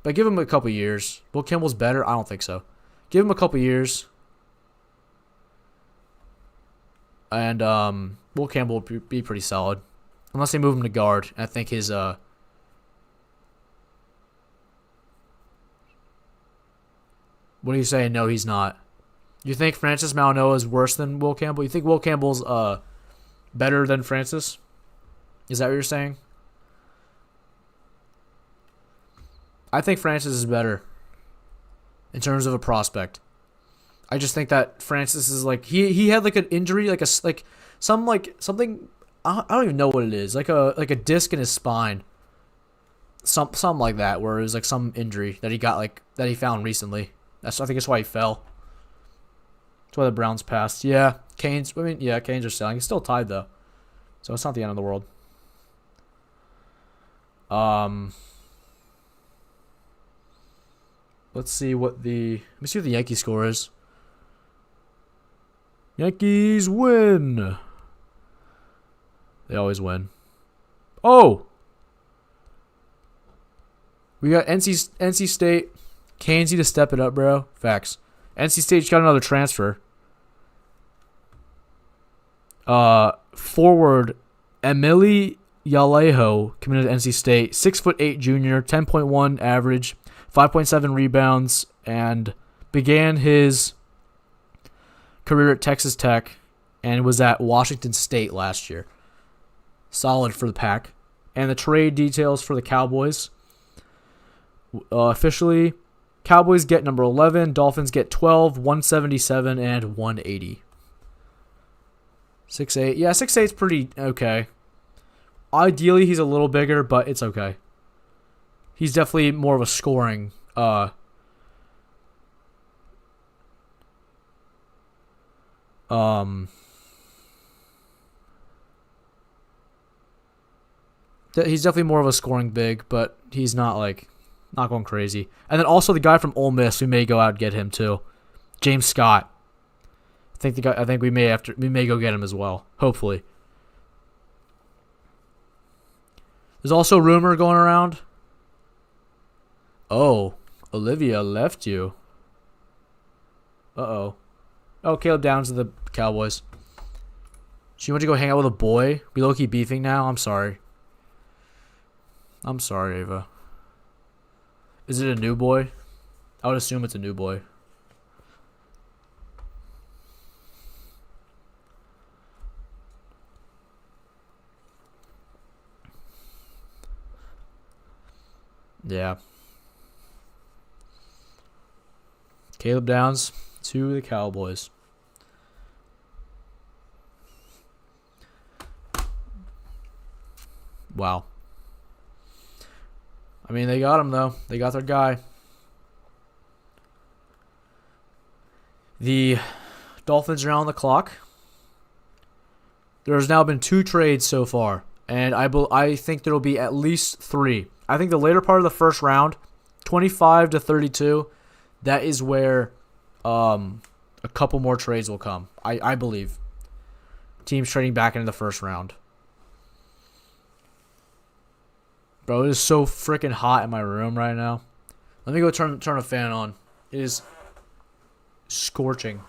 But give him a couple years. Will Campbell's better? I don't think so. Give him a couple years, and Will Campbell will be pretty solid, unless they move him to guard. I think his What are you saying? No, he's not. You think Francis Mauigoa is worse than Will Campbell? You think Will Campbell's better than Francis? Is that what you're saying? I think Francis is better in terms of a prospect. I just think that Francis is he had an injury, something. I don't even know what it is. Like a disc in his spine. Something like that, where it was some injury that he got that he found recently. I think that's why he fell. That's why the Browns passed. Yeah, Canes are selling. He's still tied though, so it's not the end of the world. Let's see what the Yankee score is. Yankees win. They always win. Oh, we got NC State. Canes need to step it up, bro. Facts. NC State's got another transfer. Forward Emily Yalejo committed to NC State. 6'8" junior, 10.1 average, 5.7 rebounds, and began his career at Texas Tech and was at Washington State last year. Solid for the Pack. And the trade details for the Cowboys. Officially, Cowboys get number 11, Dolphins get 12, 177, and 180. 6'8". Yeah, 6'8 is pretty okay. Ideally, he's a little bigger, but it's okay. He's definitely more of a scoring. He's definitely more of a scoring big, but he's not going crazy. And then also the guy from Ole Miss, we may go out and get him too, James Scott. I think we may go get him as well. Hopefully. There's also a rumor going around. Oh, Olivia left you. Uh-oh. Oh, Caleb Downs to the Cowboys. She went to go hang out with a boy. We low-key beefing now. I'm sorry. I'm sorry, Ava. Is it a new boy? I would assume it's a new boy. Yeah. Caleb Downs to the Cowboys. Wow. I mean, they got him, though. They got their guy. The Dolphins are on the clock. There's now been 2 trades so far, and I think there will be at least 3. I think the later part of the first round, 25 to 32, that is where a couple more trades will come. I believe. Teams trading back into the first round. Bro, it is so freaking hot in my room right now. Let me go turn a fan on. It is scorching.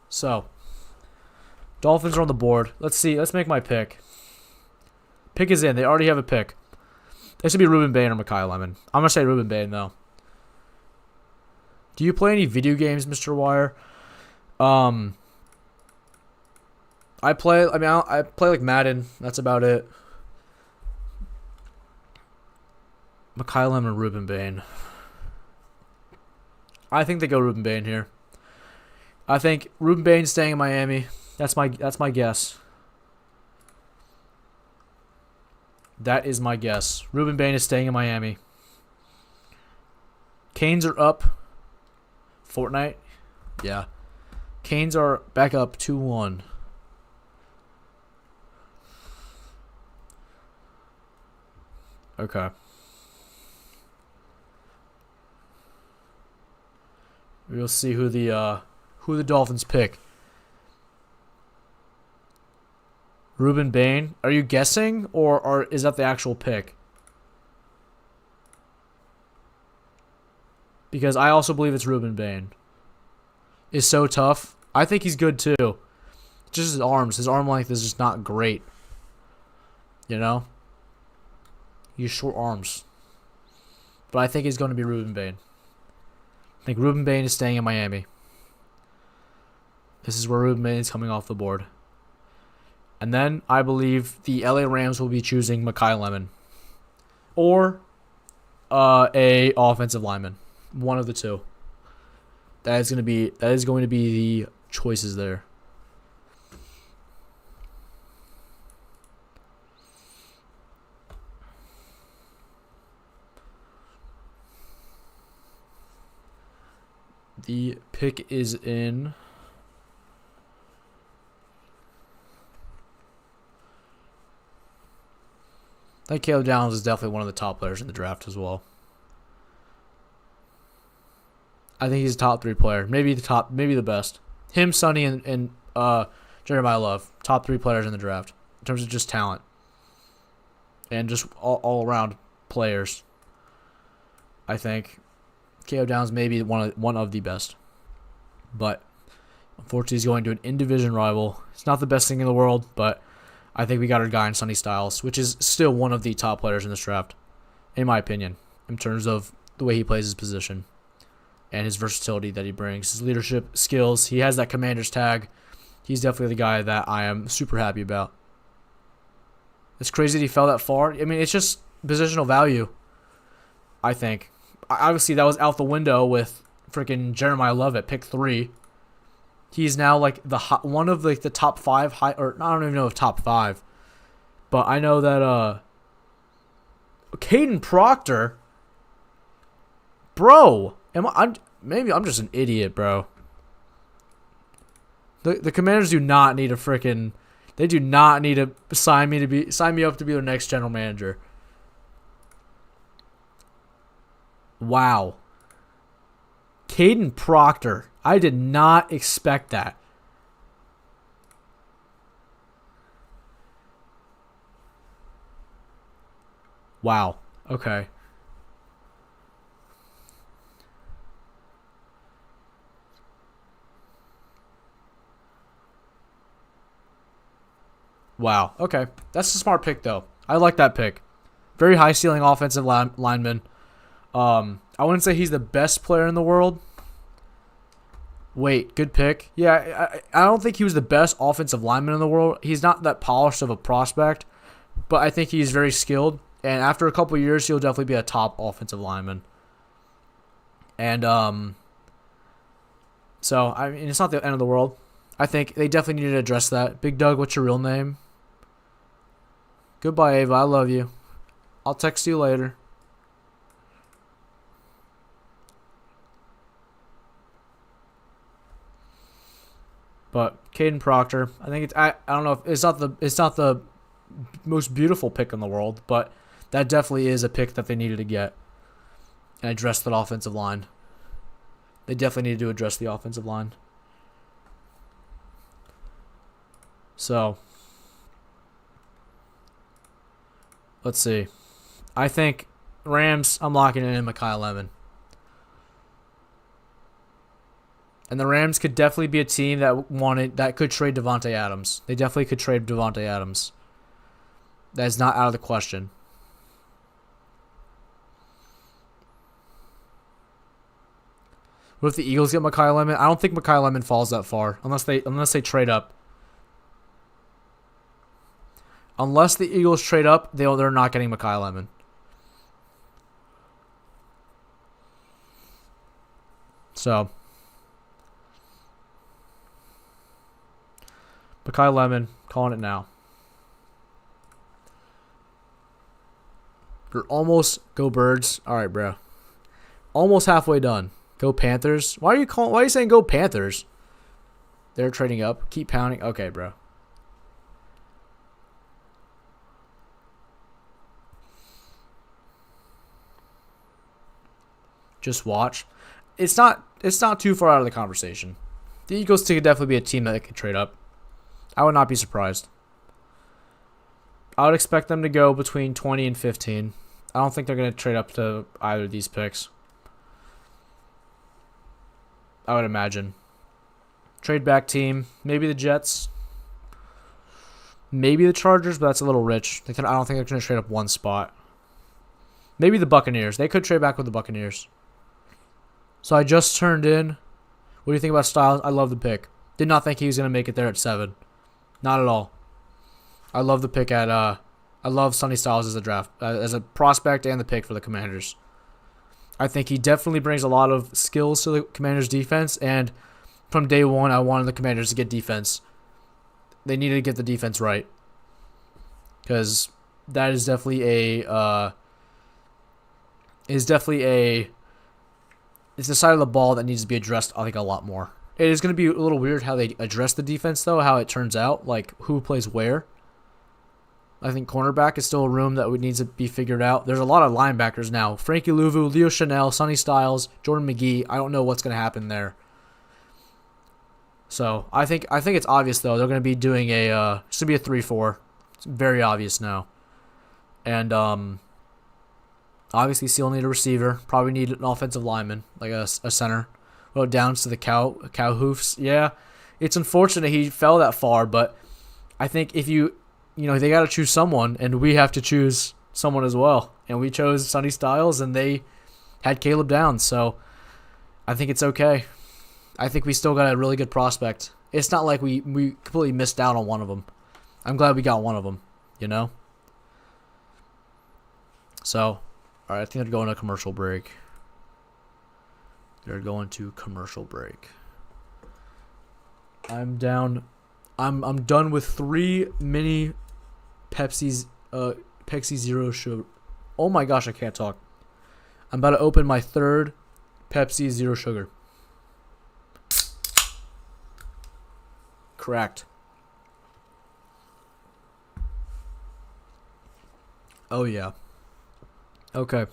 So, Dolphins are on the board. Let's see. Let's make my pick. Pick is in. They already have a pick. This should be Ruben Bain or Mekhi Lemon. I'm going to say Ruben Bain, though. Do you play any video games, Mr. Wire? I play like Madden. That's about it. Mekhi Lemon or Ruben Bain. I think they go Ruben Bain here. I think Ruben Bain's staying in Miami. That's my guess. That is my guess. Ruben Bain is staying in Miami. Canes are up. Fortnite? Yeah. Canes are back up 2-1. Okay. We'll see who the Dolphins pick. Ruben Bain. Are you guessing, or is that the actual pick? Because I also believe it's Ruben Bain. Is so tough. I think he's good too. Just his arms. His arm length is just not great. You know? He has short arms. But I think he's going to be Ruben Bain. I think Ruben Bain is staying in Miami. This is where Ruben Bain is coming off the board. And then I believe the LA Rams will be choosing Mekhi Lemon. Or a offensive lineman. One of the two. That is going to be the choices there. The pick is in. I think Caleb Downs is definitely one of the top players in the draft as well. I think he's a top 3 player. Maybe the best. Him, Sonny, and Jeremiah Love. Top 3 players in the draft. In terms of just talent. And just all around players. I think Caleb Downs may be one of the best. But unfortunately he's going to an in-division rival. It's not the best thing in the world, but I think we got our guy in Sonny Styles, which is still one of the top players in this draft, in my opinion, in terms of the way he plays his position. and his versatility that he brings, his leadership skills. He has that commander's tag. He's definitely the guy that I am super happy about. It's crazy that he fell that far. I mean, it's just positional value, I think. Obviously, that was out the window with freaking Jeremiah Love at pick 3. He's now like one of like the top 5 high, or I don't even know if top 5, but I know that Caden Proctor, bro, maybe I'm just an idiot, bro. The Commanders do not need a freaking, they do not need to sign me up to be their next general manager. Wow. Caden Proctor. I did not expect that. Wow. Okay. Wow. Okay. That's a smart pick, though. I like that pick. Very high ceiling offensive lineman. I wouldn't say he's the best player in the world. Wait, good pick. Yeah, I don't think he was the best offensive lineman in the world. He's not that polished of a prospect, but I think he's very skilled. And after a couple of years, he'll definitely be a top offensive lineman. And so I mean, it's not the end of the world. I think they definitely need to address that. Big Doug, what's your real name? Goodbye, Ava. I love you. I'll text you later. But Caden Proctor, I think it's I don't know if it's not the most beautiful pick in the world, but that definitely is a pick that they needed to get and address that offensive line. They definitely needed to address the offensive line. So let's see. I think Rams, I'm locking in Mekhi Lemon. And the Rams could definitely be a team that could trade Devontae Adams. They definitely could trade Devontae Adams. That is not out of the question. What if the Eagles get Mekhi Lemon? I don't think Mekhi Lemon falls that far unless they trade up. Unless the Eagles trade up, they're not getting Mekhi Lemon. So Mekhi Lemon, calling it now. You're almost go Birds. All right, bro. Almost halfway done. Go Panthers. Why are you saying go Panthers? They're trading up. Keep pounding. Okay, bro. Just watch. It's not too far out of the conversation. The Eagles could definitely be a team that could trade up. I would not be surprised. I would expect them to go between 20 and 15. I don't think they're going to trade up to either of these picks. I would imagine. Trade back team. Maybe the Jets. Maybe the Chargers, but that's a little rich. I don't think they're going to trade up one spot. Maybe the Buccaneers. They could trade back with the Buccaneers. So I just turned in. What do you think about Styles? I love the pick. Did not think he was going to make it there at 7. Not at all. I love the pick at I love Sonny Styles as a prospect and the pick for the Commanders. I think he definitely brings a lot of skills to the Commanders defense, and from day one I wanted the Commanders to get defense. They needed to get the defense right. Cuz that is definitely it's the side of the ball that needs to be addressed, I think, a lot more. It is going to be a little weird how they address the defense, though, how it turns out, like who plays where. I think cornerback is still a room that needs to be figured out. There's a lot of linebackers now. Frankie Louvu, Leo Chanel, Sonny Styles, Jordan McGee. I don't know what's going to happen there. So I think it's obvious, though. They're going to be doing it's going to be a 3-4. It's very obvious now. And obviously still need a receiver. Probably need an offensive lineman, like a center. Well, down to the cow hoofs. Yeah, it's unfortunate he fell that far, but I think if they got to choose someone, and we have to choose someone as well. And we chose Sonny Styles, and they had Caleb Downs. So I think it's okay. I think we still got a really good prospect. It's not like we completely missed out on one of them. I'm glad we got one of them, you know? So, all right, I think they're going to commercial break. They're going to commercial break. I'm down. I'm done with 3 mini Pepsi Zero Sugar. Oh my gosh, I can't talk. I'm about to open my 3rd Pepsi Zero Sugar. Correct. Oh yeah. Okay.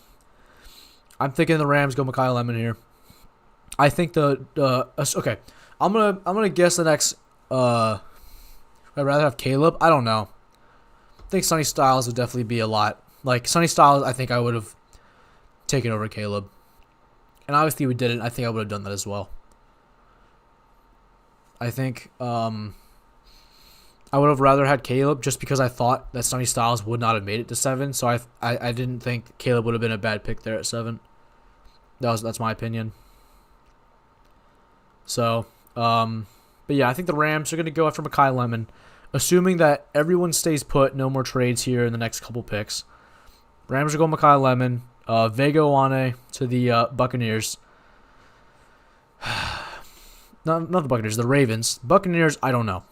I'm thinking the Rams go Mekhi Lemon here. I think okay. I'm gonna guess the next. I'd rather have Caleb. I don't know. I think Sonny Styles would definitely be a lot. Like Sonny Styles, I think I would have taken over Caleb. And obviously we didn't. I think I would have done that as well. I think I would have rather had Caleb just because I thought that Sonny Styles would not have made it to 7. So I didn't think Caleb would have been a bad pick there at 7. That's my opinion. So, but yeah, I think the Rams are going to go after Mekhi Lemon, assuming that everyone stays put, no more trades here in the next couple picks. Rams are going Mekhi Lemon, Vega Wane to the Buccaneers. Not the Buccaneers, the Ravens. Buccaneers, I don't know.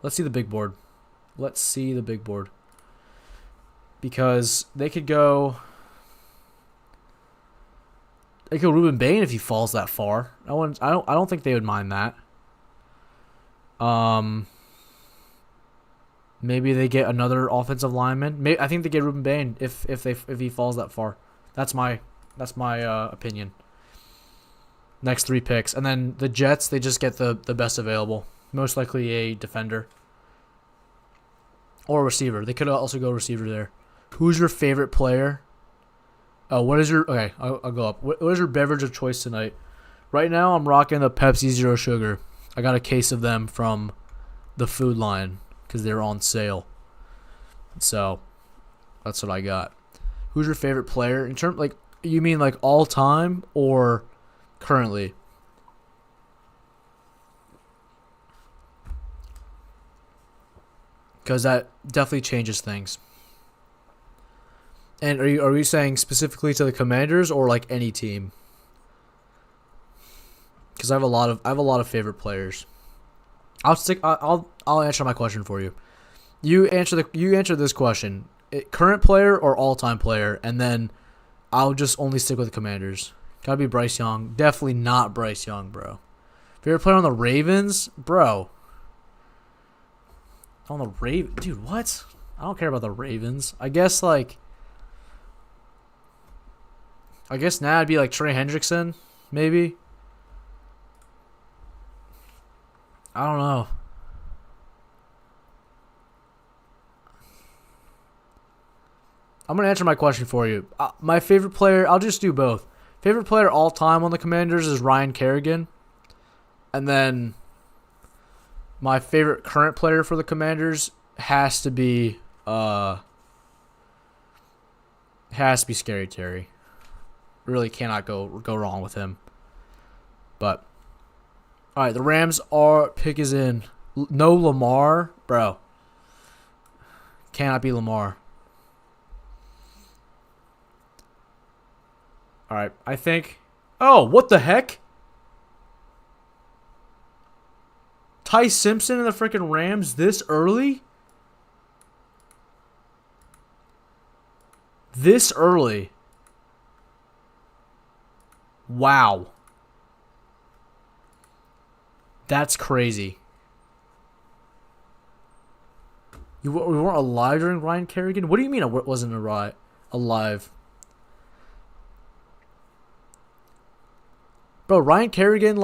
Let's see the big board. Because they could go... They could go Ruben Bain if he falls that far. I don't think they would mind that. Maybe they get another offensive lineman. I think they get Ruben Bain if he falls that far. That's my opinion. Next 3 picks, and then the Jets, they just get the best available. Most likely a defender or a receiver. They could also go receiver there. Who's your favorite player? What is your... Okay, I'll go up. What is your beverage of choice tonight? Right now, I'm rocking the Pepsi Zero Sugar. I got a case of them from the Food Line because they're on sale. So, that's what I got. Who's your favorite player? In terms, like, you mean like all time or currently? Because that definitely changes things. And are you saying specifically to the Commanders or like any team? Because I have a lot of favorite players. I'll answer my question for you. You answer this question. Current player or all-time player, and then I'll just only stick with the Commanders. Gotta be Bryce Young. Definitely not Bryce Young, bro. Favorite player on the Ravens, bro. On the Ravens, dude. What? I don't care about the Ravens. I guess now it'd be like Trey Hendrickson, maybe. I don't know. I'm going to answer my question for you. My favorite player, I'll just do both. Favorite player all time on the Commanders is Ryan Kerrigan. And then my favorite current player for the Commanders has to be Scary Terry. Really cannot go wrong with him. But all right, the Rams pick is in. No Lamar, bro. Cannot be Lamar. All right, I think. Oh, what the heck? Ty Simpson and the freaking Rams this early? This early. Wow. That's crazy. We weren't alive during Ryan Kerrigan? What do you mean I wasn't alive? Bro, Ryan Kerrigan,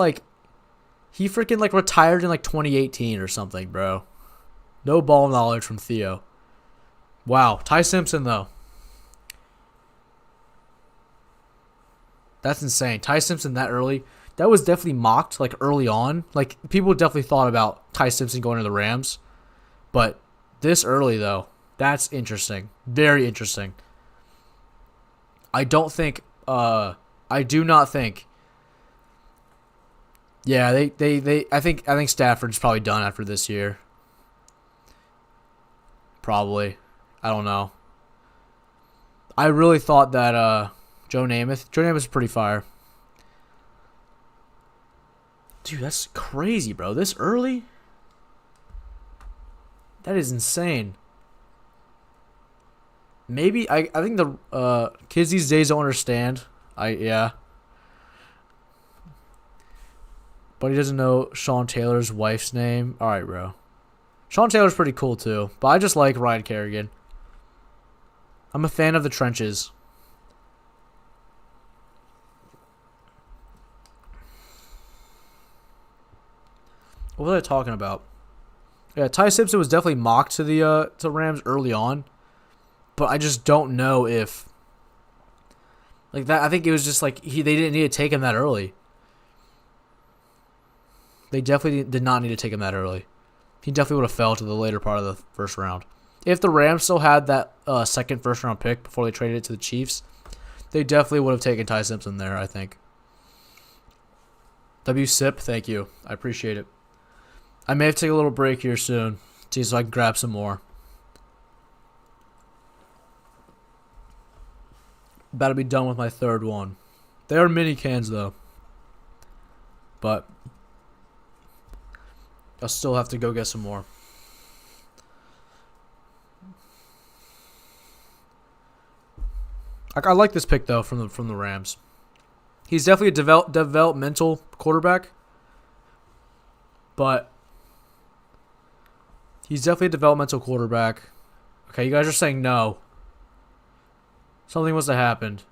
he freaking, retired in, 2018 or something, bro. No ball knowledge from Theo. Wow. Ty Simpson, though. That's insane. Ty Simpson that early. That was definitely mocked, early on. People definitely thought about Ty Simpson going to the Rams. But this early, though, that's interesting. Very interesting. I don't think I do not think. Yeah, I think Stafford's probably done after this year. Probably. I don't know. I really thought that Joe Namath is pretty fire. Dude, that's crazy, bro. This early? That is insane. Maybe I think the kids these days don't understand. Yeah. But he doesn't know Sean Taylor's wife's name. All right, bro. Sean Taylor's pretty cool too, but I just like Ryan Kerrigan. I'm a fan of the trenches. What was I talking about? Yeah, Ty Simpson was definitely mocked to the Rams early on, but I just don't know if like that. I think it was just like they didn't need to take him that early. They definitely did not need to take him that early. He definitely would have fell to the later part of the first round. If the Rams still had that second first round pick before they traded it to the Chiefs, they definitely would have taken Ty Simpson there, I think. WSIP, thank you. I appreciate it. I may have to take a little break here soon, so I can grab some more. About to be done with my third one. They are mini cans, though. But I'll still have to go get some more. I like this pick though from the Rams. He's definitely a developmental quarterback, but he's definitely a developmental quarterback. Okay, you guys are saying no. Something must have happened.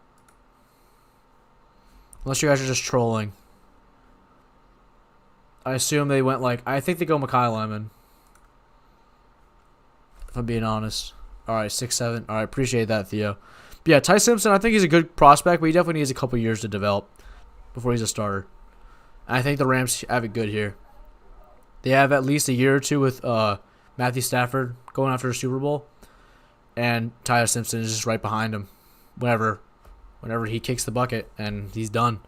Unless you guys are just trolling. I assume they went I think they go Mekhi Lemon. If I'm being honest. Alright, 6'7". Alright, appreciate that, Theo. But yeah, Ty Simpson, I think he's a good prospect, but he definitely needs a couple years to develop before he's a starter. And I think the Rams have it good here. They have at least a year or two with Matthew Stafford going after a Super Bowl. And Ty Simpson is just right behind him whenever he kicks the bucket, and he's done.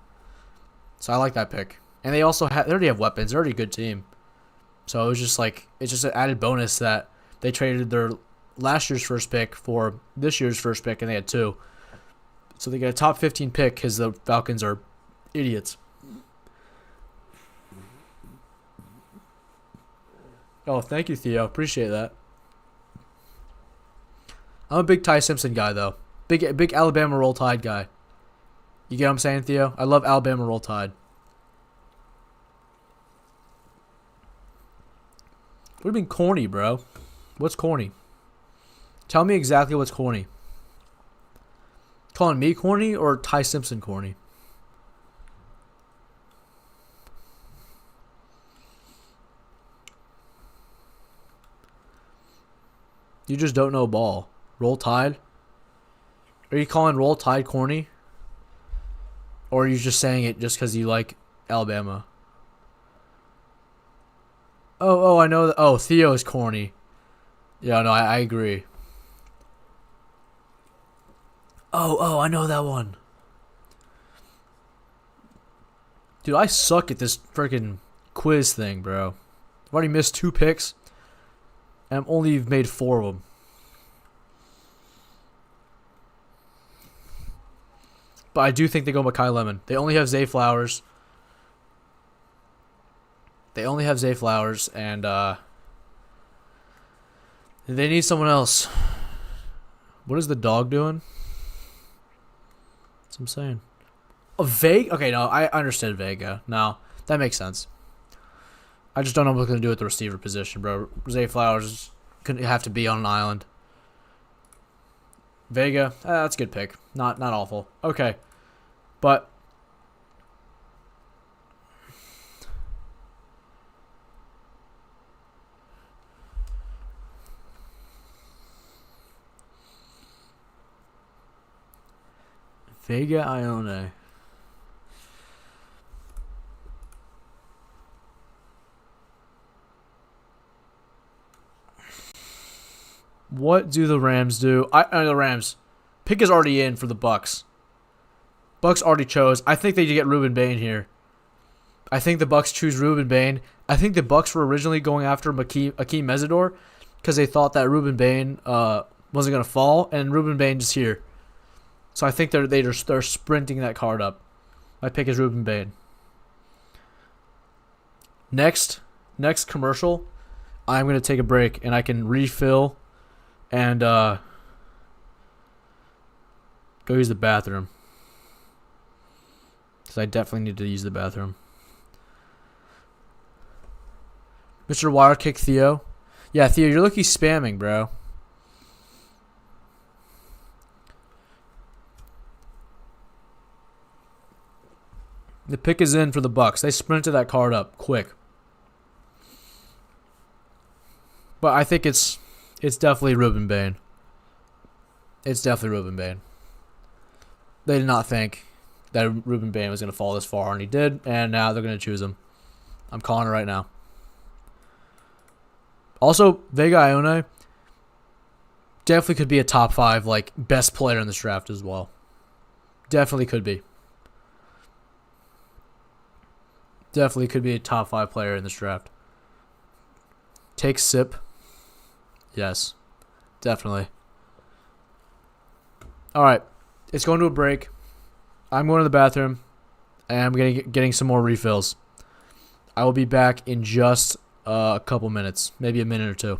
So I like that pick. And they already have weapons. They're already a good team. So it was just it's just an added bonus that they traded their last year's first pick for this year's first pick, and they had two. So they get a top 15 pick because the Falcons are idiots. Oh, thank you, Theo. Appreciate that. I'm a big Ty Simpson guy, though. Big Alabama Roll Tide guy. You get what I'm saying, Theo? I love Alabama Roll Tide. What do you mean corny, bro? What's corny? Tell me exactly what's corny. Calling me corny or Ty Simpson corny? You just don't know ball. Roll Tide? Are you calling Roll Tide corny? Or are you just saying it just because you like Alabama? Oh, I know that. Oh, Theo is corny. Yeah, no, I agree. Oh, I know that one. Dude, I suck at this freaking quiz thing, bro. I've already missed 2 picks, and I've only made 4 of them. But I do think they go Mekhi Lemon. They only have Zay Flowers. And they need someone else. What is the dog doing? That's what I'm saying. Oh, Vega? Okay, no, I understood Vega. No, that makes sense. I just don't know what they're going to do with the receiver position, bro. Zay Flowers couldn't have to be on an island. Vega, that's a good pick. Not awful. Okay. But Vega Ione. What do the Rams do? The Rams. Pick is already in for the Bucks. Bucks already chose. I think they get Ruben Bain here. I think the Bucks choose Ruben Bain. I think the Bucks were originally going after Akeem Mesidor because they thought that Ruben Bain wasn't going to fall, and Ruben Bain is here. So I think they're sprinting that card up. My pick is Ruben Bain. Next commercial, I'm going to take a break, and I can refill and go use the bathroom. Because I definitely need to use the bathroom. Mr. Wirekick Theo. Yeah, Theo, you're lucky spamming, bro. The pick is in for the Bucks. They sprinted that card up quick. But I think it's definitely Ruben Bain. It's definitely Ruben Bain. They did not think that Ruben Bain was going to fall this far, and he did, and now they're going to choose him. I'm calling it right now. Also, Vega Ione definitely could be a top 5 like best player in this draft as well. Definitely could be. Definitely could be a top 5 player in this draft. Take sip. Yes. Definitely. Alright. It's going to a break. I'm going to the bathroom. And I'm getting some more refills. I will be back in just a couple minutes. Maybe a minute or two.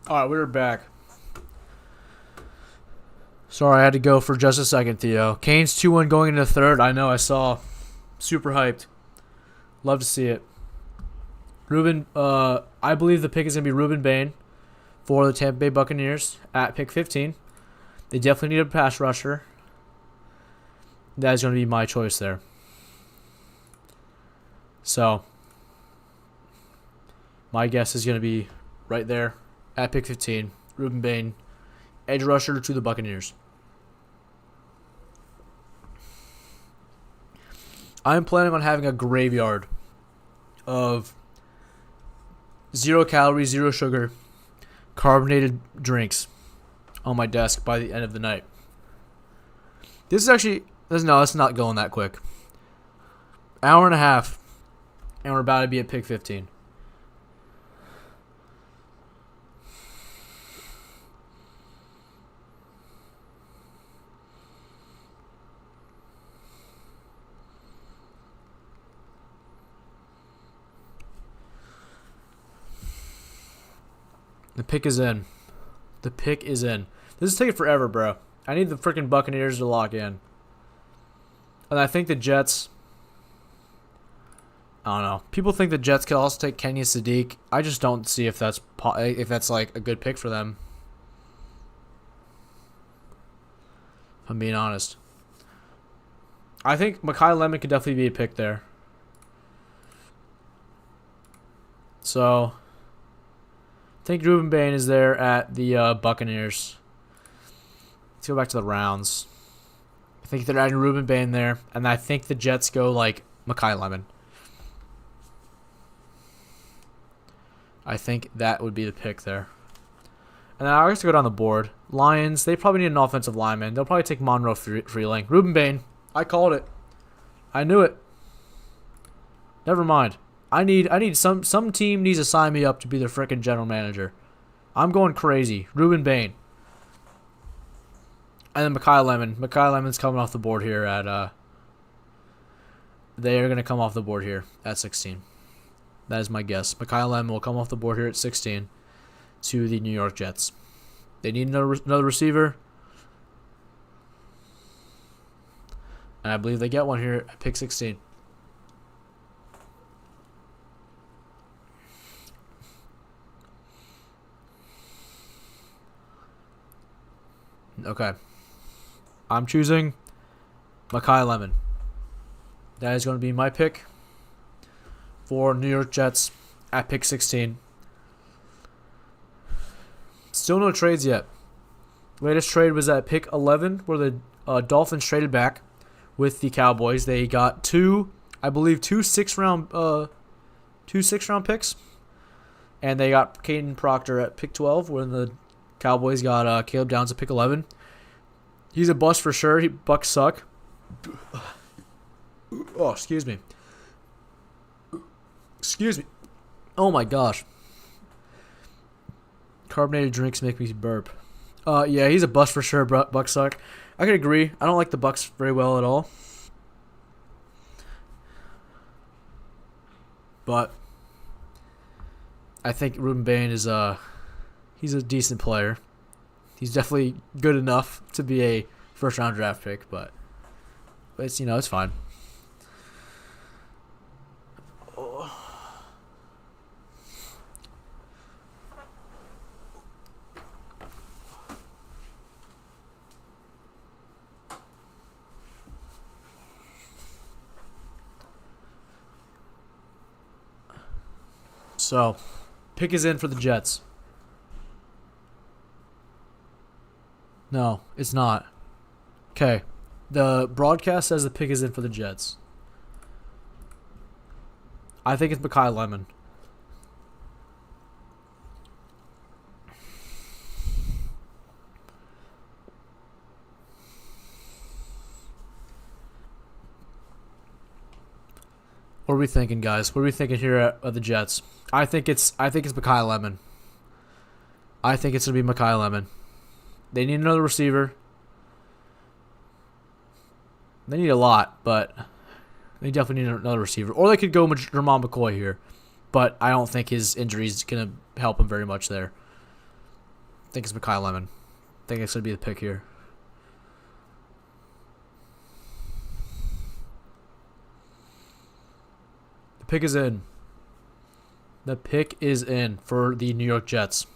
Alright, we're back. Sorry, I had to go for just a second, Theo. Canes 2-1 going into the third. I know, I saw. Super hyped. Love to see it. I believe the pick is going to be Ruben Bain for the Tampa Bay Buccaneers at pick 15. They definitely need a pass rusher. That is going to be my choice there. So, my guess is going to be right there at pick 15. Ruben Bain, edge rusher to the Buccaneers. I'm planning on having a graveyard of 0 calories, 0 sugar, carbonated drinks on my desk by the end of the night. This is actually... No, it's not going that quick. Hour and a half, and we're about to be at pick 15. The pick is in. The pick is in. This is taking forever, bro. I need the freaking Buccaneers to lock in. And I think the Jets. I don't know. People think the Jets could also take Kenya Sadiq. I just don't see if that's like a good pick for them. If I'm being honest. I think Mekhi Lemon could definitely be a pick there. So, I think Ruben Bain is there at the Buccaneers. Let's go back to the rounds. I think they're adding Ruben Bain there, and I think the Jets go like Mekhi Lemon. I think that would be the pick there. And then I guess to go down the board. Lions, they probably need an offensive lineman. They'll probably take Monroe Freeling. Ruben Bain, I called it. I knew it. Never mind. I need some team needs to sign me up to be their freaking general manager. I'm going crazy. Ruben Bain. And then Mekhi Lemon. Mekhi Lemon's coming off the board here at they are going to come off the board here at 16. That is my guess. Mekhi Lemon will come off the board here at 16 to the New York Jets. They need another receiver. And I believe they get one here at pick 16. Okay. I'm choosing Mekhi Lemon. That is going to be my pick for New York Jets at pick 16. Still no trades yet. Latest trade was at pick 11, where the Dolphins traded back with the Cowboys. They got two six-round picks, and they got Caden Proctor at pick 12, when the Cowboys got Caleb Downs at pick 11. He's a bust for sure. Bucks suck. Oh, excuse me. Excuse me. Oh my gosh. Carbonated drinks make me burp. Yeah, he's a bust for sure. Bucks suck. I can agree. I don't like the Bucks very well at all. But I think Ruben Bain is he's a decent player. He's definitely good enough to be a first round draft pick, but it's it's fine. So, pick is in for the Jets. No, it's not. Okay. The broadcast says the pick is in for the Jets. I think it's Mekhi Lemon. What are we thinking, guys? What are we thinking here at the Jets? I think it's Mekhi Lemon. I think it's gonna be Mekhi Lemon. They need another receiver. They need a lot, but they definitely need another receiver. Or they could go Jermon McCoy here, but I don't think his injury is gonna help him very much there. I think it's Mekhi Lemon. I think it's gonna be the pick here. The pick is in. The pick is in for the New York Jets.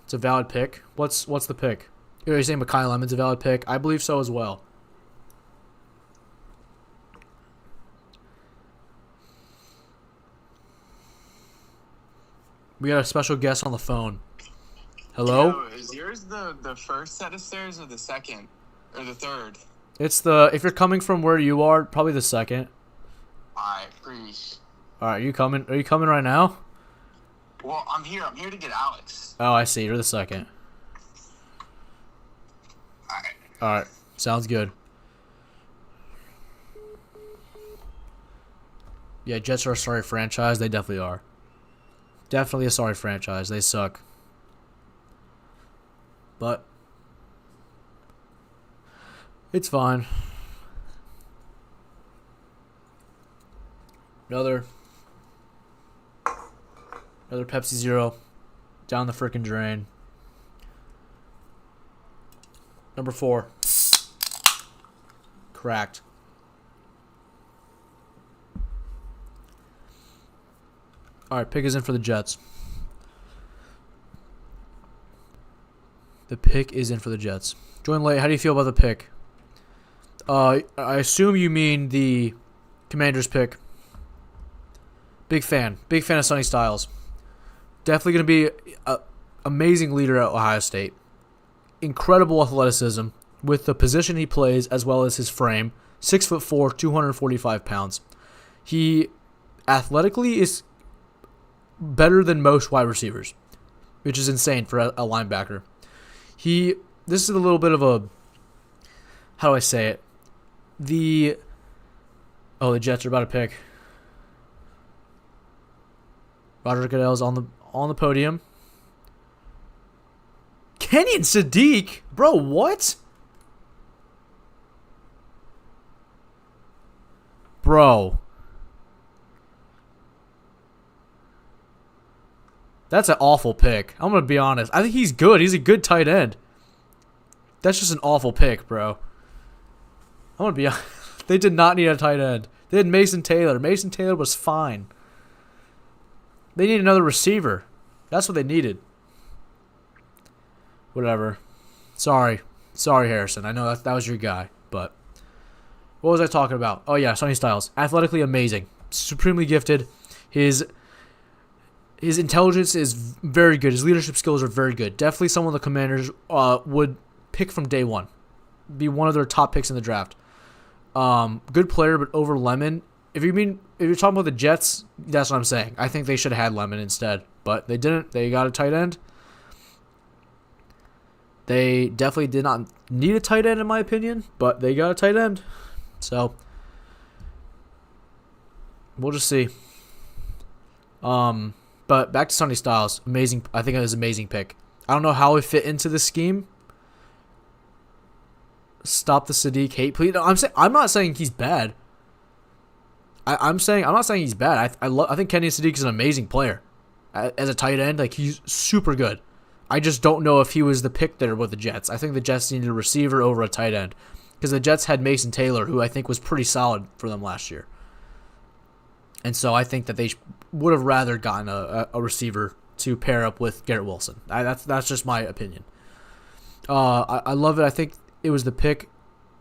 It's a valid pick. What's the pick? You're saying Mekhi Lemon's a valid pick? I believe so as well. We got a special guest on the phone. Hello? Yo, is yours the first set of stairs or the second? Or the third? It's if you're coming from where you are, probably the second. Alright, please. Alright, are you coming right now? Well, I'm here to get Alex. Oh, I see. You're the second. Alright. Alright. Sounds good. Yeah, Jets are a sorry franchise. They definitely are. Definitely a sorry franchise. They suck. But it's fine. Another Pepsi Zero down the frickin' drain. Number 4. Cracked. All right, pick is in for the Jets. The pick is in for the Jets. Join late. How do you feel about the pick? I assume you mean the Commanders pick. Big fan. Big fan of Sonny Styles. Definitely going to be an amazing leader at Ohio State. Incredible athleticism with the position he plays as well as his frame. 6'4", 245 pounds. He athletically is better than most wide receivers, which is insane for a linebacker. This is a little bit of a, how do I say it? The Jets are about to pick. Roger Goodell's on the podium. Kenyon Sadiq? Bro, what? Bro. That's an awful pick. I'm going to be honest. I think he's good. He's a good tight end. That's just an awful pick, bro. I'm going to be honest. They did not need a tight end. They had Mason Taylor. Mason Taylor was fine. They need another receiver. That's what they needed. Whatever. Sorry, Harrison. I know that was your guy, but what was I talking about? Oh yeah, Sonny Styles. Athletically amazing, supremely gifted. His intelligence is very good. His leadership skills are very good. Definitely someone the Commanders would pick from day one. Be one of their top picks in the draft. Good player, but over Lemon. If you're talking about the Jets, that's what I'm saying. I think they should have had Lemon instead, but they didn't. They got a tight end. They definitely did not need a tight end, in my opinion, but they got a tight end. So, we'll just see. But back to Sonny Styles. Amazing. I think it was an amazing pick. I don't know how it fit into the scheme. Stop the Sadiq hate, please. No, I'm not saying he's bad. I'm not saying he's bad. I think Kenny Sadiq is an amazing player. As a tight end, like, he's super good. I just don't know if he was the pick there with the Jets. I think the Jets needed a receiver over a tight end because the Jets had Mason Taylor, who I think was pretty solid for them last year. And so I think that they would have rather gotten a receiver to pair up with Garrett Wilson. That's just my opinion. I love it. I think it was the pick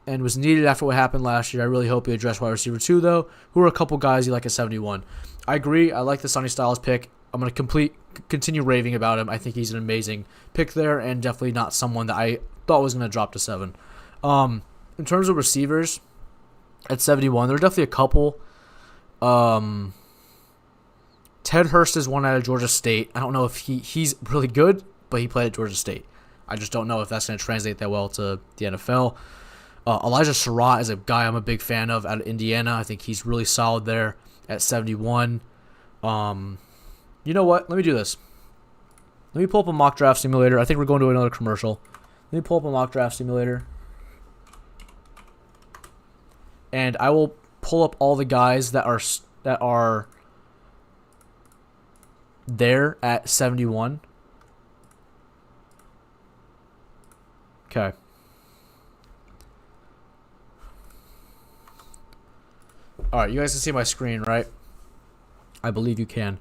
and was needed after what happened last year. I really hope he addressed wide receiver 2, though, who are a couple guys you like at 71. I agree. I like the Sonny Styles pick. I'm going to continue raving about him. I think he's an amazing pick there and definitely not someone that I thought was going to drop to 7. In terms of receivers at 71, there are definitely a couple. Ted Hurst is one out of Georgia State. I don't know if he's really good, but he played at Georgia State. I just don't know if that's going to translate that well to the NFL. Elijah Surratt is a guy I'm a big fan of out of Indiana. I think he's really solid there at 71. You know what? Let me do this. Let me pull up a mock draft simulator. I think we're going to another commercial. Let me pull up a mock draft simulator. And I will pull up all the guys that are there at 71. Okay. All right, you guys can see my screen, right? I believe you can.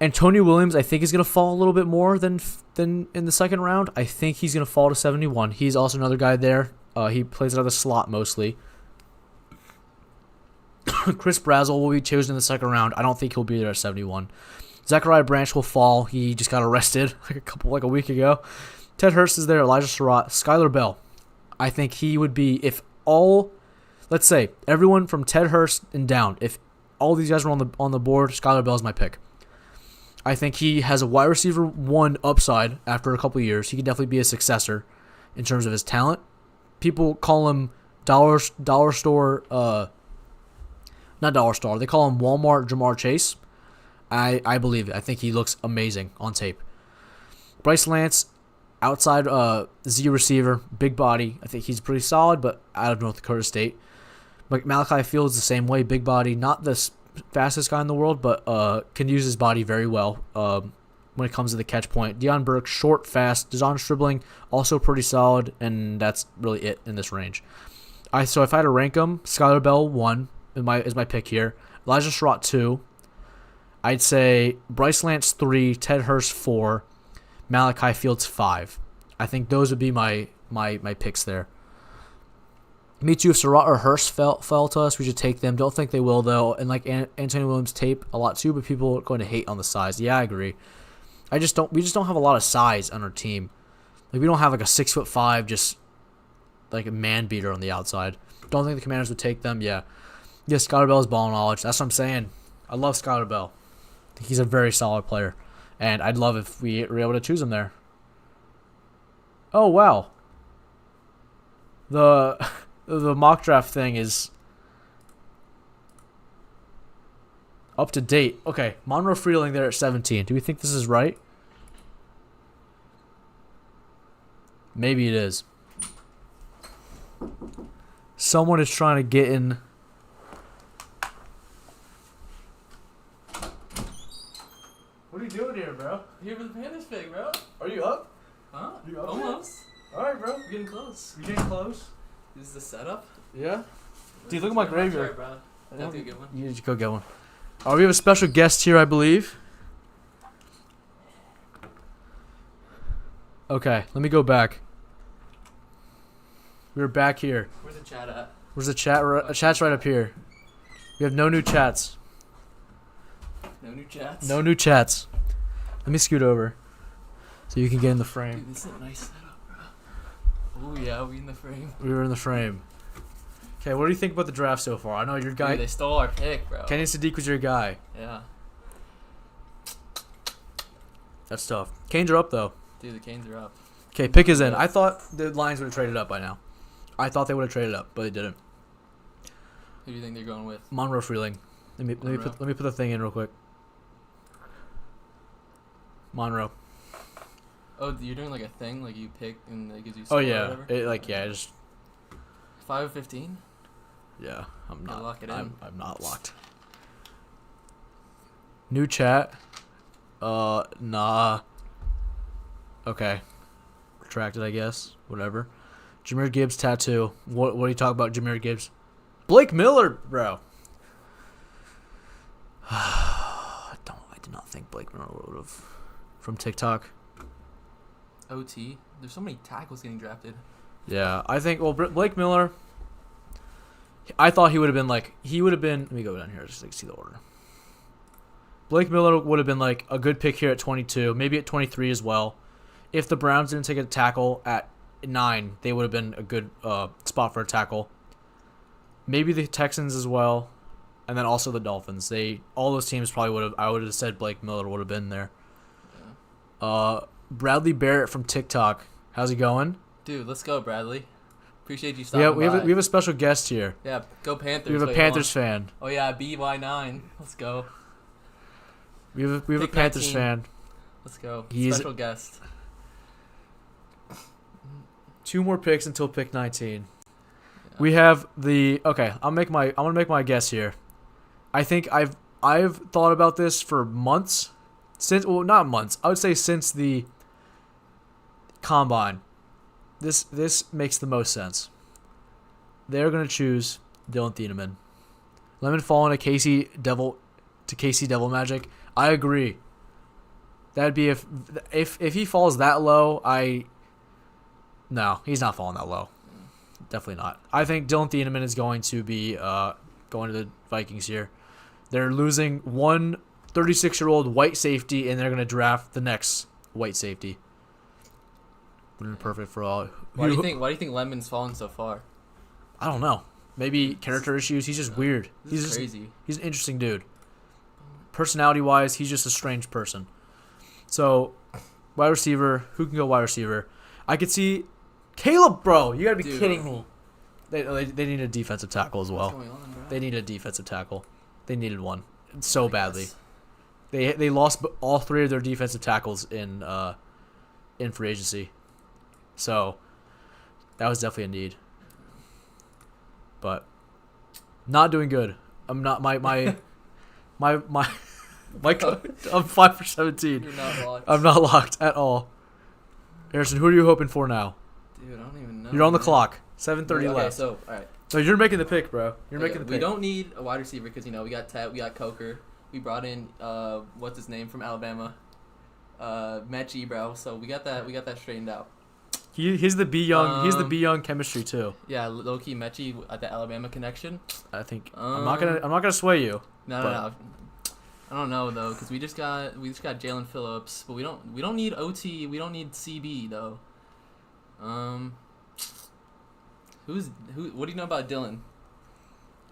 Antonio Williams, I think, is going to fall a little bit more than in the second round. I think he's going to fall to 71. He's also another guy there. He plays out of the slot mostly. Chris Brazzell will be chosen in the second round. I don't think he'll be there at 71. Zachariah Branch will fall. He just got arrested like a week ago. Ted Hurst is there. Elijah Surratt. Skylar Bell. I think he would be, let's say, everyone from Ted Hurst and down, if all these guys were on the board, Skylar Bell is my pick. I think he has a wide receiver 1 upside after a couple years. He can definitely be a successor in terms of his talent. People call him dollar store, not dollar store. They call him Walmart Jamar Chase. I believe it. I think he looks amazing on tape. Bryce Lance, outside Z receiver, big body. I think he's pretty solid, but out of North Dakota State. Malachi Fields the same way, big body, not the fastest guy in the world, but can use his body very well. when it comes to the catch point. Deion Burke, short, fast. Dejon dribbling, also pretty solid, and that's really it in this range. So if I had to rank them, Skylar Bell 1 is my pick here. Elijah Sherratt 2. I'd say Bryce Lance 3, Ted Hurst 4, Malachi Fields 5. I think those would be my picks there. Me too. If Sherratt or Hurst fell to us, we should take them. Don't think they will though. And like Antonio Williams tape a lot too, but people are going to hate on the size. Yeah, I agree. We just don't have a lot of size on our team. Like we don't have like a 6'5", just like a man beater on the outside. Don't think the Commanders would take them. Yeah, Skylar Bell is ball knowledge. That's what I'm saying. I love Skylar Bell. I think he's a very solid player, and I'd love if we were able to choose him there. Oh wow. The mock draft thing is up to date. Okay, Monroe Freeling there at 17. Do we think this is right? Maybe it is. Someone is trying to get in. What are you doing here, bro? Here for the Panthers pick, bro. Are you up? Huh? You up? Almost. All right, bro. We're getting close. You getting close? This is the setup. Yeah. Dude, look at my graveyard. Bro. That's a good one. You need to go get one. We have a special guest here, I believe. Okay, let me go back. We're back here. Where's the chat at? Where's the chat? Chat's right up here. We have no new chats. No new chats? No new chats. Let me scoot over so you can get in the frame. Dude, this is a nice setup, bro. Oh, yeah, we in the frame. We were in the frame. Okay, what do you think about the draft so far? I know your guy. Dude, they stole our pick, bro. Kenny Sadiq was your guy. Yeah. That's tough. Canes are up, though. Dude, the Canes are up. Okay, pick is in. I thought the Lions would have traded up by now. I thought they would have traded up, but they didn't. Who do you think they're going with? Monroe Freeling. Let me put the thing in real quick. Monroe. Oh, you're doing like a thing, like you pick and it gives you. Oh Or yeah, whatever? just 5 of 15. yeah. I'm Yeah, not. lock it in. I'm not locked. New chat. Nah. Okay. Retracted, I guess. Whatever. Jahmyr Gibbs tattoo. What do you talk about, Jahmyr Gibbs? Blake Miller, bro. I did not think Blake Miller would have from TikTok. OT. There's so many tackles getting drafted. Yeah, I think. Well, Blake Miller. I thought he would have been like. He would have been. Let me go down here just so you can see the order. Blake Miller would have been like a good pick here at 22, maybe at 23 as well. If the Browns didn't take a tackle at 9, they would have been a good spot for a tackle. Maybe the Texans as well, and then also the Dolphins. All those teams probably would have. I would have said Blake Miller would have been there. Yeah. Bradley Barrett from TikTok. How's he going? Dude, let's go, Bradley. Appreciate you stopping We by. have a special guest here. Yeah, go Panthers. We have a Wait, Panthers fan. Oh yeah, BY9. Let's go. We have a Pick Panthers 19. fan. Let's go. He's- Special guest. 2 more picks until pick 19. Yeah. We have the okay. I'm gonna make my guess here. I think I've thought about this for months. Not months. I would say since the combine. This makes the most sense. They're gonna choose Dylan Thieneman. Lemon falling to Casey Devil Magic. I agree. That'd be if he falls that low. No, he's not falling that low. Definitely not. I think Dylan Thieneman is going to be going to the Vikings here. They're losing one 36-year-old white safety, and they're going to draft the next white safety. Perfect for all. Why do you think Lemon's fallen so far? I don't know. Maybe character issues. He's just weird. This is crazy. He's an interesting dude. Personality-wise, he's just a strange person. So, wide receiver. Who can go wide receiver? I could see Caleb, bro. You gotta be kidding me. They need a defensive tackle as well. What's going on, bro? They need a defensive tackle. They needed one so badly. They lost all 3 of their defensive tackles in free agency. So that was definitely a need. But not doing good. I'm not my Mike, I'm 5 for 17. You're not locked. I'm not locked at all. Harrison, who are you hoping for now? Dude, I don't even know. You're on the man. clock. 7:30 Okay, left. so all right. So you're making the pick, bro. You're Okay, making the pick. We don't need a wide receiver because we got Ted, we got Coker. We brought in what's his name from Alabama, Mechie, bro. So we got that straightened out. He's the B Young. He's the B Young chemistry too. Yeah, low key Mechie at the Alabama connection. I think I'm not gonna sway you. No. I don't know though, cause we just got Jalen Phillips, but we don't need OT. We don't need CB though. What do you know about Dylan?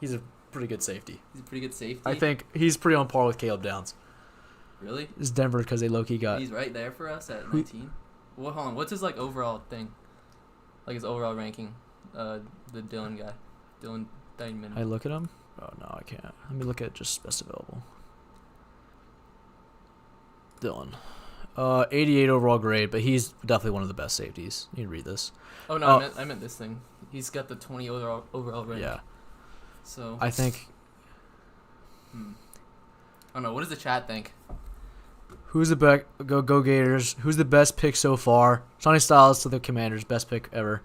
He's a pretty good safety. He's a pretty good safety. I think he's pretty on par with Caleb Downs. Really? It's Denver because they low-key got. He's right there for us at 19. Well, hold on. What's his like overall thing? Like his overall ranking? The Dylan guy, Dylan Diamond. I look at him. Oh no, I can't. Let me look at just best available. Dylan, 88 overall grade, but he's definitely one of the best safeties. You can read this. Oh no, I meant this thing. He's got the 20 overall rank. Yeah. So I think. I don't know. What does the chat think? Who's the best? Go Gators. Who's the best pick so far? Sonny Styles to the Commanders. Best pick ever.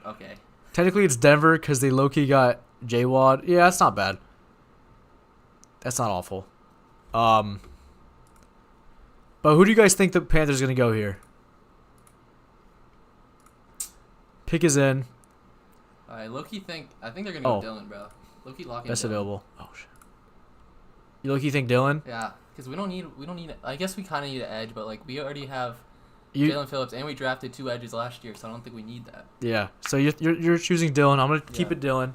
Okay. Technically, it's Denver because they low-key got J-Wad. Yeah, that's not bad. That's not awful. But who do you guys think the Panthers are going to go here? Pick is in. I low-key think they're gonna go Dylan, bro. Low-key locking. Best Dylan. available. Oh shit. You low-key think Dylan? Yeah, because we don't need. I guess we kind of need an edge, but like we already have Jalen Phillips, and we drafted 2 edges last year, so I don't think we need that. Yeah. So you're choosing Dylan. I'm gonna keep it Dylan.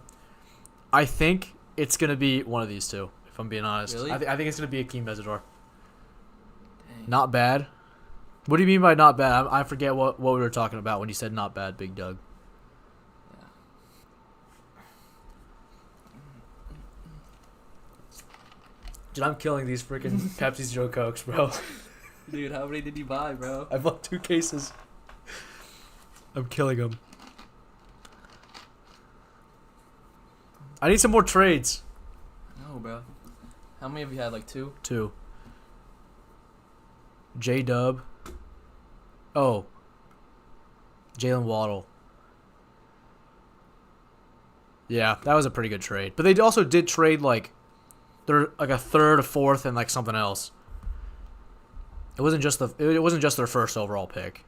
I think it's gonna be one of these two. If I'm being honest, Really? I think it's gonna be Akeem Mesidor. Dang. Not bad. What do you mean by not bad? I forget what we were talking about when you said not bad, Big Doug. Yeah. Dude, I'm killing these freaking Pepsi Zero Cokes, bro. Dude, how many did you buy, bro? I bought 2 cases. I'm killing them. I need some more trades. No, bro. How many have you had? Like 2? 2. J-Dub. Oh. Jalen Waddle. Yeah, that was a pretty good trade. But they also did trade like they're like a third, a fourth, and like something else. It wasn't just their first overall pick.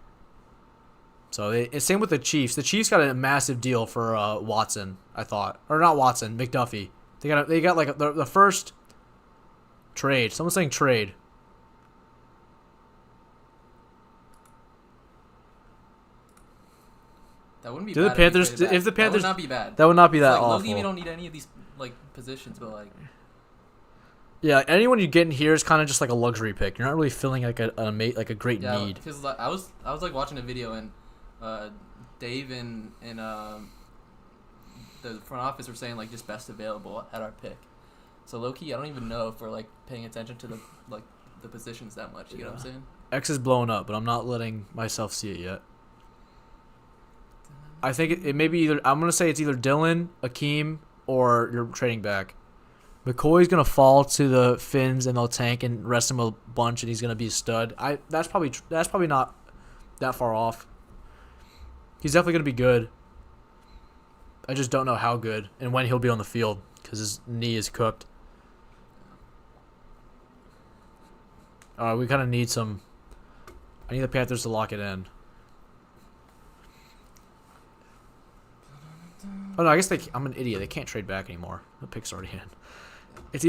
So it's same with the Chiefs. The Chiefs got a massive deal for Watson, I thought, or not Watson, McDuffie. They got like the first trade. Someone's saying trade. That wouldn't be Do the bad. Panthers? If the Panthers, that would not be bad. that would not be that like, awful. Low-key, we don't need any of these like positions, but like. Yeah, anyone you get in here is kind of just like a luxury pick. You're not really feeling like a great Yeah, need. because like, I was like watching a video and Dave and the front office were saying like just best available at our pick. So low key, I don't even know if we're like paying attention to the positions that much. You know what I'm saying? X is blowing up, but I'm not letting myself see it yet. I think it may be either. I'm gonna say it's either Dylan, Akeem, or you're trading back. McCoy's gonna fall to the Finns and they'll tank and rest him a bunch, and he's gonna be a stud. That's probably not that far off. He's definitely gonna be good. I just don't know how good and when he'll be on the field because his knee is cooked. We kind of need some. I need the Panthers to lock it in. Oh no, I guess I'm an idiot. They can't trade back anymore. The pick's already in.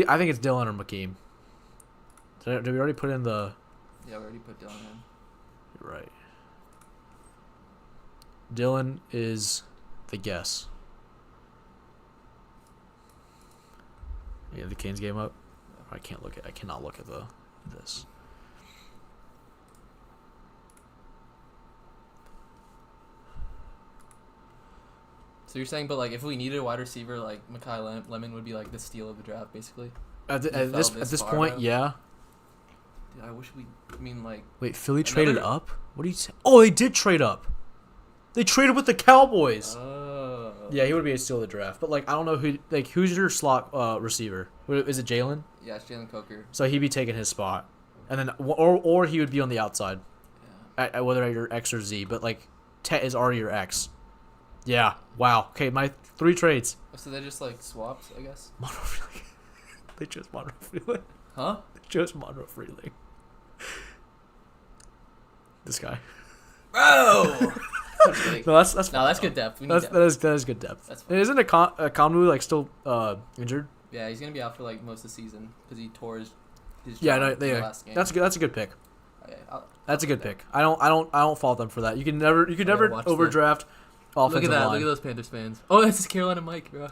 I think it's Dylan or McKeem. Did we already put in the? Yeah, we already put Dylan in. You're right. Dylan is the guess. Yeah, the Canes game up. I cannot look at this. So you're saying, but like, if we needed a wide receiver, like Mekhi Lemon would be like the steal of the draft, basically. At this far, point, though? yeah. Dude, I wish we. I mean, like. Wait, Philly traded up? What are you saying? Oh, they did trade up. They traded with the Cowboys. Oh. Yeah, he would be a steal of the draft. But like, I don't know who's your slot receiver? Is it Jalen? Yeah, it's Jalen Coker. So he'd be taking his spot, and then or he would be on the outside, whether at your X or Z. But like, Tet is already your X. Yeah. Wow. Okay, my 3 trades. So they just like swapped, I guess. Monroe Freeling. They chose Monroe Freeling. Huh? They chose Monroe Freeling. This guy. Bro. No, that's fine. No, that's good depth. We need depth. That is good depth. That's fine. And isn't Conwu like still injured? Yeah, he's gonna be out for like most of the season because he tore his Yeah, jaw no, in the last game. That's good. That's a good pick. Okay, That's a good pick. I don't fault them for that. You can never watch overdraft offensive Look at that. line. Look at those Panthers fans. Oh, that's just Carolina Mike, bro.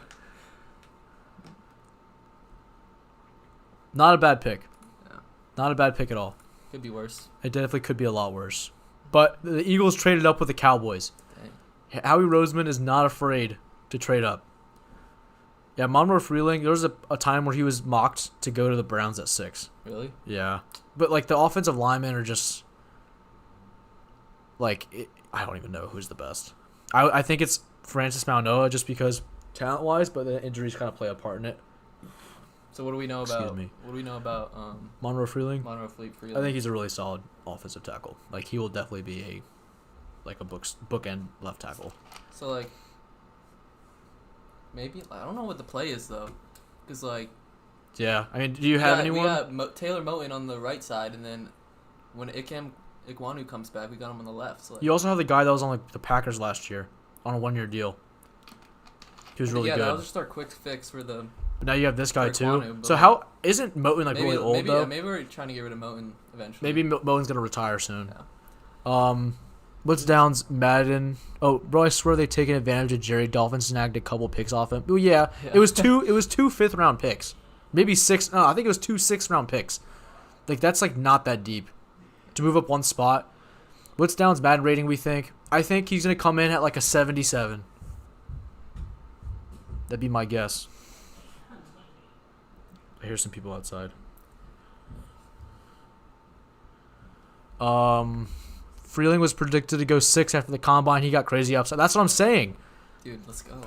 Not a bad pick. Yeah. Not a bad pick at all. Could be worse. It definitely could be a lot worse. But the Eagles traded up with the Cowboys. Dang. Howie Roseman is not afraid to trade up. Yeah, Monroe Freeling, there was a time where he was mocked to go to the Browns at 6. Really? Yeah. But, like, the offensive linemen are just, like, I don't even know who's the best. I think it's Francis Maunoa just because talent-wise, but the injuries kind of play a part in it. So what do we know about? Excuse me. What do we know about Monroe Freeling? Monroe Freeling? I think he's a really solid offensive tackle. Like, he will definitely be a bookend left tackle. So like, maybe I don't know what the play is though, because like. Yeah, I mean, do you have anyone? We got Taylor Moton on the right side, and then when Ikwanu comes back, we got him on the left. So like, You also have the guy that was on like the Packers last year on a 1-year deal. He was really yeah, good. that was just our quick fix for the. But now you have this guy for too. Ikwanu, So but how isn't Moton like maybe, really old maybe, though? Yeah, maybe we're trying to get rid of Moton eventually. Maybe Moton's gonna retire soon. What's Downs Madden? Oh, bro, I swear they've taken advantage of Jerry Dolphin snagged a couple picks off him. Oh yeah. It was two 5th round picks. Maybe 6. No, I think it was 2 6th round picks. Like that's like not that deep to move up one spot. What's Downs Madden rating? We think. I think he's gonna come in at like a 77. That'd be my guess. I hear some people outside. Freeling was predicted to go 6 after the combine. He got crazy upside. That's what I'm saying. Dude, let's go.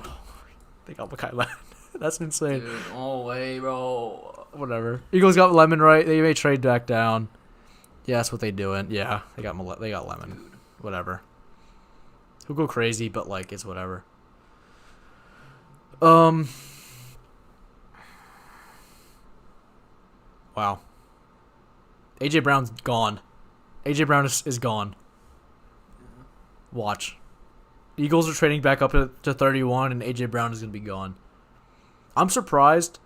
They got Makai Lemon. That's insane. Dude, no way, bro. Whatever. Eagles got Lemon right. They may trade back down. Yeah, that's what they doing. Yeah, they got Lemon. Dude. Whatever. He'll go crazy, but like it's whatever. Wow. AJ Brown's gone. AJ Brown is gone. Watch. Eagles are trading back up to 31, and AJ Brown is gonna be gone. I'm surprised.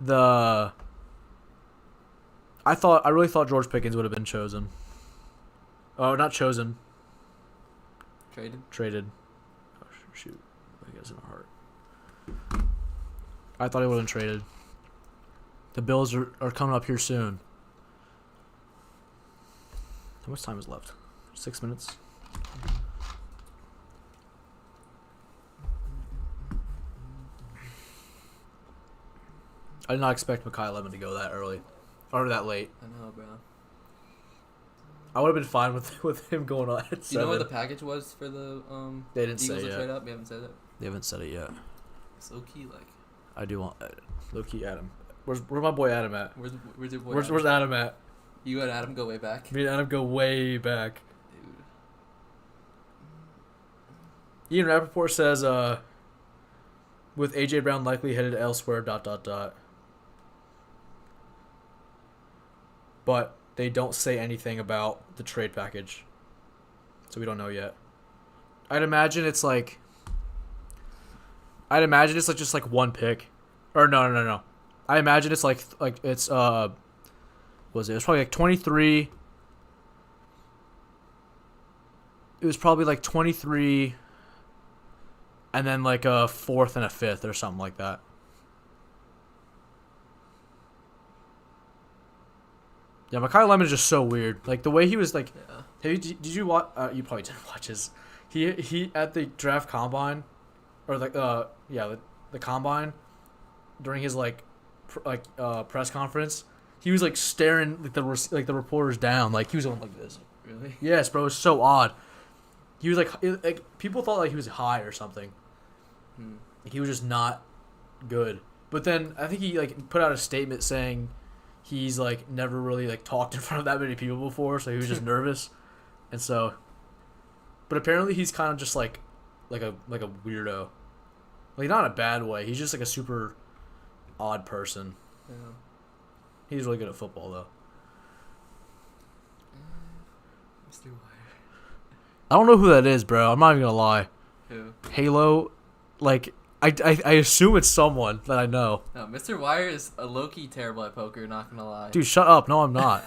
I really thought George Pickens would have been chosen. Oh, not chosen. Traded. Oh, shoot. I guess in a heart. I thought he would have been traded. The Bills are coming up here soon. How much time is left? 6 minutes. I did not expect Makai Lemon to go that early. Or that late. I know, bro. I would have been fine with him going on at 7. You know what the package was for the They didn't Eagles say to yet. trade up? We haven't said that. They haven't said it yet. It's low key, like. I do want low key Adam. Where's my boy Adam at? Where's your boy? Where's Adam at? You and Adam go way back. Me and Adam go way back. Dude. Ian Rappaport says, with AJ Brown likely headed elsewhere, ... But they don't say anything about the trade package. So we don't know yet. I'd imagine it's like just like one pick. Or no. I imagine it's like it's was it? It was probably like 23. It was probably like 23 and then like a 4th and a 5th or something like that. Yeah, Makai Lemon is just so weird. Like the way he was like, Yeah. did you watch? You probably didn't watch his. He at the draft combine, or the combine, during his press conference, he was like staring like the reporters down. Like he was going like this. Really? Yes, bro. It was so odd. He was like people thought like he was high or something. Like, he was just not good. But then I think he like put out a statement saying he's like never really like talked in front of that many people before, so he was just nervous, and so. But apparently he's kind of just like a weirdo, like not in a bad way. He's just like a super odd person. Yeah. He's really good at football though. Mr. Wire. I don't know who that is, bro. I'm not even gonna lie. Who? Halo, like I assume it's someone that I know. No, Mr. Wire is a low-key terrible at poker, not gonna lie. Dude, shut up. No, I'm not.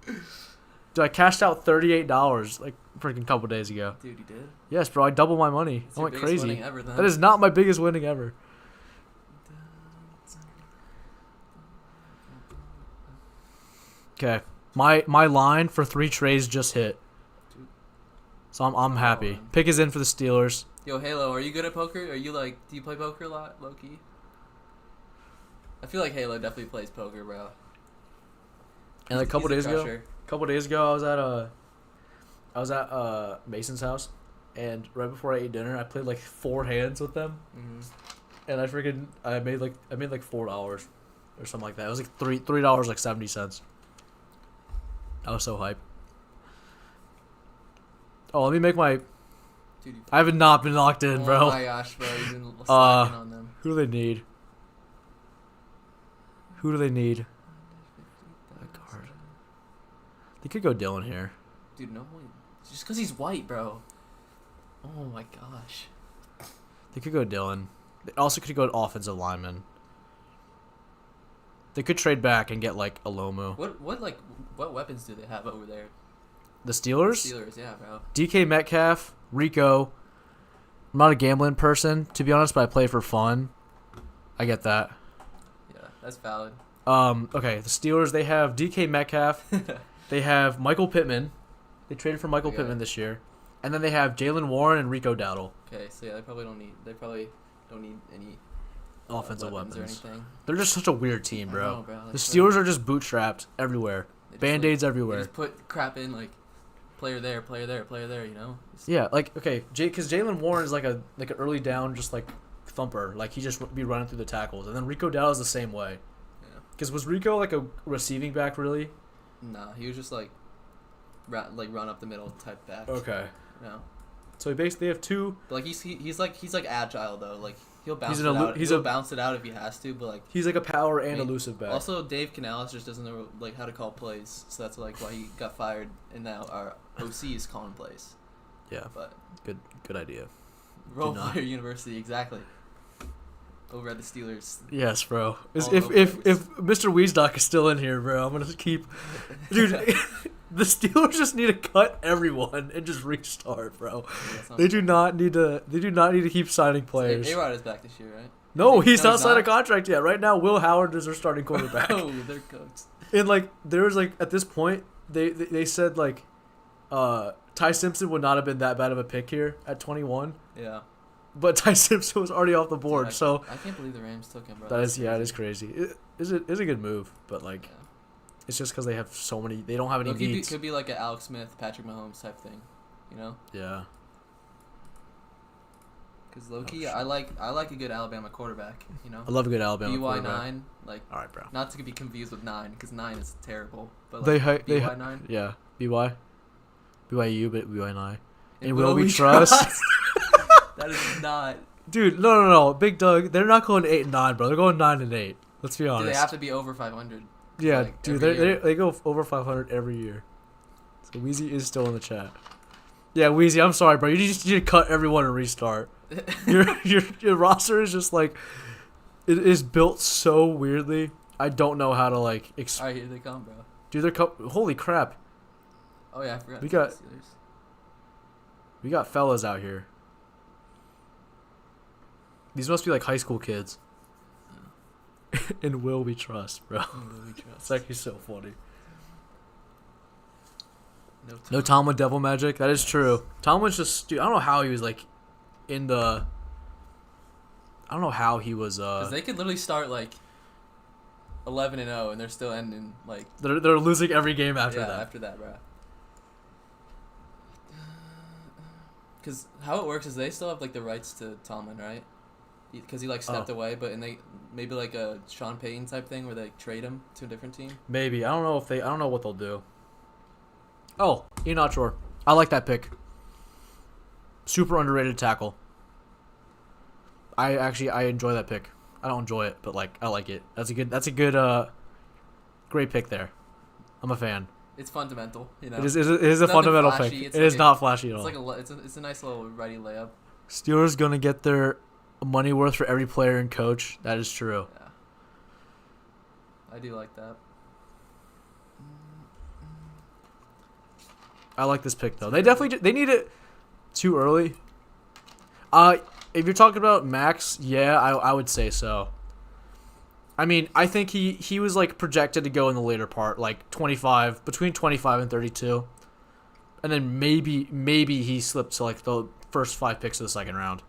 Dude, I cashed out $38 like freaking couple days ago. Dude, you did? Yes, bro. I doubled my money. It's I your went biggest crazy. winning ever, then. That is not my biggest winning ever. Okay, my line for 3 trays just hit, so I'm happy. on. Pick is in for the Steelers. Yo, Halo, are you good at poker? Are you like, do you play poker a lot, low-key? I feel like Halo definitely plays poker, bro. And like a couple He's days ago, crusher. I was at Mason's house, and right before I ate dinner, I played like 4 hands with them, and I made like $4 or something like that. It was like $3 like 70 cents. I was so hyped. Oh, let me make my. Dude, I have not been locked in, bro. Oh my gosh, bro, you've been slacking on them. Who do they need? Who do they need? A card. They could go Dylan here. Dude, no one. Just because he's white, bro. Oh my gosh. They could go Dylan. They also could go offensive lineman. They could trade back and get like a Lomu. What weapons do they have over there? The Steelers? Steelers, yeah, bro. DK Metcalf, Rico. I'm not a gambling person, to be honest, but I play for fun. I get that. Yeah, that's valid. Okay, the Steelers, they have DK Metcalf. They have Michael Pittman. They traded for Michael Pittman this year. And then they have Jalen Warren and Rico Dowdle. Okay, so yeah, they probably don't need any Offensive weapons weapons. or anything. They're just such a weird team, I bro. know, bro. The Steelers are just bootstrapped everywhere. Band-Aids They everywhere. just put crap in like player there, player there, player there. You know. Yeah, like okay, because Jalen Warren is like an early down, just like thumper. Like he just be running through the tackles, and then Rico Dowdle is the same way. Yeah. Because was Rico like a receiving back really? Nah, he was just like run up the middle type back. Okay. You know. So he basically have 2. But like he's like agile though. Like he'll bounce He's it an out. he's He'll a- bounce it out if he has to. But like He's like a power and I mean, elusive back. also Dave Canales just doesn't know like how to call plays. So that's like why he got fired. And now our OC is calling plays. Yeah. But Good idea. Role not. player university exactly. Over at the Steelers. Yes, bro. If All Mr. Weestock is still in here, bro, I'm gonna keep. Dude, the Steelers just need to cut everyone and just restart, bro. Yeah, They do not need to. They do not need to keep signing players. A-Rod is back this year, right? No, he's No, not he's signed a not? contract yet. Right now, Will Howard is their starting quarterback. Oh, they're coached. And like, there was like at this point, they said like, Ty Simpson would not have been that bad of a pick here at 21, Yeah. but Ty Simpson was already off the board. Dude, so I can't believe the Rams took him, bro. that That's is it is crazy. It is a good move, but like, Yeah. it's just because they have so many. They don't have any Low-key needs. could be like an Alex Smith, Patrick Mahomes type thing, you know? Yeah. Because low-key, sure. I like a good Alabama quarterback, you know? I love a good Alabama quarterback. BY9, like, All right, bro. not to be confused with 9, because 9 is terrible. But They like, they BY9. yeah BYU, but BY9. And And will we trust? That is not. Dude, no, Big Doug. They're not going 8-9, bro. They're going 9-8. Let's be Do honest. they have to be over 500? Yeah, like, dude, every they year? they go over 500 every year. So Weezy is still in the chat. Yeah, Weezy, I'm sorry, bro. You just need to cut everyone and restart. Your roster is just like, it is built so weirdly. I don't know how to like. All right, here they come, bro. Dude, holy crap. Oh yeah, I forgot. We about got- the Steelers. We got fellas out here. These must be like high school kids. In Will We Trust, bro. Will we trust? It's actually so funny. No No Tomlin Devil Magic. That is true. Tomlin's just, dude, I don't know how he was like in the. I don't know how he was. Because they could literally start like 11-0 and they're still ending like They're losing every game after yeah, that. after that, bro. Because how it works is they still have like the rights to Tomlin, right? Because he like stepped away, but and they maybe like a Sean Payton type thing where they trade him to a different team. Maybe. I don't know what they'll do. Oh, Enoch Shore. I like that pick. Super underrated tackle. I enjoy that pick. I don't enjoy it, but like I like it. That's a good great pick there. I'm a fan. It's fundamental, you know. It is a Nothing fundamental flashy. pick. It's It like is not flashy at It's all. like it's a nice little righty layup. Steelers gonna get their money worth for every player and coach. That is true. Yeah. I do like that. I like this pick though. They need it too early. If you're talking about Max, yeah, I would say so. I mean, I think he was like projected to go in the later part, like between 25 and 32, and then maybe he slipped to like the first 5 picks of the second round.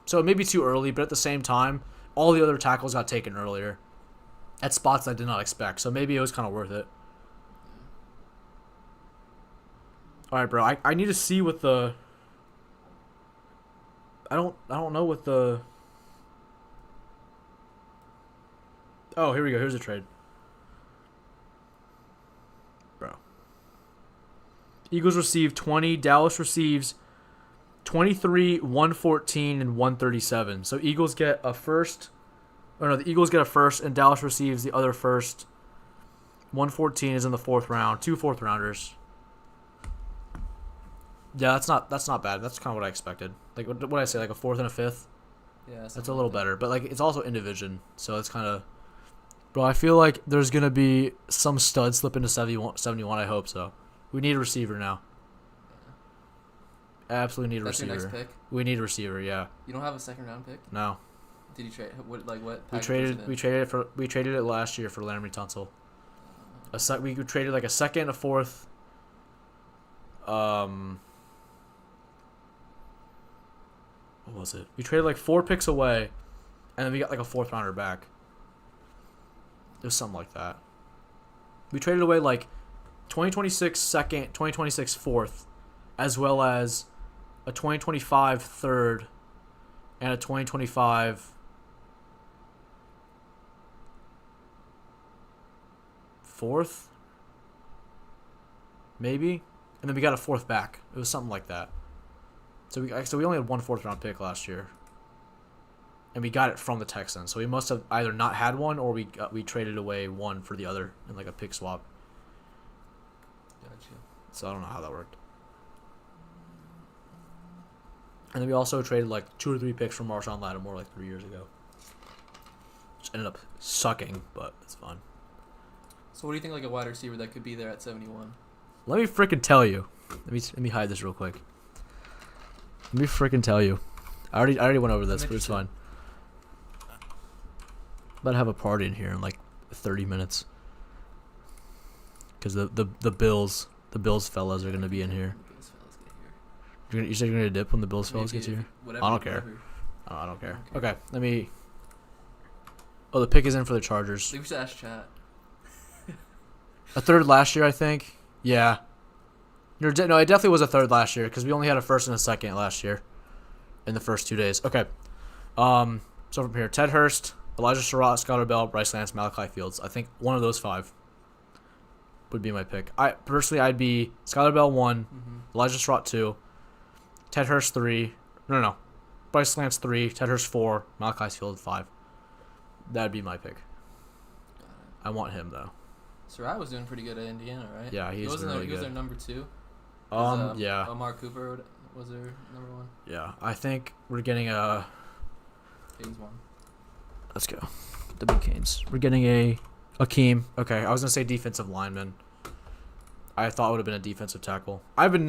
So it may be too early, but at the same time, all the other tackles got taken earlier at spots I did not expect. So maybe it was kind of worth it. All right, bro. I need to see what the. I don't know what the. Oh, here we go. Here's a trade. Bro. Eagles receive 20. Dallas receives 23, 114, and 137. So Eagles get a first. Oh no, the Eagles get a first, and Dallas receives the other first. 114 is in the 4th round. 2 4th rounders. Yeah, that's not bad. That's kind of what I expected. Like what did I say? Like a 4th and a 5th. Yeah, That's a little better, but like it's also in division, so it's kind of. Bro, I feel like there's gonna be some stud slip into 71. I hope so. We need a receiver now. Absolutely need a That's receiver. your next pick. We need a receiver. Yeah. You don't have a 2nd round pick. No. Did you trade? What We package was traded. it in? We traded it last year for Laramie Tunsil. We traded like a 2nd, a 4th. What was it? We traded like 4 picks away, and then we got like a 4th rounder back. It was something like that. We traded away like 2026 2nd, 2026 4th, as well as a 2025 3rd, and a 2025 4th, maybe, and then we got a 4th back. It was something like that. So we only had 1 4th round pick last year, and we got it from the Texans. So we must have either not had one or we traded away one for the other in like a pick swap. Gotcha. So I don't know how that worked. And then we also traded like 2 or 3 picks from Marshawn Lattimore like 3 years ago, which ended up sucking, but it's fun. So what do you think like a wide receiver that could be there at 71? Let me freaking tell you. Let me hide this real quick. Let me freaking tell you. I already went over this, but it's fine. About to have a party in here in like 30 minutes. Because the Bills fellas are gonna be in here. Bills fellas get here. You said you're gonna dip when the Bills fellas Maybe get here. Whatever, I don't care. whatever. I don't care. Okay. Okay, let me. Oh, the pick is in for the Chargers. We should ask chat. A 3rd last year, I think. Yeah. No, it definitely was a 3rd last year because we only had a 1st and a 2nd last year in the first 2 days. Okay. So from here, Ted Hurst, Elijah Surratt, Scott Bell, Bryce Lance, Malachi Fields. I think one of those 5 would be my pick. I'd be Skylar Bell 1, Elijah Surratt 2, Ted Hurst 3. No. Bryce Lance 3, Ted Hurst 4, Malachi Fields 5. That'd be my pick. I want him though. Surratt was doing pretty good at Indiana, right? Yeah, he was really He was good. their number 2. Yeah. Amar Cooper was their number 1. Yeah, I think we're getting a. Kings 1. Let's go. The big Canes. We're getting a Akeem. Okay, I was gonna say defensive lineman. I thought it would have been a defensive tackle. I have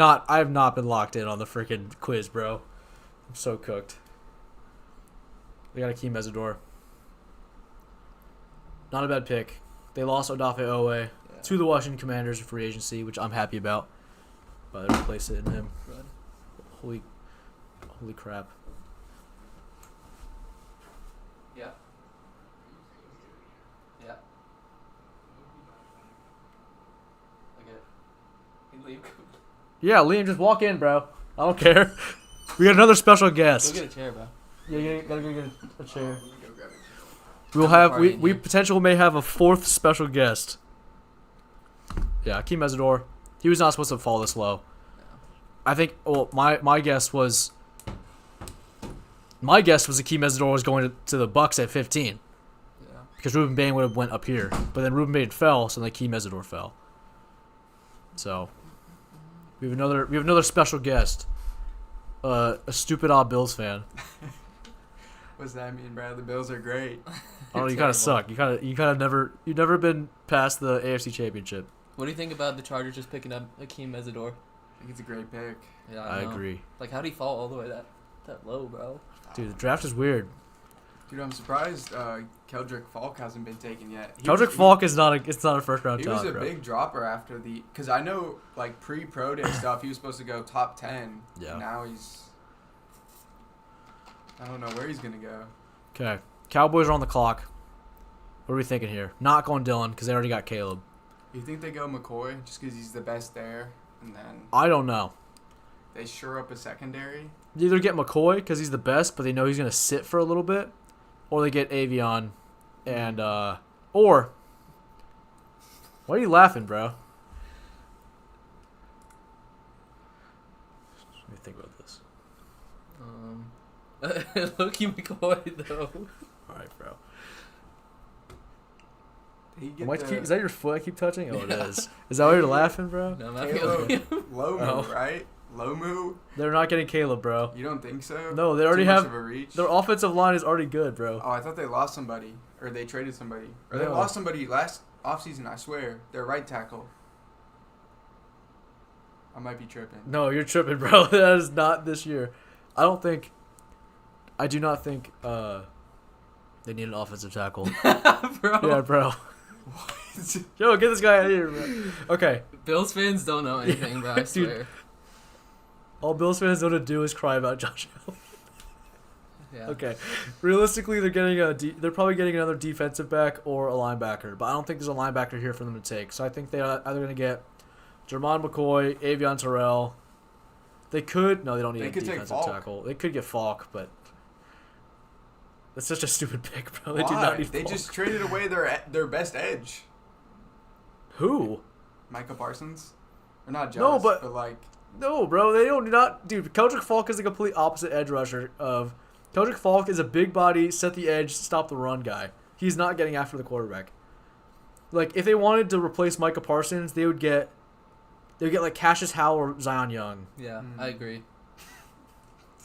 not been locked in on the freaking quiz, bro. I'm so cooked. We got Akeem Mesidor. Not a bad pick. They lost Odafe Owe to the Washington Commanders in free agency, which I'm happy about. But they replace it in him. Right. Holy crap. Yeah. Yeah. Okay. Hey, Liam. Yeah, Liam, just walk in, bro. I don't care. We got another special Go guest. get a chair, bro. Yeah, gotta go get a chair. Go grab it. We'll I'm have partying we here. potentially may have a fourth special guest. Yeah, Akeem Mesidor. He was not supposed to fall this low. I think. Well, my guess was. My guess was Akeem Mesidor was going to the Bucks at 15 Yeah. because Ruben Bain would have went up here, but then Ruben Bain fell, so then Akeem Mesidor fell. So we have another special guest. A stupid odd Bills fan. What's that mean, Brad? The Bills are great. Oh, you kind of suck. You kind of you've never been past the AFC Championship. What do you think about the Chargers just picking up Akeem Mesidor? I think it's a great pick. Yeah, I know. agree, Like, how would he fall all the way that low, bro? dude. The draft is weird. Dude, I'm surprised Keldrick Falk hasn't been taken yet. Keldrick Falk is not a first round He was talent, a bro. big dropper after the, because I know like pre-pro day stuff, he was supposed to go top 10. Yeah. Now he's, I don't know where he's gonna go. Okay, Cowboys are on the clock. What are we thinking here? Not going Dylan because they already got Caleb. You think they go McCoy just because he's the best there, and then I don't know. they shore up a secondary? They either get McCoy because he's the best, but they know he's gonna sit for a little bit, or they get Avion, and or. Why are you laughing, bro? Let me think about this. Loki McCoy though. All right, bro. Did he get Is that your foot I keep touching? Oh, it is. Is that why you're laughing, bro? No, I'm not Caleb feeling Lomu, Oh. right? Lomu? They're not getting Caleb, bro. You don't think so? No, they already Too much have. of a reach? Their offensive line is already good, bro. Oh, I thought they lost somebody, or they traded somebody, or they No. lost somebody last offseason. I swear, their right tackle. I might be tripping. No, you're tripping, bro. That is not this year. I do not think they need an offensive tackle. bro. Yeah, bro. Yo, get this guy out of here, bro. Okay. Bills fans don't know anything, bro. I Dude. swear. All Bills fans know to do is cry about Josh Allen. Yeah. Okay. Realistically, they're probably getting another defensive back or a linebacker, but I don't think there's a linebacker here for them to take. So I think they're either going to get Jermon McCoy, Avion Terrell. They could. No, they don't need They a could take defensive Falk. tackle. They could get Falk, but that's such a stupid pick, bro. They do Why? not need They Falk. just traded away their best edge, Who? Micah Parsons. Or not No, just, but- like No, bro. They don't not. Dude, Keldrick Falk is the complete opposite edge rusher of. Keldrick Falk is a big body, set the edge, stop the run guy. He's not getting after the quarterback. Like, if they wanted to replace Micah Parsons, they would get like Cassius Howell or Zion Young. Yeah, Mm. I agree.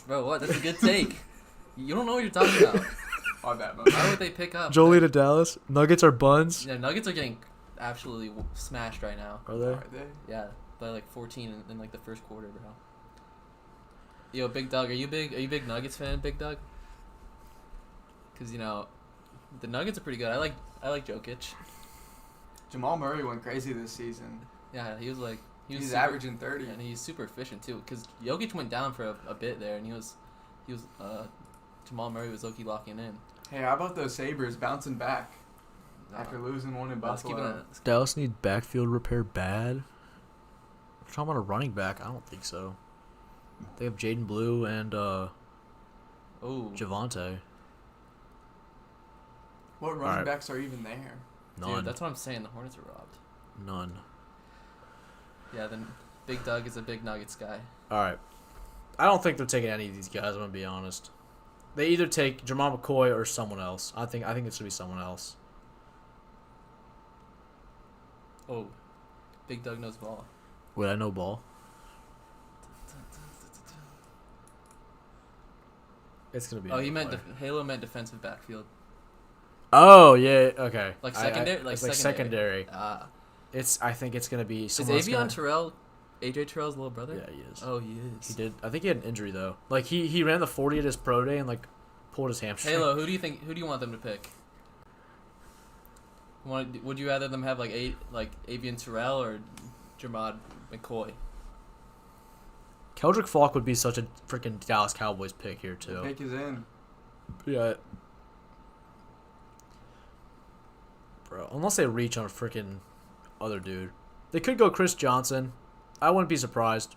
Bro, what? That's a good take. You don't know what you're talking about. on that Why moment. would they pick up? Jolie to Dallas. Nuggets are buns. Yeah, Nuggets are getting absolutely smashed right now. Are they? Are they? Yeah, by like 14 in like the first quarter, bro. Yo, Big Doug, are you big Nuggets fan, Big Doug? Cause you know, the Nuggets are pretty good. I like Jokic. Jamal Murray went crazy this season. Yeah, he was He's super- averaging 30. and he's super efficient too. Cause Jokic went down for a bit there, and he was Jamal Murray was low-key locking in. Hey, how about those Sabres bouncing back after losing one in Let's keep Buffalo? it. Dallas need backfield repair bad. We're talking about a running back. I don't think so. They have Jaden Blue and Oh, Javante. What running Alright. backs are even there? None. dude, that's what I'm saying. The Hornets are robbed. None. Yeah, then Big Doug is a big Nuggets guy. All right. I don't think they're taking any of these guys. I'm gonna be honest. They either take Jamal McCoy or someone else. I think it's gonna be someone else. Oh, Big Doug knows ball. Wait, I know ball. It's gonna be. Oh, he another meant player. Halo meant defensive backfield. Oh yeah. Okay. Like secondary? Like it's like secondary. secondary. I think it's gonna be. Is Someone Avion Terrell AJ Terrell's little brother? Yeah, he is. Oh, he is. He did. I think he had an injury though. Like he ran the 40 at his pro day and like pulled his hamstring. Halo, who do you want them to pick? Would you rather them have like Avion Terrell or Jermod McCoy? Keldrick Falk would be such a freaking Dallas Cowboys pick here The too. pick is in. Yeah. Bro, unless they reach on a freaking other dude. They could go Chris Johnson. I wouldn't be surprised.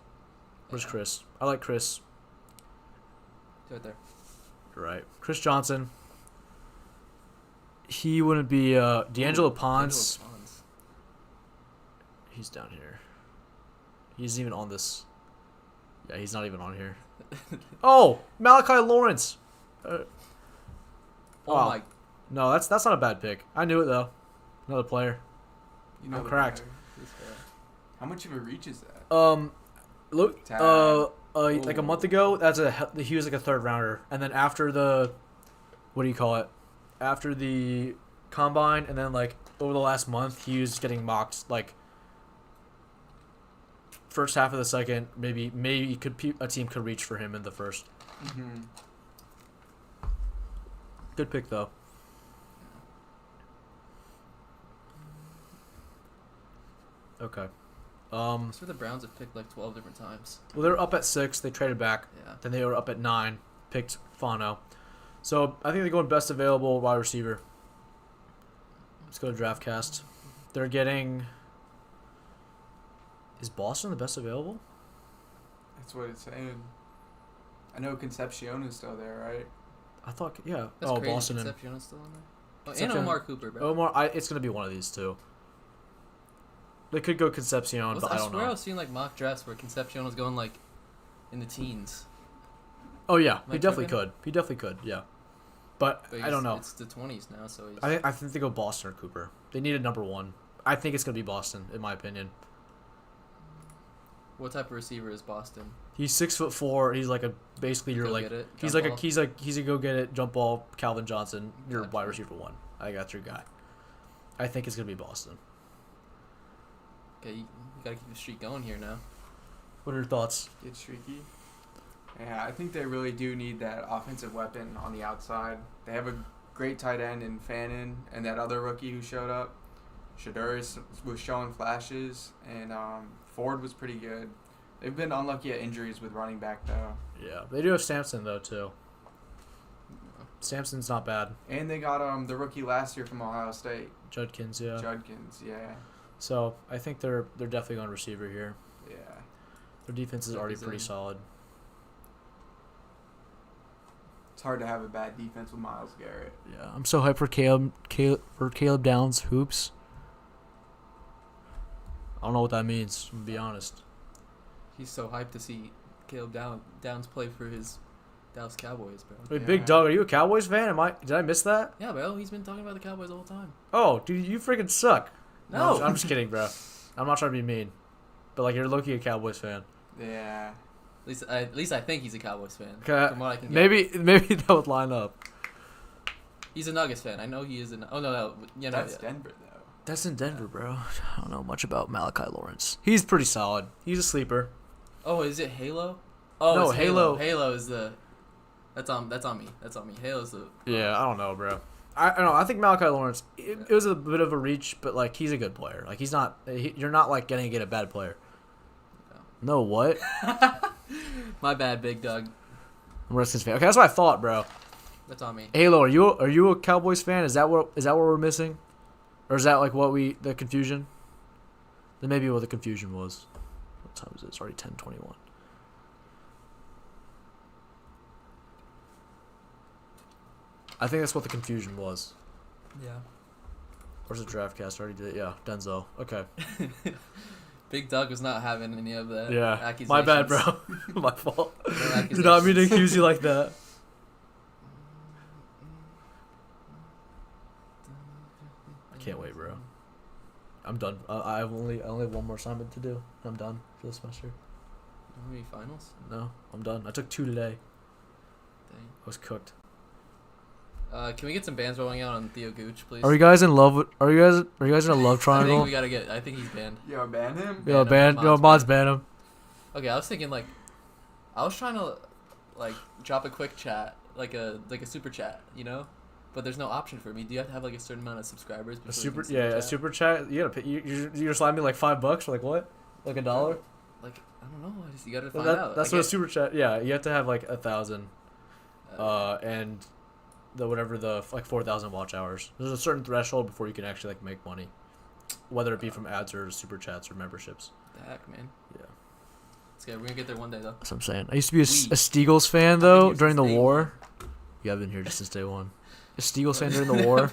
Where's Yeah. Chris? I like Chris. It's right there. Right. Chris Johnson. He wouldn't be D'Angelo Ponce. D'Angelo Ponce. He's down here. He's even on this. Yeah, he's not even on here. Oh, Malachi Lawrence. Oh Wow. my. No, that's not a bad pick. I knew it though. Another player. You know I'm the cracked. player. He's fair. How much of a reach is that? Look, Tad. like a month ago, he was like a third rounder, and then after the, what do you call it? After the combine, and then like over the last month, he was getting mocked like first half of the second. Maybe a team could reach for him in the first. Mm-hmm. Good pick though. Okay. I swear the Browns have picked like 12 different times. Well, they were up at 6. They traded back. Yeah. Then they were up at 9. Picked Fano. So I think they're going best available wide receiver. Let's go to DraftCast. They're getting. Is Boston the best available? That's what it's saying. I know Concepcion is still there, right? I thought, yeah. That's oh, crazy. Boston and Concepcion's still in there. Oh, and Concepcion. Omar Cooper, bro. Omar. It's gonna be one of these two. They could go Concepcion, but I don't swear I know. was seeing like mock drafts where Concepcion was going like in the teens. Oh yeah, Am he I definitely tripping? could. He definitely could. Yeah, but I He's- don't know. It's the 20s now, so he's. I think they go Boston or Cooper. They need a number 1. I think it's gonna be Boston, in my opinion. What type of receiver is Boston? He's 6'4". He's like basically you're Go like get it, he's jump like ball. he's a go get it jump ball Calvin Johnson. You're Gotcha. wide receiver 1. I got your guy. I think it's gonna be Boston. Okay, you gotta keep the streak going here now. What are your thoughts? Get streaky. Yeah, I think they really do need that offensive weapon on the outside. They have a great tight end in Fannin and that other rookie who showed up. Shadur's was showing flashes, and Ford was pretty good. They've been unlucky at injuries with running back, though. Yeah, they do have Sampson though too. Sampson's not bad. And they got the rookie last year from Ohio State, Judkins, yeah. Judkins. Yeah, So I think they're definitely going receiver here. yeah. Their defense is already Judkins pretty in. solid. It's hard to have a bad defense with Myles Garrett. Yeah, I'm so hyped for Caleb Downs hoops. I don't know what that means. I'm gonna be honest. He's so hyped to see Caleb Downs play for his Dallas Cowboys, bro. Wait, Yeah. Big Doug, are you a Cowboys fan? Did I miss that? Yeah, bro. He's been talking about the Cowboys the whole time. Oh, dude, you freaking suck. No. I'm just kidding, bro. I'm not trying to be mean, but like you're low-key a Cowboys fan. Yeah. At least I think he's a Cowboys fan. Okay, From what I can get. maybe that would line up. He's a Nuggets fan. I know he is. Oh no. Yeah, no. That's Denver, though. That's in Denver, bro. I don't know much about Malachi Lawrence. He's pretty solid. He's a sleeper. Oh, is it Halo? Oh, No, it's Halo. Halo. Halo is the. That's on me. Halo's the. Yeah, I don't know, bro. I don't know. I think Malachi Lawrence. It was a bit of a reach, but like he's a good player. Like he's not. You're not like gonna get a bad player. No, what? My bad, Big Doug. I'm a Redskins fan. Okay, that's what I thought, bro. That's on me. Halo, are you a Cowboys fan? Is that what we're missing, or is that like the confusion? Then maybe what the confusion was. What time is it? It's already 10:21. I think that's what the confusion was. Yeah. Where's the DraftCast? Already did it. Yeah, Denzel. Okay. Big Doug was not having any of that. Yeah. Accusations. My bad, bro. My fault. No Did not mean to accusations. accuse you like that. I can't wait, bro. I'm done. I only have one more assignment to do. I'm done for the semester. How many finals? No, I'm done. I took 2 today. Dang. I was cooked. Can we get some bands rolling out on Theo Gooch, please? Are you guys in love? Are you guys in a love I think triangle? we gotta get. I think he's banned. Yo, ban him? Yo, ban him. Mods ban him. Okay, I was thinking like, I was trying to, like, drop a quick chat, like a super chat, you know, but there's no option for me. Do you have to have like a certain amount of subscribers? Before you can A super chat. You gotta pay. You're sliding me like $5 or like what? Like $1? Like, I don't know. You gotta Well, find out. that's I what a get- super chat. Yeah, you have to have like 1,000. And the whatever the like 4,000 watch hours. There's a certain threshold before you can actually like make money, whether it be from ads or super chats or memberships. the heck, man. Yeah. It's okay. We're gonna get there one day though. That's what I'm saying. I used to be a We- Steagles fan I've been though here during the since day war. Yeah, I've been here just since day one. A Steagles fan during the war.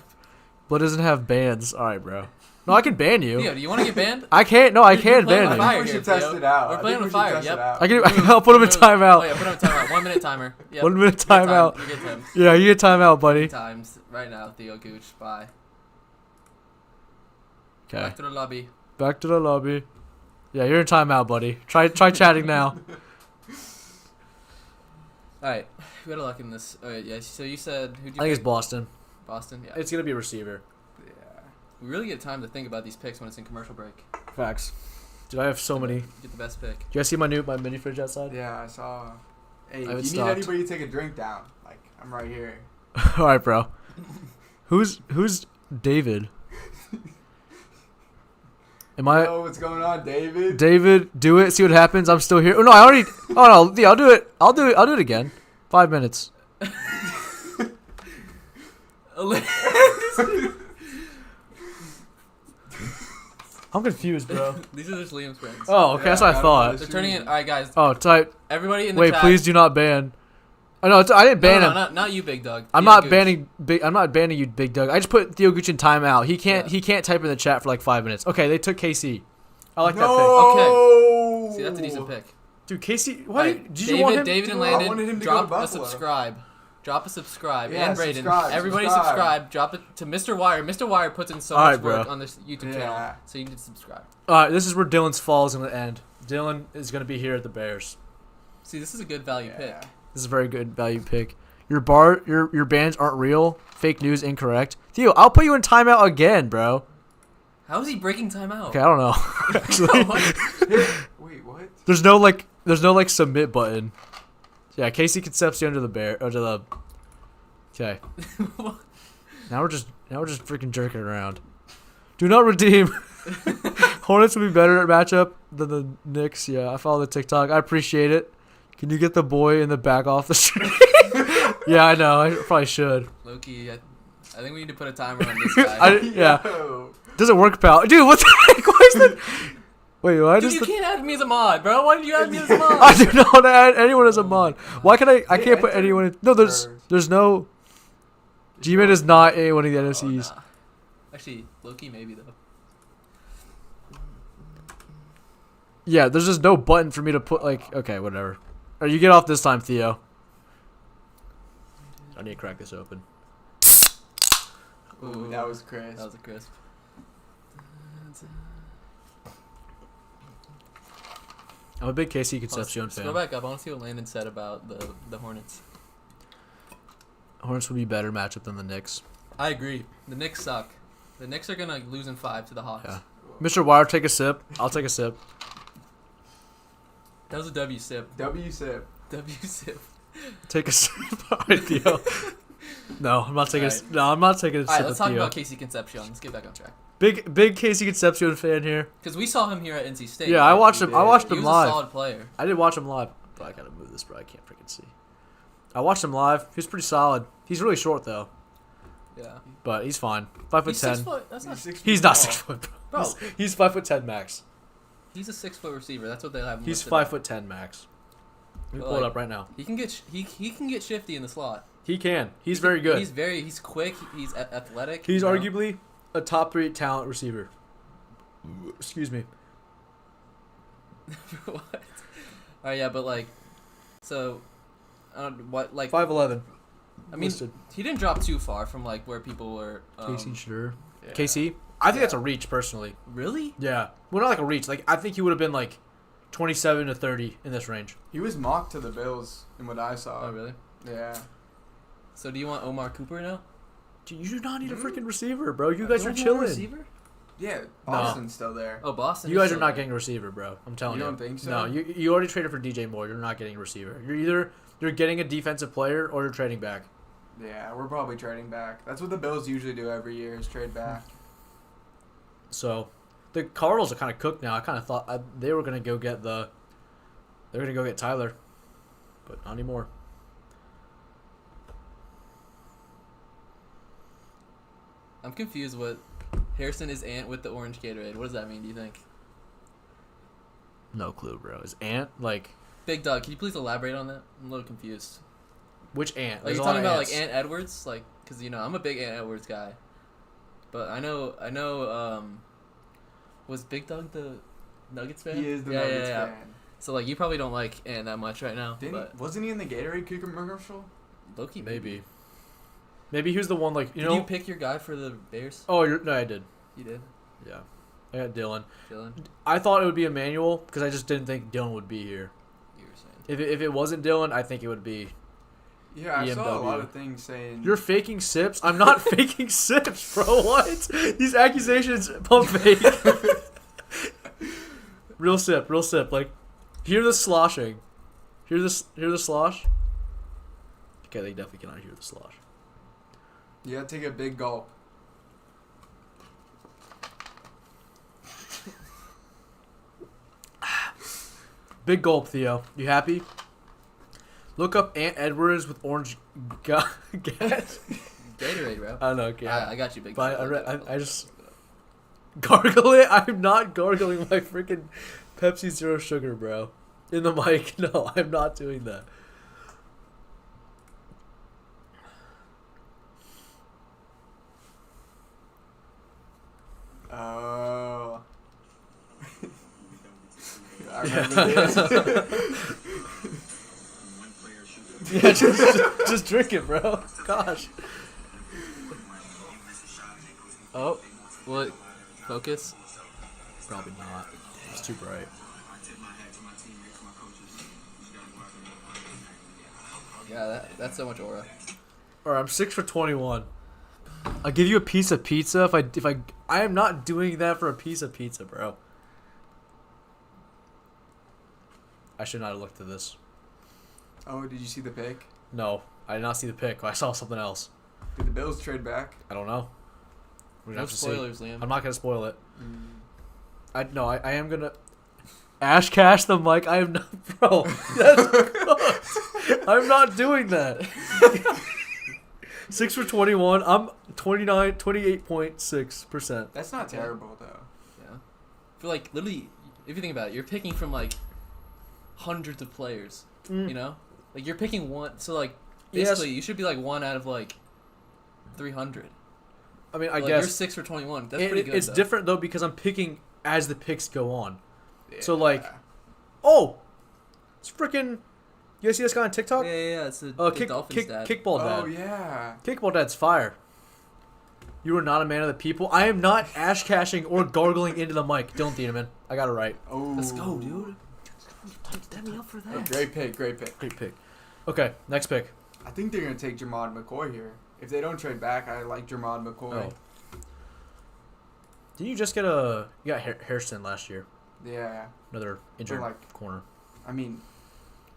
Blood doesn't have bans. All right, bro. No, I can ban you. Theo, do you want to get banned? I can't. No, I You're can't playing ban on you. fire we here, should test Theo. it out. We're I playing think on we should fire, test yep. it out. I can. I'll put him in timeout. Oh yeah, put him in timeout. 1 minute timer. Yep. 1 minute You get time. timeout. You get time. Yeah, you get timeout, buddy. Times right now, Theo Gooch. Bye. Okay. Back to the lobby. Back to the lobby. Yeah, you're in timeout, buddy. Try chatting now. All right, we got a luck in this. All right, yeah. So you said who? I think it's Boston. Boston. Yeah. It's gonna be a receiver. Yeah. We really get time to think about these picks when it's in commercial break. Facts. Dude, I have so many. Get the best pick. Do you guys see my mini fridge outside? Yeah, I saw. Hey, I have if it you need stocked. anybody to take a drink down, like I'm right here. All right, bro. Who's David? Am I Yo, what's going on, David? David? Do it. See what happens. I'm still here. Oh no, I already. Oh no, yeah, I'll do it. I'll do it again. 5 minutes. I'm confused, bro. These are just Liam's friends. Oh, okay, that's what I thought. They're turning in. All right, guys. Oh, type. Everybody in the Wait, chat. please do not ban. Oh no, I didn't ban no, him. not you, Big Dog. I'm Theo not Gooch. banning big. I'm not banning you, Big Doug. I just put Theo Gooch in timeout. He can't. Yeah. He can't type in the chat for like 5 minutes. Okay, they took KC. I like that No. See, that's a decent pick. pick. Dude, KC. Why Alright, did you want him? David and Dude, I Landon, wanted him to go drop to a Buffalo. subscribe. Drop a subscribe. Yeah, And Braden. subscribe, Everybody subscribe. subscribe. Drop it to Mr. Wire. Mr. Wire puts in so Alright, much work bro. on this YouTube Yeah. channel. So you need to subscribe. All right, this is where Dylan's fall is gonna end. Dylan is gonna be here at the Bears. See, this is a good value pick. This is a very good value pick. Your bans aren't real. Fake news, incorrect. Theo, I'll put you in timeout again, bro. How is he breaking time out? Okay, I don't know. Actually, Wait, what? there's no like submit button. Yeah, Casey Concepcion to the bear or to the. Okay. Now we're just freaking jerking around. Do not redeem. Hornets would be better at matchup than the Knicks. Yeah, I follow the TikTok. I appreciate it. Can you get the boy in the back off the street? Yeah, I know. I probably should. Loki, I think we need to put a timer on this guy. Yeah. Yo. Doesn't work, pal. Dude, what the heck? Why is that? Wait, why Dude, does you the? can't add me as a mod, bro. Why did you add me as a mod? I do not want to add anyone as a mod. Why can I? I Hey, can't put enter anyone in. No, there's no. G-Man is not a one of the Oh, NFCs. nah. Actually, Loki maybe though. Yeah, there's just no button for me to put like. Okay, whatever. Or you get off this time, Theo. I need to crack this open. Ooh, that was crisp. That was a crisp. I'm a big KC Let's Concepcion go fan. back up. I want to see what Landon said about the Hornets. Hornets would be better matchup than the Knicks. I agree. The Knicks suck. The Knicks are gonna lose in 5 to the Hawks. Yeah. Mr. Wire, take a sip. I'll take a sip. That was a W sip. W sip. W sip. Take a sip. All right, Theo. No, I'm not taking. Alright. No, I'm not taking a All right, sip let's of talk Theo. about Casey Concepcion. Let's get back on track. Big Casey Concepcion fan here. Because we saw him here at NC State. Yeah, I right? watched him. I watched He him was a live. solid player. I did watch him live, but I gotta move this, bro. I can't freaking see. I watched him live. He was pretty solid. He's really short though, Yeah. but he's fine. 5'10". He's 6 foot. That's not. He's not tall. 6 foot, Bro. He's 5'10" max. He's a 6 foot receiver. That's what they have. Him He's listed at. 5'10" max. Let me But, pull it like, up right now. He can get he can get shifty in the slot. He can. He's very good. He's quick. He's athletic. He's you know? arguably a top 3 talent receiver. Excuse me. What? Oh yeah, but like, so, what like? 5'11". I mean, listed. he didn't drop too far from like where people were. Casey Schroeder. Yeah. KC. I think Yeah. that's a reach personally. Really? Yeah. Well, not like a reach. Like I think he would have been like 27 to 30 in this range. He was mocked to the Bills in what I saw. Oh really? Yeah. So do you want Omar Cooper now? Dude, you do not need a freaking receiver, bro. You guys are Don't you want a chilling. receiver? Yeah, Austin's still there. Oh, Boston. You is guys are still not there. getting a receiver, bro. I'm telling you. You don't think so? No, you already traded for DJ Moore. You're not getting a receiver. You're getting a defensive player or you're trading back. Yeah, we're probably trading back. That's what the Bills usually do every year is trade back. So, the Cardinals are kind of cooked now. I kind of thought they were gonna go get Tyler, but not anymore. I'm confused. What Harrison is ant with the orange Gatorade. What does that mean? Do you think? No clue, bro. Is Ant like Big Dog, can you please elaborate on that? I'm a little confused. which Ant? Like There's you a lot talking of about ants. like Ant Edwards, like because I'm a big Ant Edwards guy, but I know. Was Big Dog the Nuggets fan? He is the Nuggets fan. So like you probably don't like Ant that much right now, but Wasn't he in the Gatorade commercial? Loki Maybe he was the one like you Did know. you pick your guy for the Bears? Oh, no, I did. You did, Yeah, I got Dylan. Dylan. I thought it would be Emmanuel because I just didn't think Dylan would be here. You were saying. If it wasn't Dylan, I think it would be. Yeah, I saw a EMW. lot of things saying. You're faking sips. I'm not faking sips, bro. What? These accusations pump fake. Real sip. Like, hear the sloshing. Hear the slosh. Okay, they definitely cannot hear the slosh. You gotta take a big gulp. Big gulp, Theo. You happy? Look up Ant Edwards with orange gas. Gatorade, bro. I don't know. Okay, I got you, Big But Dog. I just gargle it. I'm not gargling my freaking Pepsi Zero Sugar, bro. In the mic. No, I'm not doing that. Oh. I remember this. Yeah, just drink it, bro. Gosh. Oh, what? Focus. Probably not. It's too bright. Yeah, that's so much aura. All right, I'm 6 for 21. I'll give you a piece of pizza if I am not doing that for a piece of pizza, bro. I should not have looked at this. Oh, did you see the pick? No, I did not see the pick. I saw something else. Did the Bills trade back? I don't know. We're gonna No have to see. spoilers, Liam. I'm not gonna spoil it. I am gonna. Ash cash the mic. I am not, bro. That's cooked. I'm not doing that. 6 for 21. I'm 28.6%. That's not terrible though. Yeah. I feel like literally, if you think about it, you're picking from like hundreds of players. You know, like you're picking one. So like basically, you should be like one out of like 300. I mean, I Like, guess you're 6 for 21. That's pretty good. It's though. different though because I'm picking as the picks go on. Yeah. So like, oh, it's freaking. You guys see this guy on TikTok? Yeah. It's the Dolphins dad. Kickball dad. Oh yeah. Kickball dad's fire. You are not a man of the people. I am not ash cashing or gargling into the mic. Dylan Thieneman. I got it right. Oh. Let's go, dude. Set me up for Oh, that. great pick. Great pick. Okay, next pick. I think they're gonna take Jermod McCoy here. If they don't trade back, I like Jermod McCoy. Oh. Didn't you just get you got Hairston last year? Yeah. Another injured like- corner. I mean,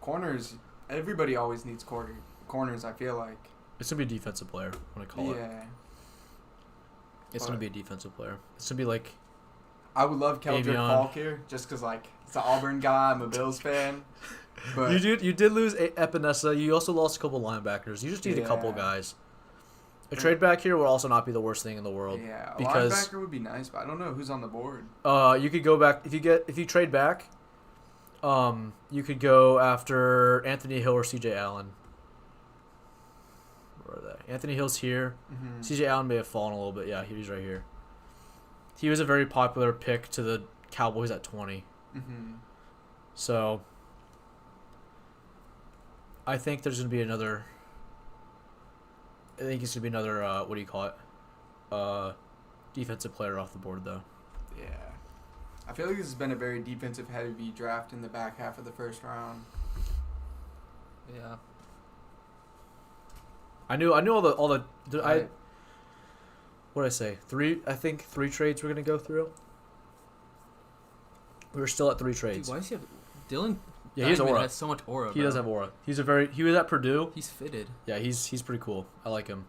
corners. Everybody always needs corners. I feel like. It's gonna be a defensive player. When I call it. Yeah. It's gonna be a defensive player. It's gonna be like. I would love Keldrick Avion. Falk here, just because like it's an Auburn guy. I'm a Bills fan. But You did lose Epinesa. You also lost a couple linebackers. You just need a couple Yeah. guys. A trade back here would also not be the worst thing in the world. yeah, a because linebacker would be nice, but I don't know who's on the board. you could go back if you trade back. You could go after Anthony Hill or C.J. Allen. Where are they? Anthony Hill's here. Mm-hmm. C.J. Allen may have fallen a little bit. Yeah, he's right here. He was a very popular pick to the Cowboys at 20. Mm-hmm. So I think there's gonna be another. I think it's gonna be another. What do you call it? Defensive player off the board though. Yeah. I feel like this has been a very defensive-heavy draft in the back half of the first round. Yeah. I knew all the Right. what did I say? I think three trades we're gonna go through. We were still at 3 Dude, trades. why does he have Dylan? Yeah, he has Diamond aura. has so much aura. He bro. does have aura. He was at Purdue. He's fitted. Yeah, he's pretty cool. I like him.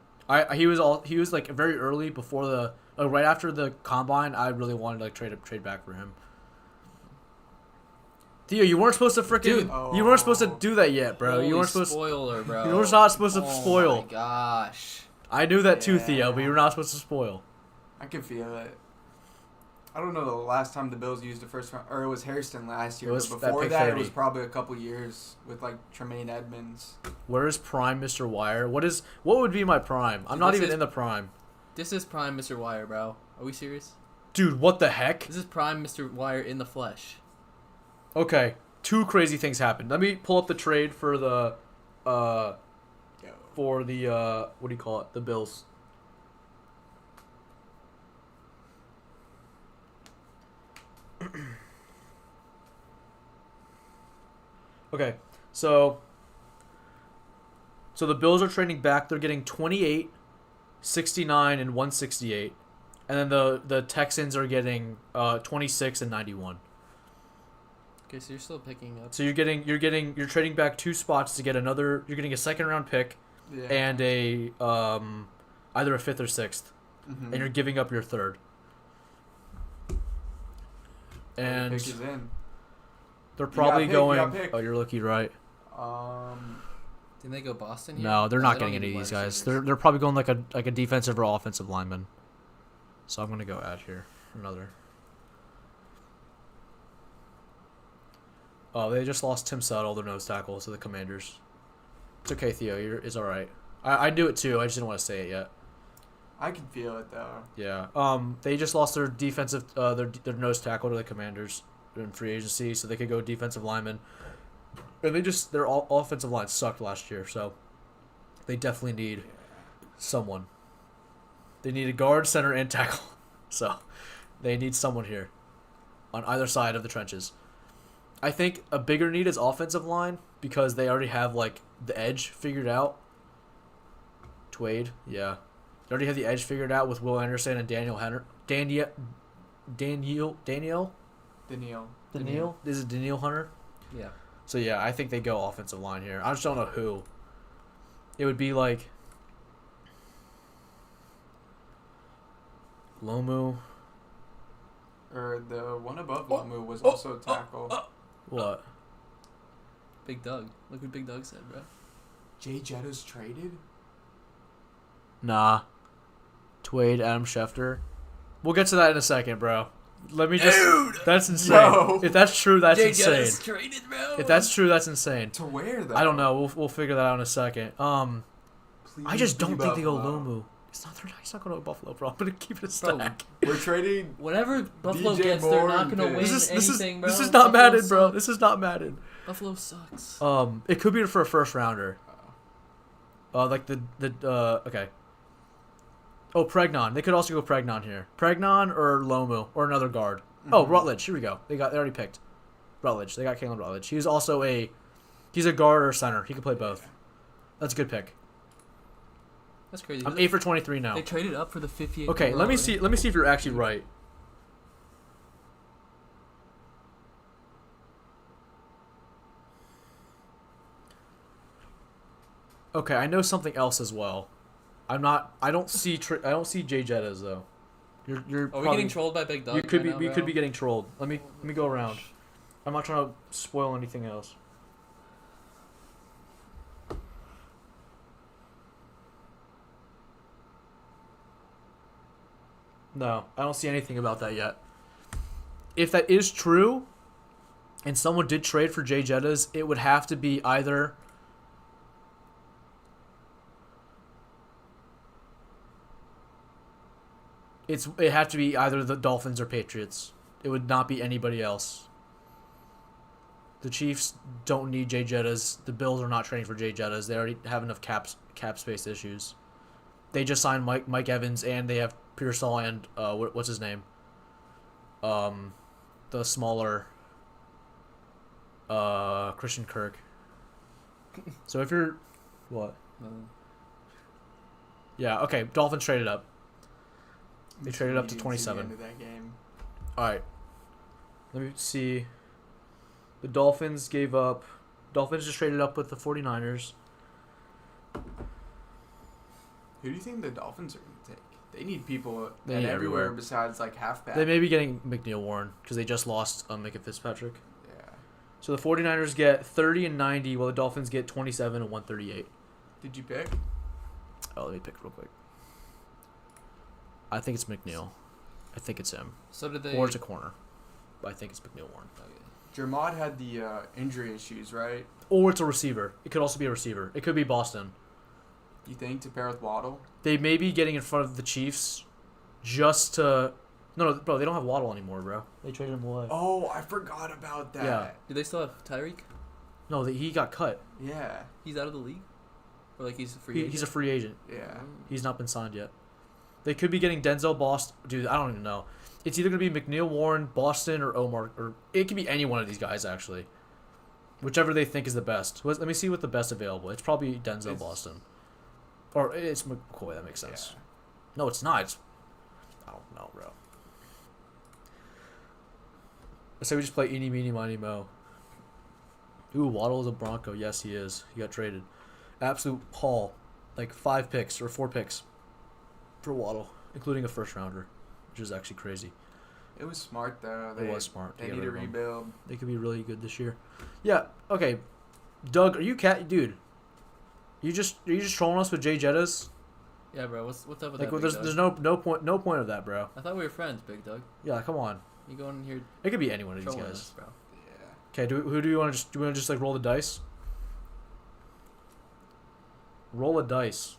He was like very early before the right after the combine. I really wanted to like trade back for him. Theo, you weren't supposed to freaking. Dude. You weren't supposed to do that yet, bro. Holy You weren't supposed. spoiler, bro. You were not supposed to Oh spoil. my gosh. I knew that too, Yeah. Theo, but you were not supposed to spoil. I can feel it. I don't know the last time the Bills used a first round, or it was Hairston last year. It was But that before pick that, it 30. was probably a couple years with like Tremaine Edmonds. Where is prime Mr. Wire? What would be my prime? I'm Dude, not this even is- in the prime. This is prime Mr. Wire, bro. Are we serious? Dude, what the heck? This is prime Mr. Wire in the flesh. Okay, two crazy things happened. Let me pull up the trade for the what do you call it? The Bills. Okay, so the Bills are trading back. They're getting 28, 69, and 168. And then the Texans are getting 26 and 91. Okay, so you're still picking up. So you're trading back 2 spots to get another. You're getting a second round pick Yeah. and a either a 5th or 6th, Mhm. and you're giving up your 3rd. And pick is in. they're probably pick, going. you got pick. Oh, you're lucky, right? Didn't they go Boston here? No, they're not they don't getting any of need these wide guys. receivers. They're probably going like a defensive or offensive lineman. So I'm gonna go add here another. Oh, they just lost Tim Settle, their nose tackle, to the Commanders. It's okay, Theo. It's all right. I do it too. I just didn't want to say it yet. I can feel it though. Yeah. They just lost their defensive their nose tackle to the Commanders in free agency, so they could go defensive lineman. And their offensive line sucked last year, so they definitely need someone. They need a guard, center, and tackle. So they need someone here on either side of the trenches. I think a bigger need is offensive line because they already have like the edge figured out. Twade, yeah. They already have the edge figured out with Will Anderson and Daniel. This is Daniel Hunter. Yeah. So yeah, I think they go offensive line here. I just don't know who. It would be like Lomu. Or the one above Lamu was also a tackle. What? Big Doug. Look what Big Doug said, bro. Jay Jetta's traded? Nah. Twade, Adam Schefter. We'll get to that in a second, bro. Let me just. Dude! That's insane. Yo! If that's true, that's Jay insane. Jettis traded, bro. If that's true, that's insane. To where though? I don't know. We'll figure that out in a second. Please I just don't be think they go Buffalo. Lomu. He's not going to Buffalo, bro. I'm going to keep it a Bro, stack. We're trading. Whatever Buffalo DJ gets, they're Moore not and gonna win Pitts. anything, bro. This is not Buffalo Madden, bro. sucks. This is not Madden. Buffalo sucks. It could be for a first rounder. Like okay. Oh, Pregnon. They could also go Pregnon here. Pregnon or Lomu or another guard. Mm-hmm. Oh, Rutledge. Here we go. They already picked Rutledge. They got Kalen Rutledge. He's also he's a guard or center. He can play both. That's a good pick. That's crazy. I'm 8 for 23 now. They traded up for the 58. Okay, let me see. Let me see if you're actually right. Okay, I know something else as well. I'm not. I don't see. I don't see Jay Jettas though. You're. Are we probably, getting trolled by Big Doug? You could right be. now, We bro? could be getting trolled. Let me go around. I'm not trying to spoil anything else. No, I don't see anything about that yet. If that is true, and someone did trade for Jay Jettas, it would have to be either it had to be either the Dolphins or Patriots. It would not be anybody else. The Chiefs don't need Jay Jettas. The Bills are not trading for Jay Jettas. They already have enough cap space issues. They just signed Mike Evans, and they have Pearsall and what's his name? The smaller Christian Kirk. So if you're what? Yeah, okay. Dolphins traded up. They traded up to 27. End of that game. All right. Let me see. The Dolphins gave up. Dolphins just traded up with the 49ers. Who do you think the Dolphins are going to take? They need people They at need everywhere everywhere. besides like halfback. They may be getting McNeil Warren because they just lost Micah Fitzpatrick. Yeah. So the 49ers get 30 and 90, while the Dolphins get 27 and 138. Did you pick? Oh, let me pick real quick. I think it's McNeil. I think it's him. So did they? Or it's a corner. But I think it's McNeil Warren. Okay. Jermod had the injury issues, right? Or it's a receiver. It could also be a receiver. It could be Boston. You think to pair with Waddle? They may be getting in front of the Chiefs just to... No, bro, they don't have Waddle anymore, bro. They traded him away. Oh, I forgot about that. Yeah. Do they still have Tyreek? No, he got cut. Yeah. He's out of the league, or like he's a free agent? He's a free agent. Yeah. He's not been signed yet. They could be getting Denzel Boston. Dude, I don't even know. It's either going to be McNeil Warren, Boston, or Omar. Or it could be any one of these guys, actually. Whichever they think is the best. Let me see what the best available. It's probably Denzel Boston. Or it's McCoy. That makes sense. Yeah. No, it's not. I don't know, bro. I say we just play eeny, meeny, miny, mo. Ooh, Waddle is a Bronco. Yes, he is. He got traded. Absolute haul. Like 5 picks or 4 picks for Waddle, including a first rounder, which is actually crazy. It was smart though. It was smart to They get need rid to of him. rebuild. They could be really good this year. Yeah. Okay. Doug, are you dude? You just trolling us with Jay Jettas? Yeah, bro. What's up with Like, that? there's Big Doug? no point of that, bro. I thought we were friends, Big Doug. Yeah, come on. You going in here It could be any one of these trolling guys. us, bro? Yeah. Okay. Who do you want to just? Do you want to just like roll the dice? Roll a dice.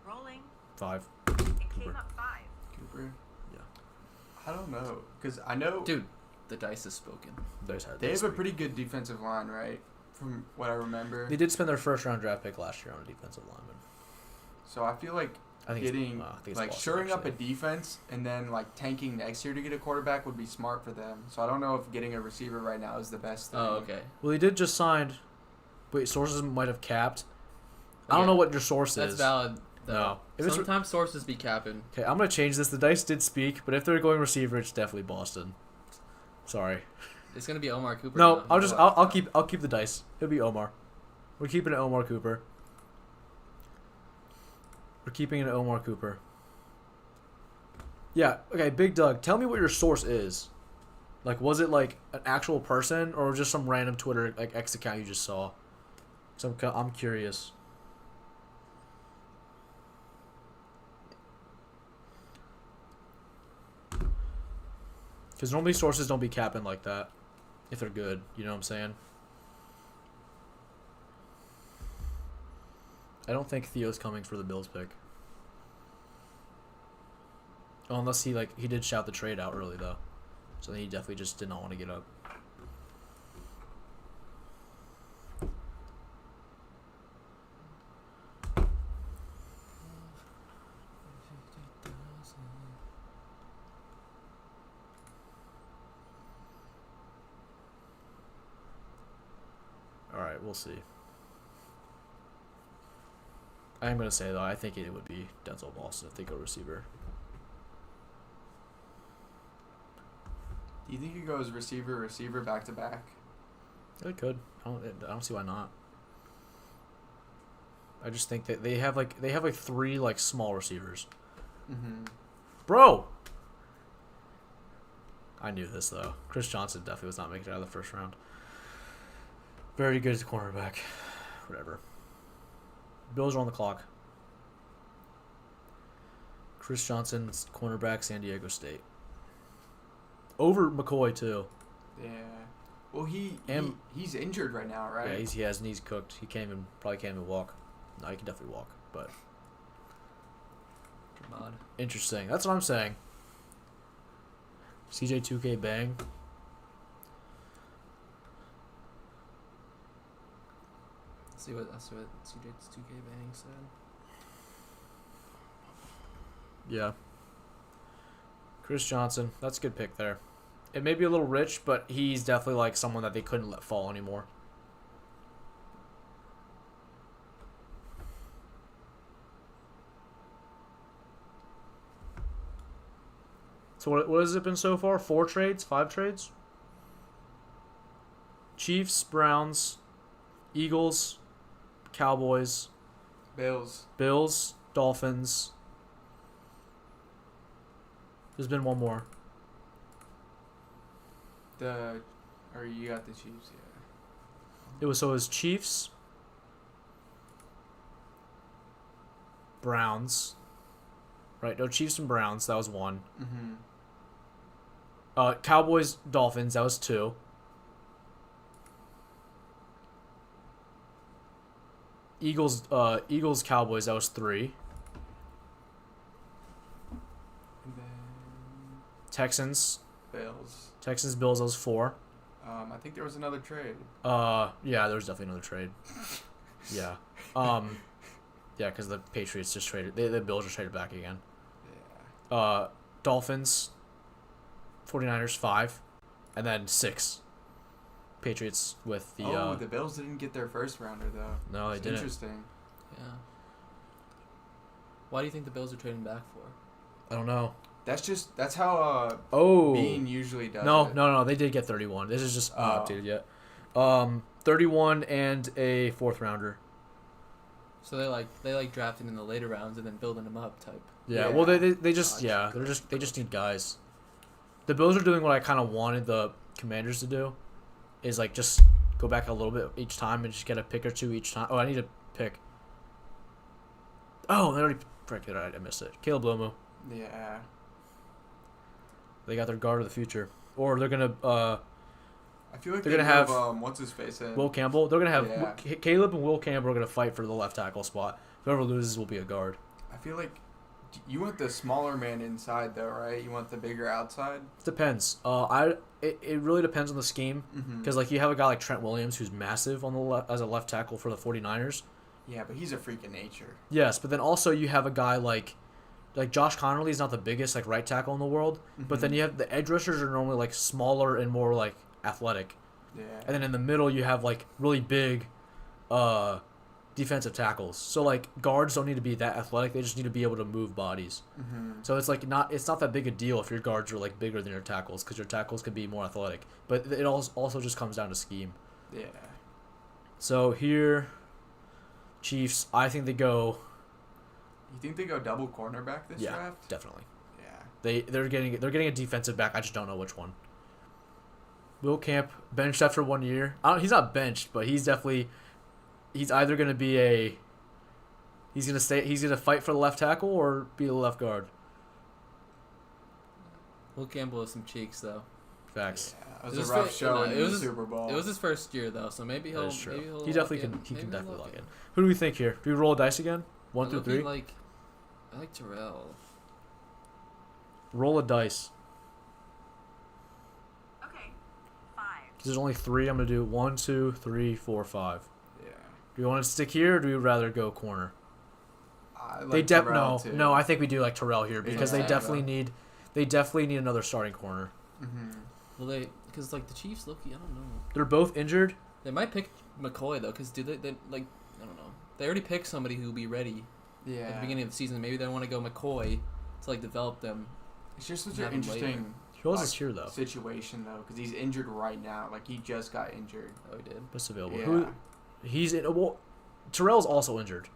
Rolling. 5. It came Cooper. up 5. Cooper. Yeah. I don't know, cause I know Dude, the dice is spoken. Dice had they this have a week. pretty good defensive line, right? From what I remember. They did spend their first round draft pick last year on a defensive lineman. So I feel like I think getting I think it's like Boston, shoring up a actually. defense and then like tanking next year to get a quarterback would be smart for them. So I don't know if getting a receiver right now is the best thing. Oh, okay. Well, he did just signed. Wait, sources might have capped. I don't Okay. know what your source That's is. valid. Though. No. If it's- Sometimes sources be capping. Okay, I'm gonna change this. The dice did speak, but if they're going receiver, it's definitely Boston. Sorry. It's gonna be Omar Cooper. No, now. I'll keep the dice. It'll be Omar. We're keeping it Omar Cooper. We're keeping it Omar Cooper. Yeah. Okay, Big Doug. Tell me what your source is. Like, was it like an actual person or just some random Twitter like X account you just saw? So I'm curious. Because normally sources don't be capping like that if they're good. You know what I'm saying? I don't think Theo's coming for the Bills pick. Oh, unless he did shout the trade out early though. So he definitely just did not want to get up. All right, we'll see. I am gonna say though, I think it would be Denzel Boston if they go receiver. Do you think he goes receiver back to back? They could. I don't see why not. I just think that they have like 3 like small receivers. Mm-hmm. Bro. I knew this though. Chris Johnson definitely was not making it out of the first round. Very good as a cornerback. Whatever. Bills are on the clock. Chris Johnson's cornerback, San Diego State. Over McCoy too. Yeah. Well, he's injured right now, right? Yeah, he has knees cooked. He probably can't even walk. No, he can definitely walk, but Come on. interesting. That's what I'm saying. CJ 2K bang. That's what CJ's 2K Bang said. Yeah. Chris Johnson, that's a good pick there. It may be a little rich, but he's definitely like someone that they couldn't let fall anymore. So what has it been so far? 4 trades? 5 trades? Chiefs, Browns, Eagles, Cowboys, Bills. Bills, Dolphins. There's been one more. You got the Chiefs, yeah. It was Chiefs, Browns, right? No, Chiefs and Browns. That was 1. Mm-hmm. Cowboys, Dolphins. That was 2. Eagles, Cowboys. That was 3. And then Texans, Bills. Bills. That was 4. I think there was another trade. Yeah, there was definitely another trade. Yeah. Yeah, because the Patriots just traded. The Bills just traded back again. Yeah. Dolphins, 49ers 5, and then 6. Patriots with the. The Bills didn't get their first rounder though. No, they It's didn't. Interesting. Yeah. Why do you think the Bills are trading back for? I don't know. That's how Oh. Bean usually does No, it. no, no. They did get 31. This is just not updated yet. 31 and a 4th rounder. So they like drafting in the later rounds and then building them up type. Yeah. Yeah. Well, they just Gotcha. they just need guys. The Bills are doing what I kind of wanted the Commanders to do, is like just go back a little bit each time and just get a pick or 2 each time. Oh, I need a pick. Oh, they already frick it. I missed it. Caleb Lomu. Yeah. They got their guard of the future, or they're gonna I feel like They're they gonna have have what's his face in. Will Campbell. They're gonna have Yeah. Caleb and Will Campbell are gonna fight for the left tackle spot. Whoever loses will be a guard. I feel like you want the smaller man inside though, right? You want the bigger outside. It depends. It really depends on the scheme, because like you have a guy like Trent Williams who's massive on the as a left tackle for the 49ers. Yeah, but he's a freak of nature. Yes, but then also you have a guy like Josh Connerly is not the biggest like right tackle in the world, but then you have the edge rushers are normally like smaller and more like athletic. Yeah. And then in the middle, you have like really big defensive tackles. So like guards don't need to be that athletic; they just need to be able to move bodies. So it's like it's not that big a deal if your guards are like bigger than your tackles, because your tackles could be more athletic. But it also just comes down to scheme. Yeah. So here, Chiefs. I think they go. You think they go double cornerback this Yeah, draft? definitely. Yeah. They're getting a defensive back. I just don't know which one. Will Camp benched after 1 year. He's not benched, but he's either going to be he's going to fight for the left tackle or be the left guard. Will Campbell has some cheeks though. Facts. Yeah. It was It was a rough fa- showing it in was the his- Super Bowl. It was his first year though, so maybe That he'll is true. maybe he'll He definitely lock in. can Maybe he'll definitely lock in. in. Who do we think here? Do we roll a dice again? 1 I'm through looking 3. I like Terrell. Roll a dice. Okay. 5. There's only 3. I'm gonna do 1, 2, 3, 4, 5. Yeah. Do we want to stick here, or do we rather go corner? I like They Terrell, too. no. I think we do like Terrell here because Yeah. they definitely need another starting corner. Well, because like the Chiefs, Loki, I don't know. They're both injured. They might pick McCoy though, because they like I don't know. They already picked somebody who will be ready Yeah. at the beginning of the season. Maybe they want to go McCoy to like develop them. It's just such Have an him interesting Who else like, is here though? situation though, because he's injured right now. Like he just got injured. Oh, he did. What's available? Yeah. Who? He's in. Well, Terrell's also injured.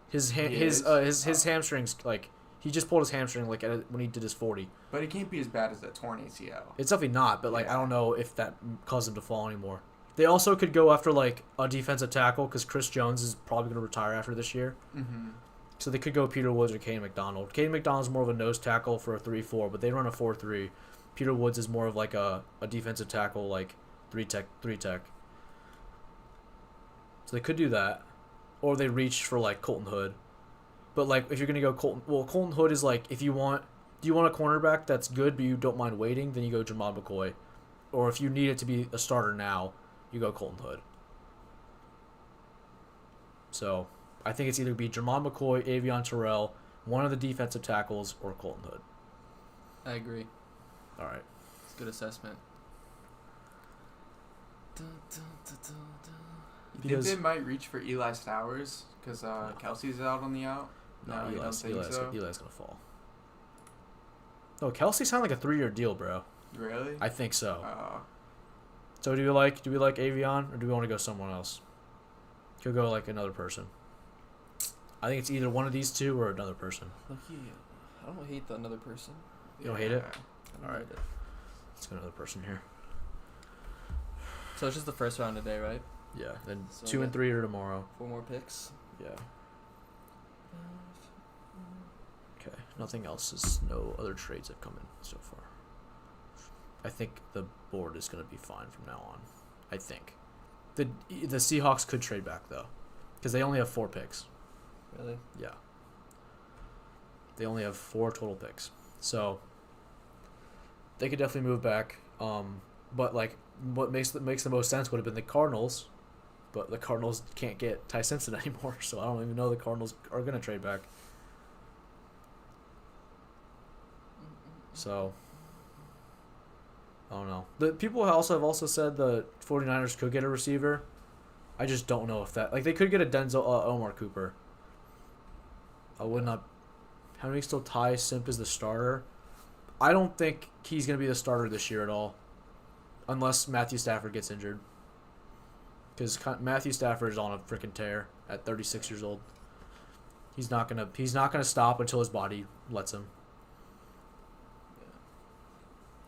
His hamstrings, like he just pulled his hamstring like when he did his 40. But it can't be as bad as that torn ACL. It's definitely not, but like Yeah. I don't know if that caused him to fall anymore. They also could go after like a defensive tackle because Chris Jones is probably going to retire after this year. So they could go Peter Woods or Caden McDonald. Caden McDonald's more of a nose tackle for a 3-4, but they run a 4-3. Peter Woods is more of like a defensive tackle, like 3-tech. So they could do that, or they reach for like Colton Hood. But like if you're gonna go Colton Hood is like if you want. Do you want a cornerback that's good but you don't mind waiting? Then you go Jamal McCoy. Or if you need it to be a starter now, you go Colton Hood. So I think it's either be Jamal McCoy, Avion Terrell, one of the defensive tackles, or Colton Hood. I agree. All right. It's a good assessment. You Because- think they might reach for Eli Stowers because Kelsey's out on the out? No, you don't think so? Eli's gonna fall. No, Kelsey signed like a 3-year deal, bro. Really? I think so. Uh, So do we like Avion or do we want to go someone else? Could go like another person. I think it's either one of these two or another person. Loki, I don't hate the another person. You don't hate it? I don't All right. hate it. Let's go another person here. So it's just the first round today, right? Yeah. Then So 2 and 3 are tomorrow. 4 more picks. Yeah. Okay, nothing else is. No other trades have come in so far. I think the board is going to be fine from now on. I think. The Seahawks could trade back, though, because they only have 4 picks. Really? Yeah. They only have 4 total picks. So they could definitely move back. But, like, what makes the most sense would have been the Cardinals. But the Cardinals can't get Ty Simpson anymore, so I don't even know the Cardinals are going to trade back. So, I don't know. The people have also said the 49ers could get a receiver. I just don't know if that... Like, they could get a Denzel Omar Cooper. I would not... How many still Ty Simp is the starter? I don't think he's going to be the starter this year at all. Unless Matthew Stafford gets injured. Because Matthew Stafford is on a freaking tear at 36 years old. He's not gonna stop until his body lets him.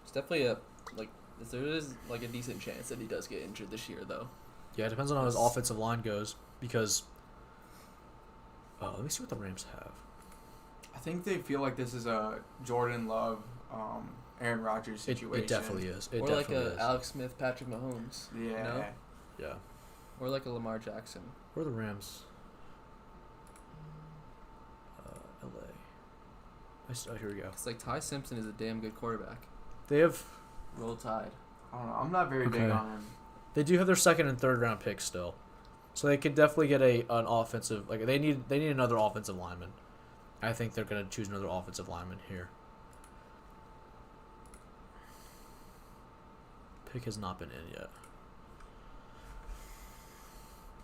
It's definitely there is like a decent chance that he does get injured this year, though. Yeah, it depends on how his offensive line goes. Because, let me see what the Rams have. I think they feel like this is a Jordan Love, Aaron Rodgers situation. It definitely is. Or like a Alex Smith, Patrick Mahomes. Yeah. You know? Yeah. Or like a Lamar Jackson. Where are the Rams? L.A. Oh, here we go. It's like Ty Simpson is a damn good quarterback. They have... Roll Tide. I don't know. I'm not very big on him. They do have their 2nd and 3rd round picks still. So they could definitely get an offensive... Like, they need another offensive lineman. I think they're going to choose another offensive lineman here. Pick has not been in yet.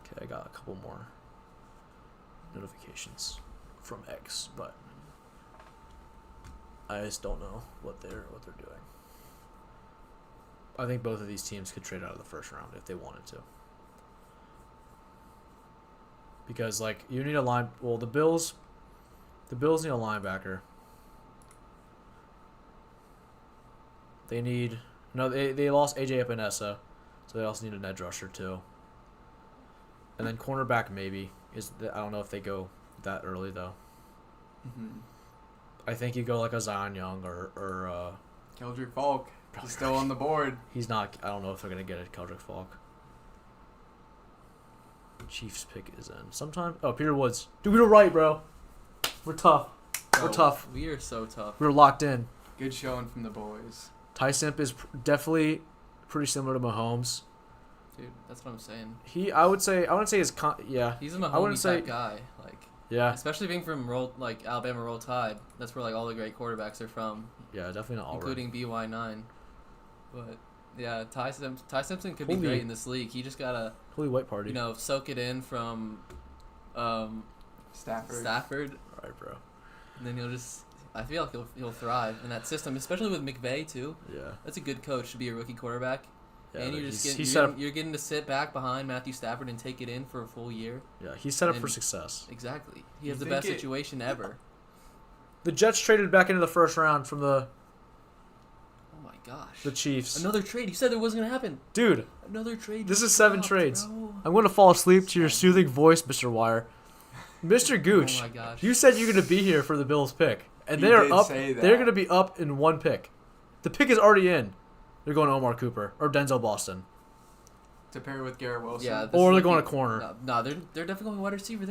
Okay, I got a couple more notifications from X, but I just don't know what they're doing. I think both of these teams could trade out of the first round if they wanted to. Because like you need a line. Well, the Bills need a linebacker. They need they lost AJ Epinesa, so they also need an edge rusher too. And then cornerback maybe I don't know if they go that early though. Mm-hmm. I think you go like a Zion Young or Keldrick Falk. He's still on the board. He's not. I don't know if they're gonna get it. Keldrick Falk. Chiefs pick is in. Sometime. Oh, Peter Woods. Dude, we were right, bro. We're tough. We're tough. We are so tough. We're locked in. Good showing from the boys. Ty Simp is definitely pretty similar to Mahomes. Dude, that's what I'm saying. I would say his yeah. He's a Mahomes type guy, like yeah. Especially being from Alabama Roll Tide. That's where like all the great quarterbacks are from. Yeah, definitely not all including BY9. But yeah, Ty Simpson could be great in this league. He just gotta holy white party. Soak it in from Stafford. All right, bro. And then I feel like he'll thrive in that system, especially with McVay too. Yeah. That's a good coach to be a rookie quarterback. Yeah, and you're getting to sit back behind Matthew Stafford and take it in for a full year. Yeah, he's set up for success. Exactly. He has the best situation ever. The Jets traded back into the first round from the Oh my gosh. The Chiefs. Another trade. You said it wasn't going to happen. Dude. Another trade. This is 7 trades. Bro. I'm going to fall asleep to your soothing voice, Mr. Wire. Mr. Gooch. Oh my gosh. You said you're going to be here for the Bills pick. And they are up. They're going to be up in 1 pick. The pick is already in. They're going Omar Cooper or Denzel Boston. To pair with Garrett Wilson. Yeah, or they're going a corner. No, they're definitely going wide receiver.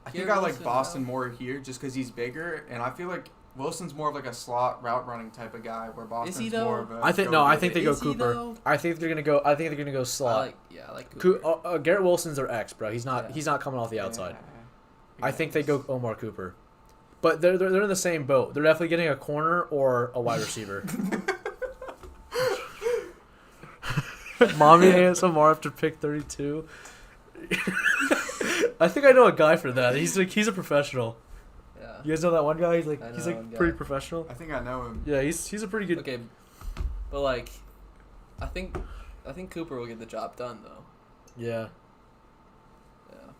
I think I like Boston more here just because he's bigger, and I feel like Wilson's more of like a slot route running type of guy, where Boston's more of a. I think they go Cooper. I think they're gonna go slot. I like Cooper. Garrett Wilson's their ex, bro. He's not coming off the outside. Yeah. I think they go Omar Cooper, but they're in the same boat. They're definitely getting a corner or a wide receiver. Mommy ASMR after pick 32. I think I know a guy for that. He's a professional. Yeah. You guys know that one guy? He's pretty guy. professional. I think I know him. Yeah, he's a pretty good. Okay, but like, I think Cooper will get the job done though. Yeah. Yeah.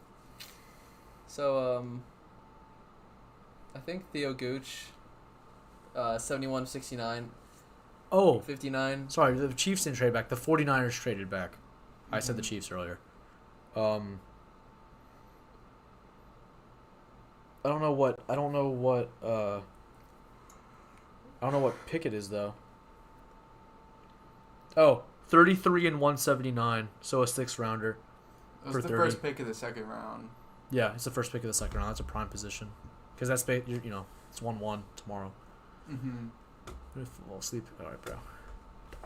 So I think Theo Gooch, 71-69. Oh. 59. Sorry, the Chiefs didn't trade back. The 49ers traded back. I said the Chiefs earlier. I don't know what pick it is though. Oh, 33 and 179, so a 6th rounder. It For was the 30. first pick of the second round. Yeah, it's the first pick of the second round. That's a prime position. Because that's, it's 1-1 tomorrow. Mm-hmm. Well, sleep. All right, bro.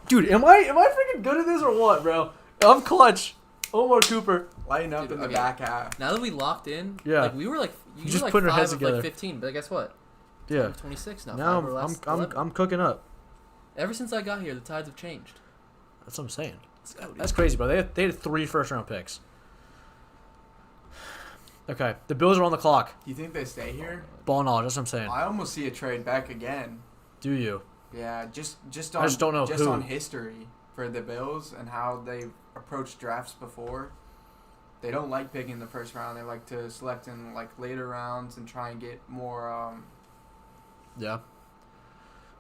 Dude, am I freaking good at this or what, bro? I'm clutch. Omar Cooper. Lighten up Dude, in the okay. back half. Now that we locked in, Yeah. like we were like you Just were like putting our 5 heads of together. like 15, but guess what? Yeah. 26 now. Now Five of our last I'm 11. cooking up. Ever since I got here, the tides have changed. That's what I'm saying. Let's go, dude. That's crazy, bro. They had 3 first-round picks. Okay, the Bills are on the clock. Do you think they stay here? Ball knowledge. That's what I'm saying. I almost see a trade back again. Do you? Yeah, just I on just don't know just who. on history for the Bills and how they've approached drafts before. They don't like picking in the first round. They like to select in like later rounds and try and get more. Yeah.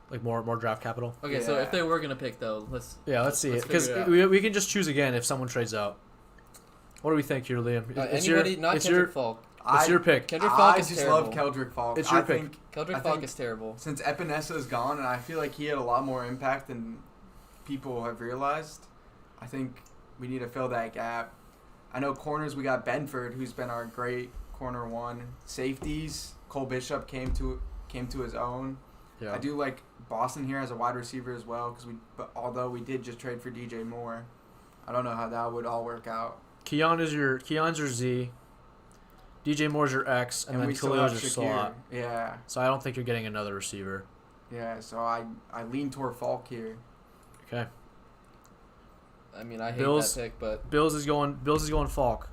Like more draft capital. Okay, so Yeah. if they were gonna pick though, let's See it let's because figure it out. we can just choose again if someone trades out. What do we think here, Liam? Anybody not it's Kendrick your Falk. it's your pick. Kendrick Falk I is just terrible. love Keldrick Falk. It's your I pick. think Keldrick I Falk think- is terrible. since Epinesa is gone, and I feel like he had a lot more impact than people have realized. I think we need to fill that gap. I know corners, we got Benford, who's been our great corner one. Safeties, Cole Bishop came to his own. Yeah. I do like Boston here as a wide receiver as well, but although we did just trade for DJ Moore, I don't know how that would all work out. Keon's your Z. DJ Moore's your X, and then we still Khalil's have your Shakir. slot. Yeah, So I don't think you're getting another receiver. yeah. So I lean toward Falk here. Okay. I mean, I hate Bills- that pick, but Bills is going Falk.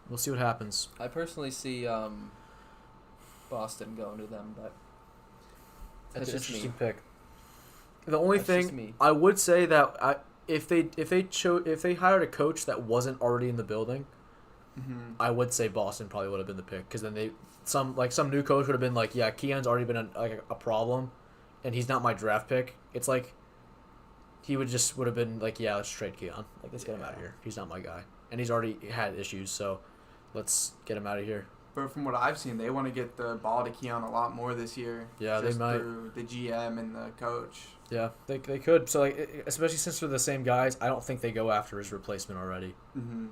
We'll see what happens. I personally see Boston going to them, but that's An just me. interesting pick. The only That's just thing me. I would say that if they hired a coach that wasn't already in the building, Mm-hmm. I would say Boston probably would have been the pick because then some new coach would have been like, yeah, Keon's already been a problem, and he's not my draft pick. It's like he would have been like, yeah, let's trade Keon. Like, let's get him out of here. He's not my guy, and he's already had issues, so let's get him out of here. But from what I've seen, they want to get the ball to Keon a lot more this year. Yeah, they just might. through the GM and the coach. Yeah, they could. So like, especially since they're the same guys, I don't think they go after his replacement already. Mm-hmm.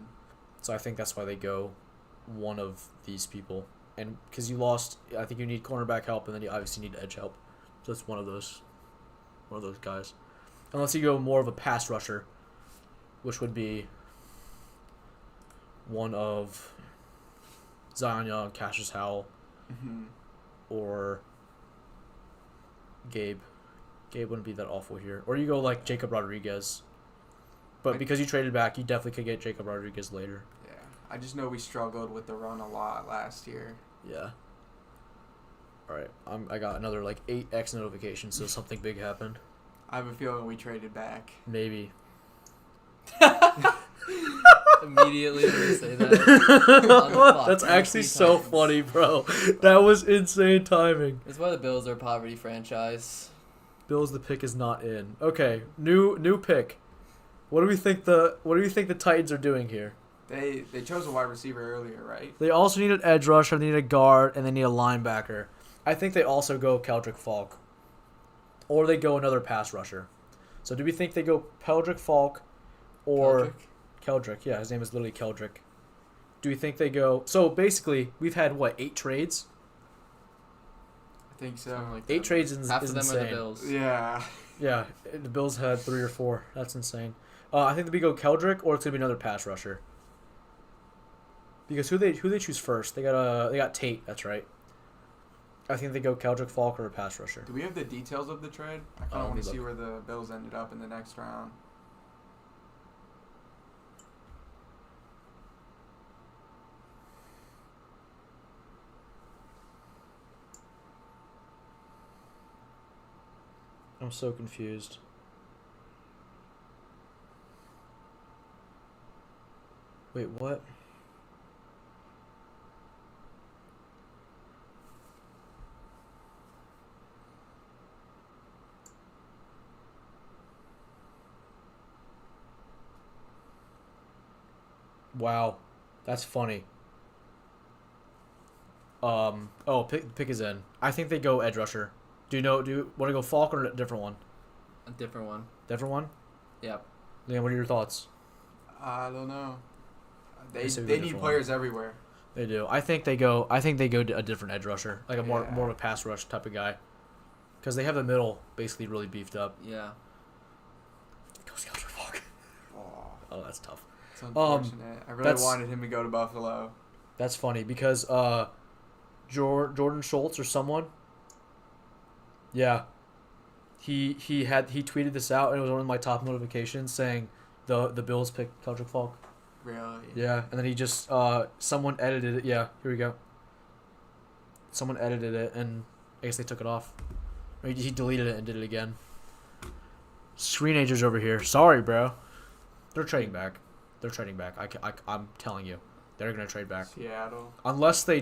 So I think that's why they go one of these people. And because you lost, I think you need cornerback help, and then you obviously need edge help. So it's one of those guys. Unless you go more of a pass rusher, which would be one of Zion Young, Cassius Howell, Mm-hmm. or Gabe. Gabe wouldn't be that awful here. Or you go like Jacob Rodriguez. But because you traded back, you definitely could get Jacob Rodriguez later. Yeah, I just know we struggled with the run a lot last year. Yeah. All right. I got another like 8x notifications, so something big happened. I have a feeling we traded back. Maybe. Immediately when they say that. on the clock, That's actually 19 so times. funny, bro. That was insane timing. That's why the Bills are a poverty franchise. Bills, the pick is not in. Okay, new pick. What do we think the Titans are doing here? They chose a wide receiver earlier, right? They also need an edge rusher, they need a guard, and they need a linebacker. I think they also go Keldrick Falk. Or they go another pass rusher. So do we think they go Keldrick Falk or Keldrick? Yeah, his name is literally Keldrick. Do we think they go... So basically, we've had, 8 trades? I think so. Something like 8 that. trades is Half is of them insane. are the Bills. Yeah. Yeah, the Bills had 3 or 4. That's insane. I think we go Keldrick, or it's gonna be another pass rusher. Because who they choose first? They got Tate. That's right. I think they go Keldrick Falk or a pass rusher. Do we have the details of the trade? I kind of let want me to see look. where the Bills ended up in the next round. I'm so confused. Wait, what? Wow, that's funny. Pick is in. I think they go edge rusher. Do you want to go Falk or a different one? A different one. Different one? Yep. Liam, what are your thoughts? I don't know. They say we go need different players everywhere. They do. I think they go to a different edge rusher, like a more Yeah. of a pass rush type of guy, because they have the middle basically really beefed up. Yeah. Go Skelter Falk. Oh, that's tough. It's unfortunate. I really that's- wanted him to go to Buffalo. That's funny because Jordan Schultz or someone. Yeah. He tweeted this out and it was one of my top notifications saying the Bills picked Keldrick Falk. Really? Yeah, and then he just someone edited it. Yeah, here we go. Someone edited it and I guess they took it off. Or he deleted it and did it again. Screenagers over here. Sorry, bro. They're trading back. I'm telling you, they're gonna trade back. Seattle. Unless they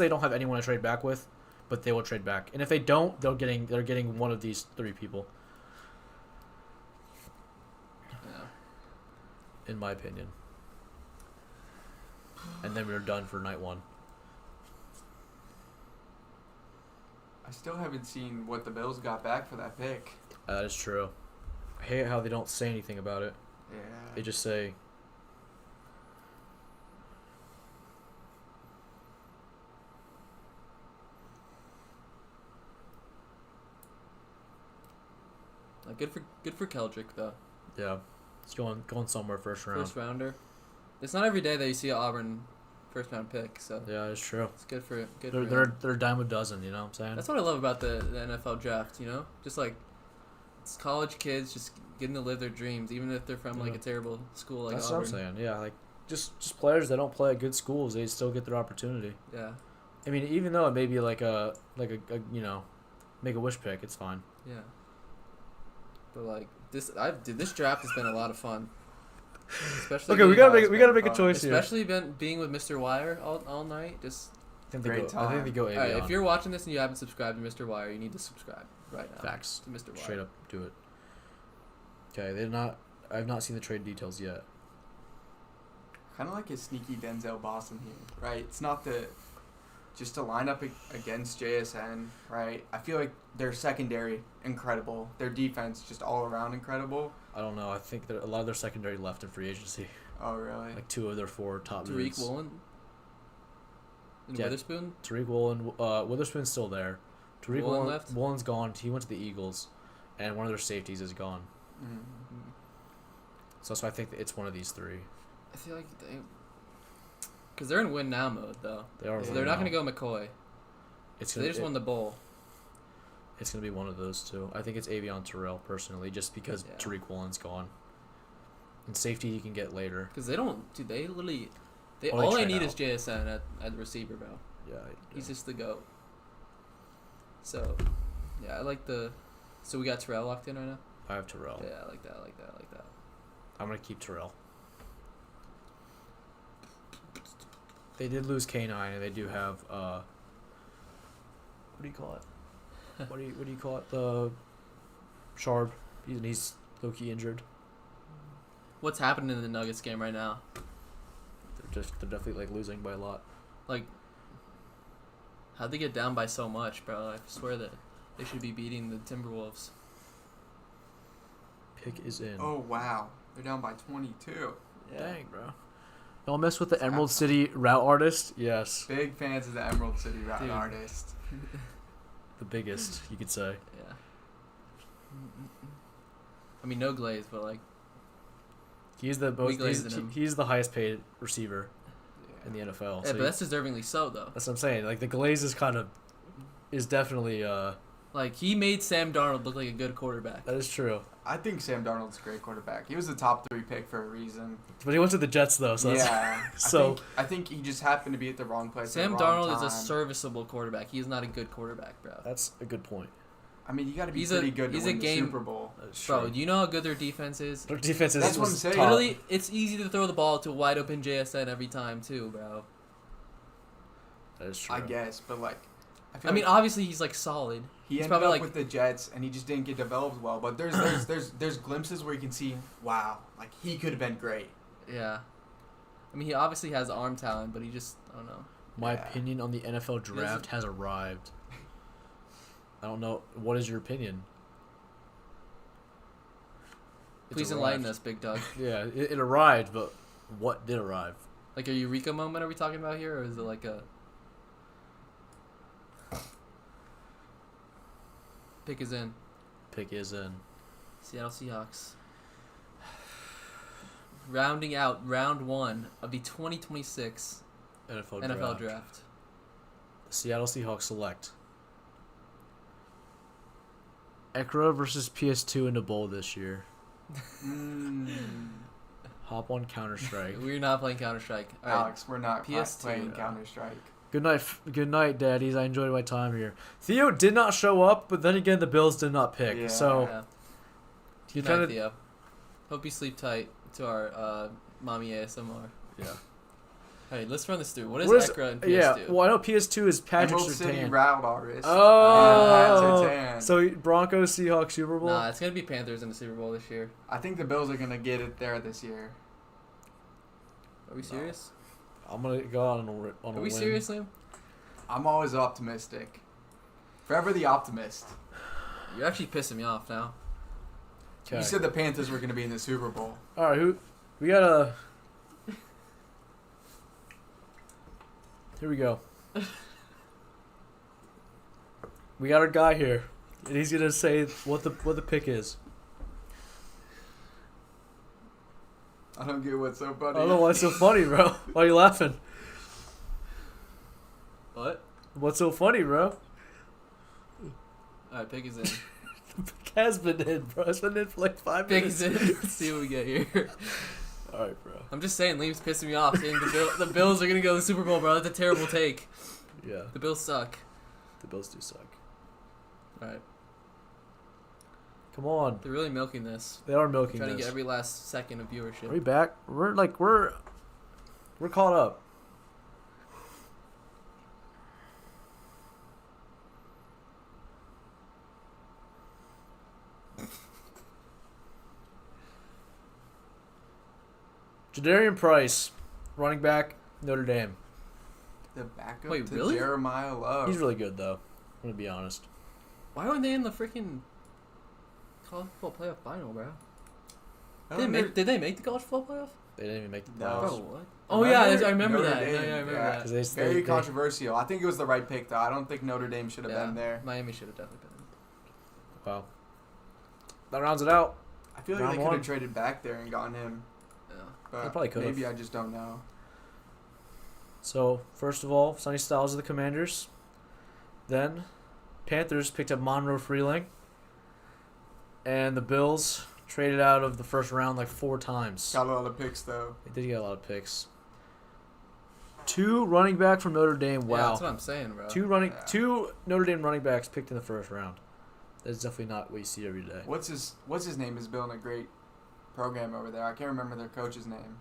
don't have anyone to trade back with, but they will trade back. And if they don't, they're getting one of these 3 people, Yeah. in my opinion. And then we're done for night 1. I still haven't seen what the Bills got back for that pick. That is true. I hate how they don't say anything about it. Yeah. They just say. Good for Keldrick though. Yeah, it's going somewhere first round. First rounder. It's not every day that you see an Auburn first round pick, so Yeah, it's true. it's good for They're a dime a dozen. You know what I'm saying? That's what I love about the NFL draft, you know? Just like it's college kids just getting to live their dreams, even if they're from like Yeah. a terrible school like That's Auburn. what I'm saying. Yeah, like just players that don't play at good schools, they still get their opportunity. Yeah. I mean, even though it may be like a you know, make a wish pick, it's fine. Yeah. But like this draft has been a lot of fun. Especially Okay, we being- gotta make a choice here. especially being with Mr. Wire all night. Just I think they Great go. I think they go. all right, Avion. if you're watching this and you haven't subscribed to Mr. Wire, you need to subscribe right now. Facts. To Mr. Wire. Straight up, do it. Okay, they're not. I've not seen the trade details yet. Kind of like a sneaky Denzel Boston here, right? It's not just to line up against JSN, right? I feel like their secondary incredible, their defense just all around incredible. I don't know. I think that a lot of their secondary left in free agency. Oh really? Like 2 of their 4 top Tariq dudes. Woolen. And Yeah. Witherspoon. Tariq Woolen. Witherspoon's still there. Tariq Woolen Woolen left? Woolen's gone. He went to the Eagles, and one of their safeties is gone. Mm. So that's why I think that it's one of these 3. I feel like because they're in win now mode though, They are. so Yeah. they're not going going to go McCoy. It's So gonna. they just won the bowl. It's gonna be one of those 2. I think it's Avion Terrell personally, just because Yeah. Tariq Woolen's gone. And safety you can get later. Because they don't, dude. They literally, Or they all they trade need out. is JSN at the receiver, bro. Yeah. He's just the goat. So, yeah, I like the. So we got Terrell locked in right now. I have Terrell. Yeah, I like that. I like that. I like that. I'm gonna keep Terrell. They did lose K9, and they do have what do you call it? what do you call it? The Sharp. He's low-key injured. What's happening in the Nuggets game right now? They're definitely like losing by a lot. Like, how'd they get down by so much, bro? I swear that they should be beating the Timberwolves. Pick is in. Oh wow, they're down by 22. Dang, bro. Don't mess with the Emerald City route artist. Yes, Big fans of the Emerald City route Dude. artist. the biggest you could say. Yeah. I mean, no glaze, but like, He's the most. glazed him. He's the highest paid receiver Yeah. in the NFL. yeah, so but that's deservingly so though. that's what I'm saying. Like the glaze is definitely Like he made Sam Darnold look like a good quarterback. that is true. I think Sam Darnold's a great quarterback. He was the top 3 pick for a reason. But he went to the Jets though, so that's, Yeah. so I think he just happened to be at the wrong place. Sam at the wrong Darnold is a time. serviceable quarterback. He is not a good quarterback, bro. that's a good point. I mean, you got to be He's pretty good to he's a win the game- Super Bowl. That's Bro, true. do you know how good their defense is? Their defense is That's what I'm was saying. top. Literally, it's easy to throw the ball to a wide open JSN every time too, bro. That is true. I guess, but like, feel I mean, like obviously he's like solid. he he's ended probably up like- with the Jets, and he just didn't get developed well. But there's glimpses where you can see, wow, like he could have been great. Yeah. I mean, he obviously has arm talent, but he just, I don't know. My Yeah. opinion on the NFL draft has arrived. I don't know. What is your opinion? It's Please arrived. enlighten us, big dog. Yeah, it arrived, but what did arrive? Like a Eureka moment are we talking about here, or is it like a... Pick is in. Pick is in. Seattle Seahawks. Rounding out round 1 of the 2026 NFL draft. The Seattle Seahawks select Ekra versus PS2 in the bowl this year. Hop on Counter-Strike. We're not playing Counter-Strike. All right. Alex, we're not PS2, playing Counter-Strike. Good night, daddies. I enjoyed my time here. Theo did not show up, but then again, the Bills did not pick. Yeah. So Yeah. you Good night, kind of Theo. Hope you sleep tight to our mommy ASMR. yeah. Hey, let's run this through. What is What is- Ekra and PS2? Yeah, well, I know PS2 is Patrick Emerald City Surtain. Route Artist. Oh, Surtain. so Broncos Seahawks Super Bowl. Nah, it's gonna be Panthers in the Super Bowl this year. I think the Bills are gonna get it there this year. Are we serious? I'm gonna go out on a Are we win. serious, Liam? I'm always optimistic. Forever the optimist. You're actually pissing me off now. Okay. You said the Panthers were gonna be in the Super Bowl. All right, who we got a. Here we go. We got our guy here, and he's gonna say what the pick is. I don't get what's so funny. I don't know why it's so funny, bro. Why are you laughing? What? What's so funny, bro? Alright, pick is in. The pick has been in, bro. It's been in for like 5 Pick minutes. is in. Let's see what we get here. All right, bro. I'm just saying, Liam's pissing me off. Saying the Bills are gonna go to the Super Bowl, bro. That's a terrible take. Yeah, The Bills suck. the Bills do suck. Alright, Come on, they're really milking this. they are milking Trying to this. get every last second of viewership. Are we back? We're caught up. Jadarian Price, running back, Notre Dame. The backup Wait, to really? Jeremiah Love. He's really good though. I'm gonna be honest. Why aren't they in the freaking college football playoff final, bro? I Did don't did they make the college football playoff? They didn't even make the No. playoffs. Bro, what? Oh yeah, I remember Notre that. Dame, Yeah, I remember yeah. that. 'Cause they- Very they- controversial. I think it was the right pick, though. I don't think Notre Dame should have Yeah, been there. Miami should have definitely been. Wow. That rounds it out. I feel like Round they could one. have traded back there and gotten him. Yeah. But They probably could've. maybe I just don't know. So first of all, Sonny Styles of the Commanders. Then, Panthers picked up Monroe Freeling. And the Bills traded out of the first round like 4 times. Got a lot of picks, though. They did get a lot of picks. 2 running back from Notre Dame. Yeah, Wow. that's what I'm saying, bro. 2 Notre Dame running backs picked in the first round. That's definitely not what you see every day. What's his name is building a great program over there. I can't remember their coach's name.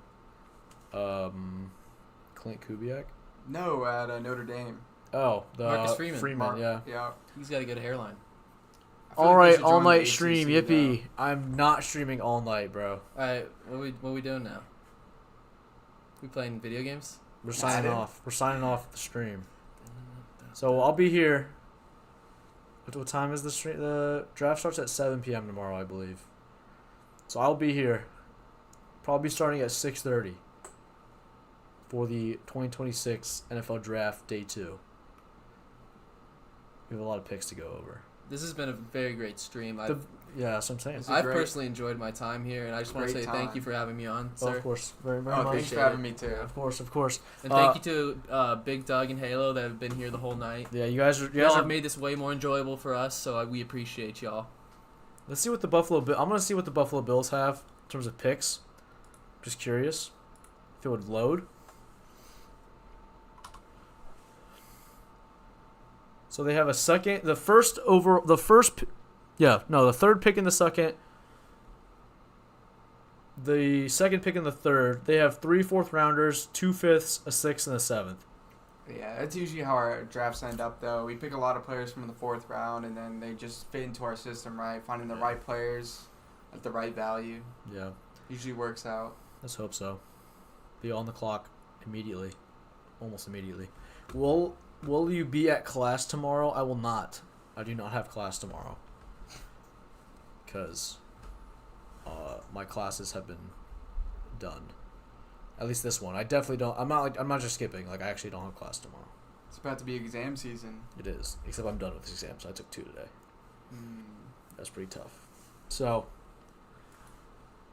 Clint Kubiak. No, at Notre Dame. Oh, the Marcus Freeman. Mark- yeah. Yeah. He's got a good hairline. I feel All like they right, should all join the night stream. ACC, Yippee! I'm not streaming all night, bro. All right, what we doing now? We playing video games? We're signing Madden? off. We're signing off the stream. So I'll be here. What time is the stream? The draft starts at 7 p.m. tomorrow, I believe. So I'll be here. Probably starting at 6:30 for the 2026 NFL Draft Day 2. We have a lot of picks to go over. This has been a very great stream. Yeah, that's what I'm saying. It's a I've great- personally enjoyed my time here, and I just want to Great say thank time. you for having me on, Oh, sir. of course, very, very Oh, much. thanks for appreciate having it. me, too. Of course, of course. And thank you to Big Doug and Halo that have been here the whole night. Yeah, you guys Y'all are. have made this way more enjoyable for us, so we appreciate y'all. Let's see what the Buffalo. I'm gonna see what the Buffalo Bills have in terms of picks. Just curious if it would load. So they have the third pick in the second. The second pick in the third. They have 3 4th-rounders, 2 5ths, a 6th, and a 7th. Yeah, that's usually how our drafts end up, though. We pick a lot of players from the 4th round, and then they just fit into our system, right? Finding the right players at the right value Yeah, usually works out. let's hope so. Be on the clock immediately, almost immediately. Will you be at class tomorrow? I will not. I do not have class tomorrow. Because my classes have been done. At least this one. I definitely don't. I'm not just skipping. Like I actually don't have class tomorrow. It's about to be exam season. It is. Except I'm done with exams. I took 2 today. Mm. That's pretty tough. So,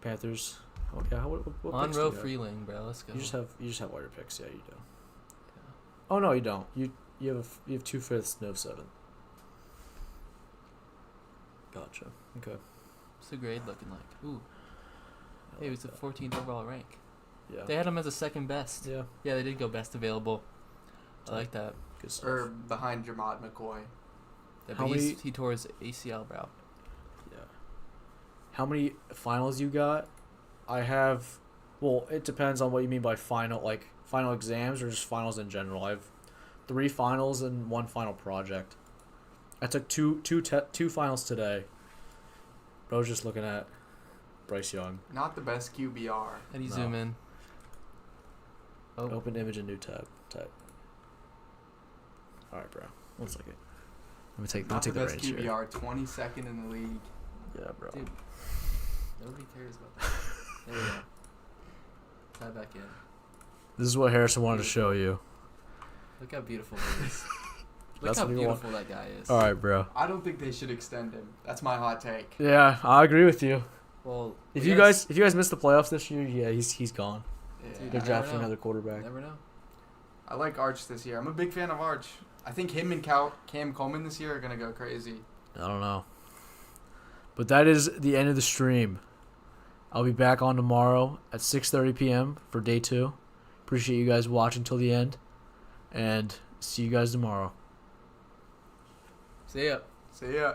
Panthers. Oh yeah. What picks do Monroe you have? Freeling, bro. Let's go. You just have all your picks. Yeah, you do. Oh no, you don't. You have 2 fifths, no 7. Gotcha. Okay. What's the grade looking like? Ooh. Hey, it was the 14th overall rank. Yeah. They had him as a second best. Yeah. Yeah, they did go best available. I like that. Good stuff. Or behind Jamad McCoy. Yeah, How but many- he tore his ACL, bro. Yeah. How many finals you got? I have. Well, it depends on what you mean by final, like final exams or just finals in general. I have 3 finals and 1 final project. I took two finals today. But I was just looking at Bryce Young. Not the best QBR. How do you No. zoom in? Oh, Open image and new tab. Type. All right, bro. 1 second. Let me take Not the the best range here. QBR. 22nd in the league. Yeah, bro. dude. Nobody cares about that. There we go. Tie back in. This is what Harrison wanted to show you. Look how beautiful he is. Look That's how what you want. beautiful that guy is. All right, bro. I don't think they should extend him. That's my hot take. Yeah, I agree with you. Well, If we you gotta guys missed the playoffs this year, yeah, he's gone. Yeah. Dude, They're never drafting know. another quarterback. never know. I like Arch this year. I'm a big fan of Arch. I think him and Cam Coleman this year are going to go crazy. I don't know. But that is the end of the stream. I'll be back on tomorrow at 6:30 p.m. for day 2. Appreciate you guys watching till the end. And see you guys tomorrow. See ya. See ya.